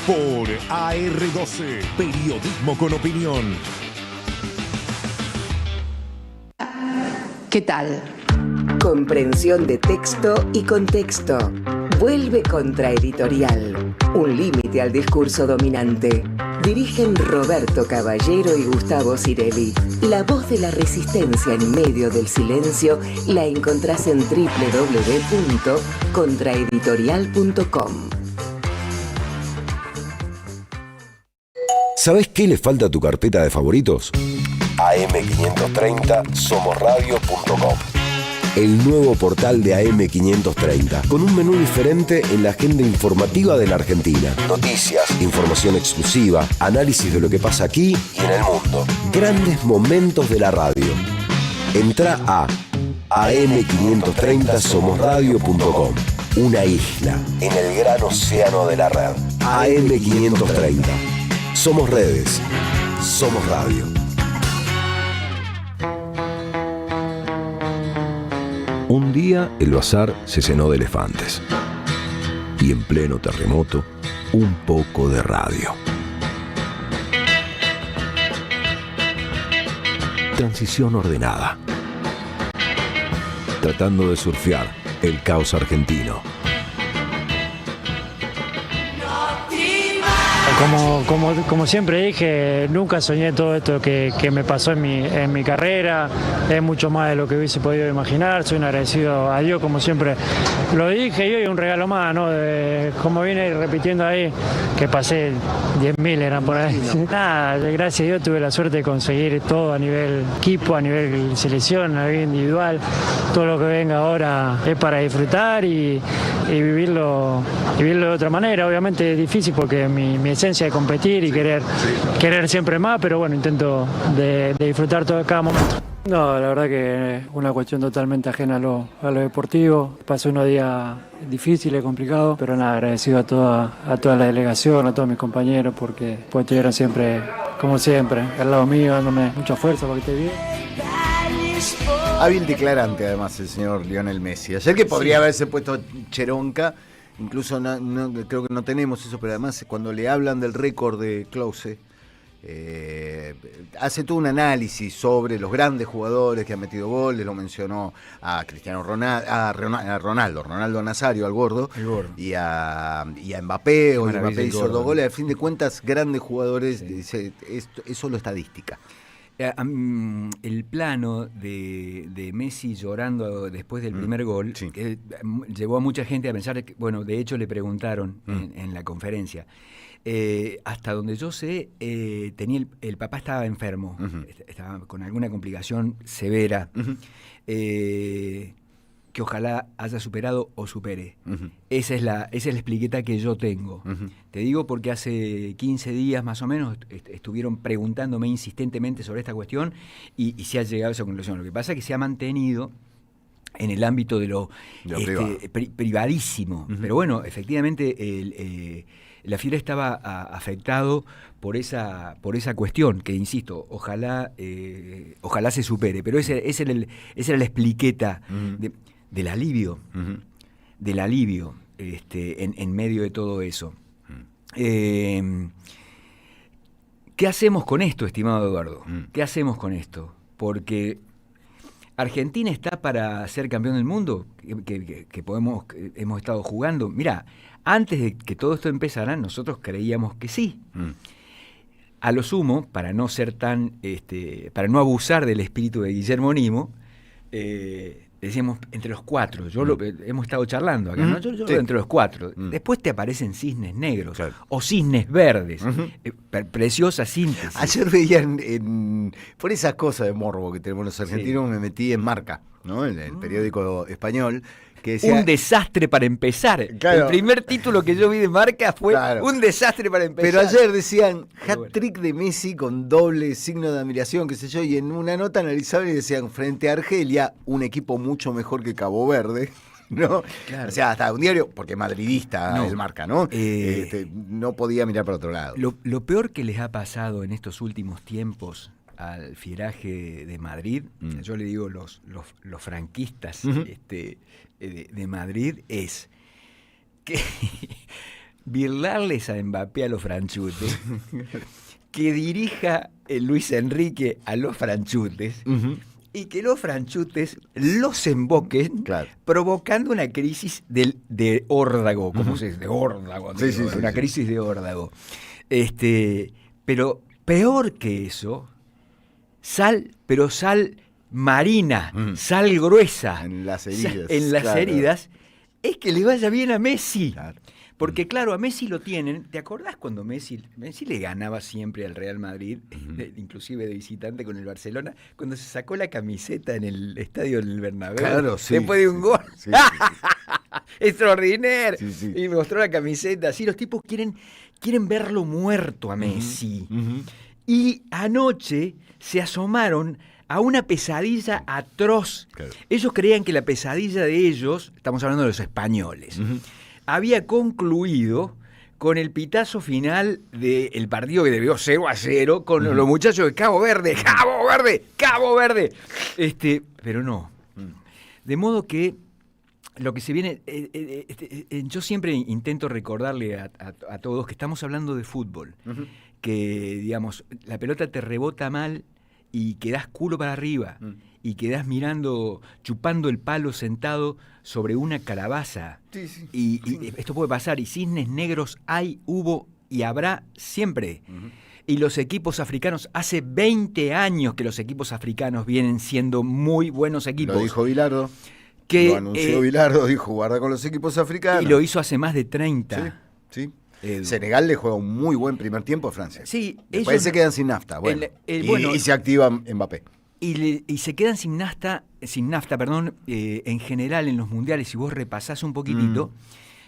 por AR12, periodismo con opinión. ¿Qué tal? Comprensión de texto y contexto. Vuelve Contraeditorial. Un límite al discurso dominante. Dirigen Roberto Caballero y Gustavo Cirelli. La voz de la resistencia en medio del silencio la encontrás en www.contraeditorial.com. ¿Sabés qué le falta a tu carpeta de favoritos? AM530 somosradio.com. El nuevo portal de AM530, con un menú diferente en la agenda informativa de la Argentina. Noticias, información exclusiva, análisis de lo que pasa aquí y en el mundo. Grandes momentos de la radio. Entrá a am530 somosradio.com. Una isla en el gran océano de la red. AM530. Somos redes. Somos radio. Un día el bazar se llenó de elefantes y en pleno terremoto un poco de radio. Transición ordenada, tratando de surfear el caos argentino. Como siempre dije, nunca soñé todo esto que me pasó en mi carrera. Es mucho más de lo que hubiese podido imaginar. Soy un agradecido a Dios, como siempre lo dije, y hoy un regalo más, ¿no? Como viene repitiendo ahí, que pasé 10.000 eran por ahí. Nada, gracias a Dios tuve la suerte de conseguir todo a nivel equipo, a nivel selección, a nivel individual. Todo lo que venga ahora es para disfrutar y vivirlo de otra manera. Obviamente es difícil porque mi esencia es competir y querer siempre más, pero bueno, intento de disfrutar cada momento. No, la verdad que es una cuestión totalmente ajena a lo deportivo. Pasé unos días difíciles, complicados, pero nada, agradecido a toda la delegación, a todos mis compañeros, porque estuvieron siempre, como siempre, al lado mío, dándome mucha fuerza para que esté bien. Hábil declarante, además, el señor Lionel Messi. Ayer que podría haberse puesto Cheronca, incluso creo que no tenemos eso, pero además cuando le hablan del récord de Klose, hace todo un análisis sobre los grandes jugadores que han metido goles, lo mencionó a Cristiano Ronaldo, a Ronaldo Nazario, al gordo, y a Mbappé, o Mbappé hizo 2 goles, al fin de cuentas, grandes jugadores, dice, es solo estadística. El plano de Messi llorando después del primer gol llevó a mucha gente a pensar que, bueno, de hecho le preguntaron en la conferencia. Hasta donde yo sé, el papá estaba enfermo, estaba con alguna complicación severa, que ojalá haya superado o supere. Esa es la expliqueta que yo tengo. Te digo porque hace 15 días más o menos estuvieron preguntándome insistentemente sobre esta cuestión y se ha llegado a esa conclusión. Lo que pasa es que se ha mantenido en el ámbito de lo privadísimo. Pero bueno, efectivamente la Fiera estaba afectado por esa cuestión, que insisto, ojalá se supere. Pero esa era la expliqueta del alivio, en medio de todo eso. ¿Qué hacemos con esto, estimado Eduardo? ¿Qué hacemos con esto? Porque Argentina está para ser campeón del mundo, que hemos estado jugando. Mirá, antes de que todo esto empezara, nosotros creíamos que sí. A lo sumo, para no ser para no abusar del espíritu de Guillermo Nimo, decíamos entre los 4. Hemos estado charlando acá, ¿no? Yo entre los 4. Después te aparecen cisnes negros o cisnes verdes. Preciosa síntesis. Ayer veían, por esas cosas de morbo que tenemos los argentinos, me metí en Marca, ¿no? En el periódico español. Que decía, un desastre para empezar. Claro. El primer título que yo vi de Marca fue un desastre para empezar. Pero ayer decían hat-trick de Messi con doble signo de admiración, qué sé yo, y en una nota analizaban y decían, frente a Argelia, un equipo mucho mejor que Cabo Verde, ¿no? Claro. O sea, hasta un diario, porque madridista el Marca, ¿no? No podía mirar para otro lado. Lo peor que les ha pasado en estos últimos tiempos al fieraje de Madrid, yo le digo los franquistas de Madrid, es que birlarles a Mbappé a los franchutes, que dirija Luis Enrique a los franchutes, y que los franchutes los emboquen, provocando una crisis de órdago, como se dice, de órdago, una crisis de órdago. Pero peor que eso, sal marina, sal gruesa en las heridas, heridas, es que le vaya bien a Messi. Claro. Porque claro, a Messi lo tienen. ¿Te acordás cuando Messi le ganaba siempre al Real Madrid, inclusive de visitante con el Barcelona, cuando se sacó la camiseta en el estadio del Bernabéu? Claro, después de un gol. Extraordinario. Y me mostró la camiseta. Sí, los tipos quieren verlo muerto a Messi. Y anoche se asomaron a una pesadilla atroz. Claro. Ellos creían que la pesadilla de ellos, estamos hablando de los españoles, había concluido con el pitazo final del partido que debió 0-0 con los muchachos de Cabo Verde. Pero no. De modo que lo que se viene, yo siempre intento recordarle a todos que estamos hablando de fútbol, que digamos, la pelota te rebota mal y quedás culo para arriba y quedás mirando, chupando el palo sentado sobre una calabaza. Y esto puede pasar, y cisnes negros hubo y habrá siempre. Y los equipos africanos, hace 20 años que los equipos africanos vienen siendo muy buenos equipos. Lo dijo Bilardo. Que, lo anunció Bilardo, dijo guarda con los equipos africanos. Y lo hizo hace más de 30. Sí. Senegal le juega un muy buen primer tiempo a Francia. Sí, después se quedan sin nafta. Bueno, y se activa Mbappé. Y se quedan sin nafta, en general en los mundiales, si vos repasás un poquitito.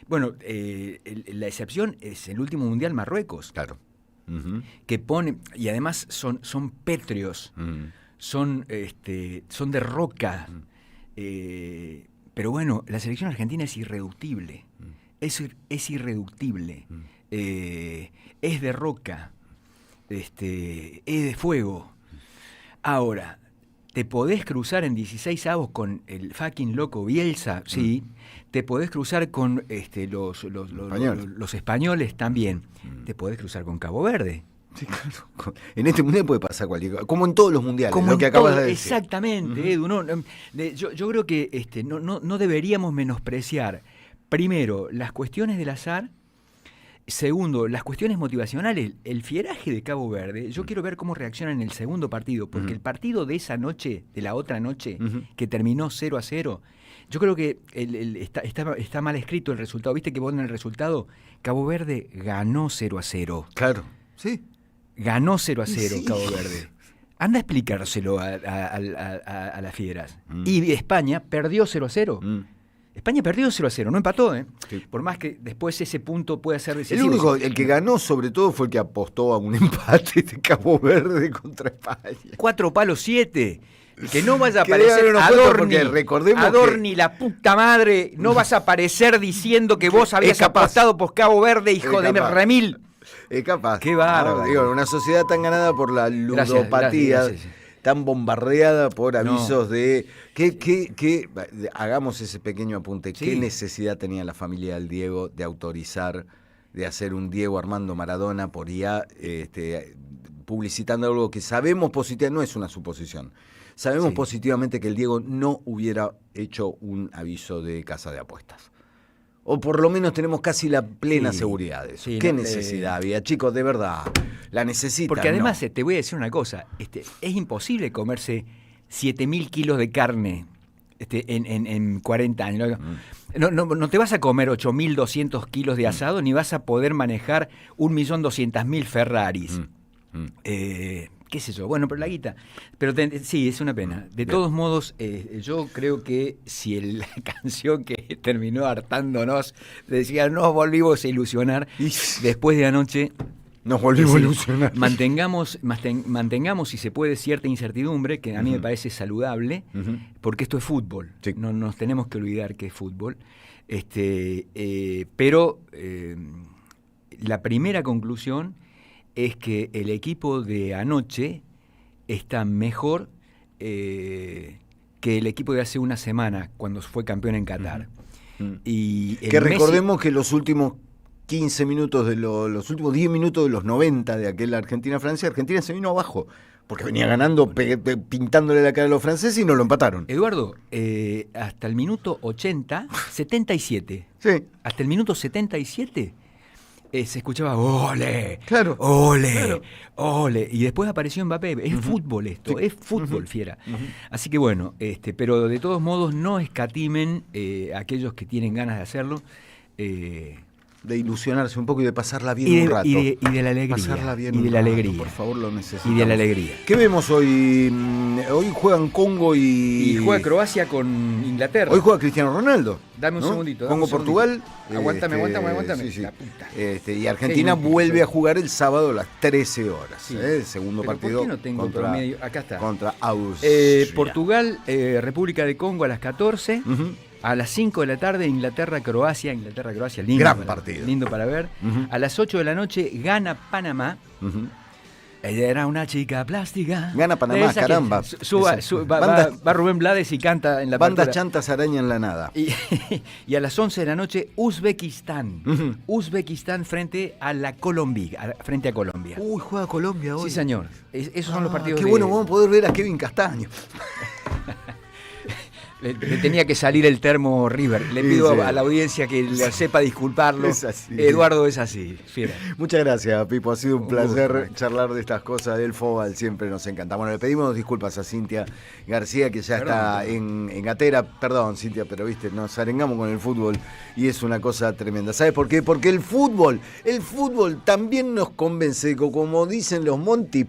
Bueno, la excepción es el último mundial Marruecos. Claro. Que pone, y además son pétreos, son de roca. Pero bueno, la selección argentina es irreductible. Es irreductible. Es de roca. Es de fuego. Ahora, ¿te podés cruzar en 16 avos con el fucking loco Bielsa? Sí. Te podés cruzar con los españoles también. Te podés cruzar con Cabo Verde. Sí, claro. En este mundial puede pasar cualquier cosa. Como en todos los mundiales, como lo que acabas de decir. Exactamente, Edu. Yo creo que no deberíamos menospreciar, primero, las cuestiones del azar. Segundo, las cuestiones motivacionales, el fieraje de Cabo Verde. Yo quiero ver cómo reacciona en el segundo partido, porque el partido de esa noche, de la otra noche, que terminó 0-0, yo creo que está mal escrito el resultado. ¿Viste que ponen el resultado? Cabo Verde ganó 0-0. Claro, sí. Ganó 0-0 Cabo Verde. Anda a explicárselo a las fieras. Y España perdió 0-0. España perdió 0-0, no empató, Sí. Por más que después ese punto pueda ser decisivo. El que ganó sobre todo fue el que apostó a un empate de Cabo Verde contra España. 4 palos 7. Que no vaya a aparecer Adorni, la puta madre, no vas a aparecer diciendo que vos habías apostado por Cabo Verde, hijo de remil. Es capaz. Qué bárbaro. Digo, una sociedad tan ganada por la ludopatía. Gracias. Tan bombardeada por avisos de que hagamos ese pequeño apunte. Sí. ¿Qué necesidad tenía la familia del Diego de autorizar, de hacer un Diego Armando Maradona por IA, publicitando algo que sabemos positivamente, no es una suposición, sabemos positivamente que el Diego no hubiera hecho un aviso de casa de apuestas? O por lo menos tenemos casi la plena seguridad de eso. Sí, ¿qué necesidad había? Chicos, de verdad, la necesitan. Porque además, te voy a decir una cosa, es imposible comerse 7.000 kilos de carne en 40 años. No te vas a comer 8.200 kilos de asado, ni vas a poder manejar 1.200.000 Ferraris. ¿Qué sé yo? Bueno, pero la guita. Pero sí, es una pena. De todos modos, yo creo que si la canción que terminó hartándonos decía nos volvimos a ilusionar, después de anoche nos volvimos a ilusionar. Mantengamos, si se puede, cierta incertidumbre, que a mí me parece saludable, porque esto es fútbol. Sí. No nos tenemos que olvidar que es fútbol. Pero la primera conclusión es que el equipo de anoche está mejor que el equipo de hace una semana, cuando fue campeón en Qatar. Y que recordemos que los últimos 15 minutos los últimos 10 minutos de los 90 de aquel Argentina-Francia, Argentina se vino abajo, porque venía ganando, pintándole la cara a los franceses y no lo empataron. Eduardo, hasta el minuto 80, 77. Sí. Hasta el minuto 77 se escuchaba ¡ole! Claro. ¡Ole! Claro. ¡Ole! Y después apareció Mbappé. Es fútbol esto, es fútbol, fiera. Así que bueno, pero de todos modos no escatimen aquellos que tienen ganas de hacerlo. De ilusionarse un poco y de pasarla bien un rato. Y de la alegría. Pasarla bien y de la alegría. Por favor, lo necesitamos. Y de la alegría. ¿Qué vemos hoy? Hoy juegan Congo y juega Croacia con Inglaterra. Hoy juega Cristiano Ronaldo. Dame un segundito. Congo-Portugal. Aguántame. Sí. La puta. Y Argentina vuelve a jugar el sábado a las 13 horas. Sí. El segundo partido. ¿Por qué no tengo promedio? Acá está. Contra Austria. Portugal, República de Congo a las 14. A las 5 de la tarde, Inglaterra-Croacia, lindo. Gran partido. Lindo para ver. A las 8 de la noche, gana Panamá. Ella era una chica plástica. Gana Panamá, caramba. Va Rubén Blades y canta en la Bandas apertura. Chantas arañan la nada. Y a las 11 de la noche, Uzbekistán. Uzbekistán frente a Colombia. Uy, juega Colombia hoy. Sí, señor. Esos son los partidos. Qué bueno, vamos a poder ver a Kevin Castaño. Le tenía que salir el termo River. Le pido a la audiencia que le sepa disculparlo. Es así. Eduardo es así, fiera. Muchas gracias, Pipo. Ha sido un placer charlar de estas cosas del fútbol. Siempre nos encanta. Bueno, le pedimos disculpas a Cintia García, que ya está en Gatera. Perdón, Cintia, pero viste, nos arengamos con el fútbol y es una cosa tremenda. ¿Sabes por qué? Porque el fútbol también nos convence, como dicen los Monty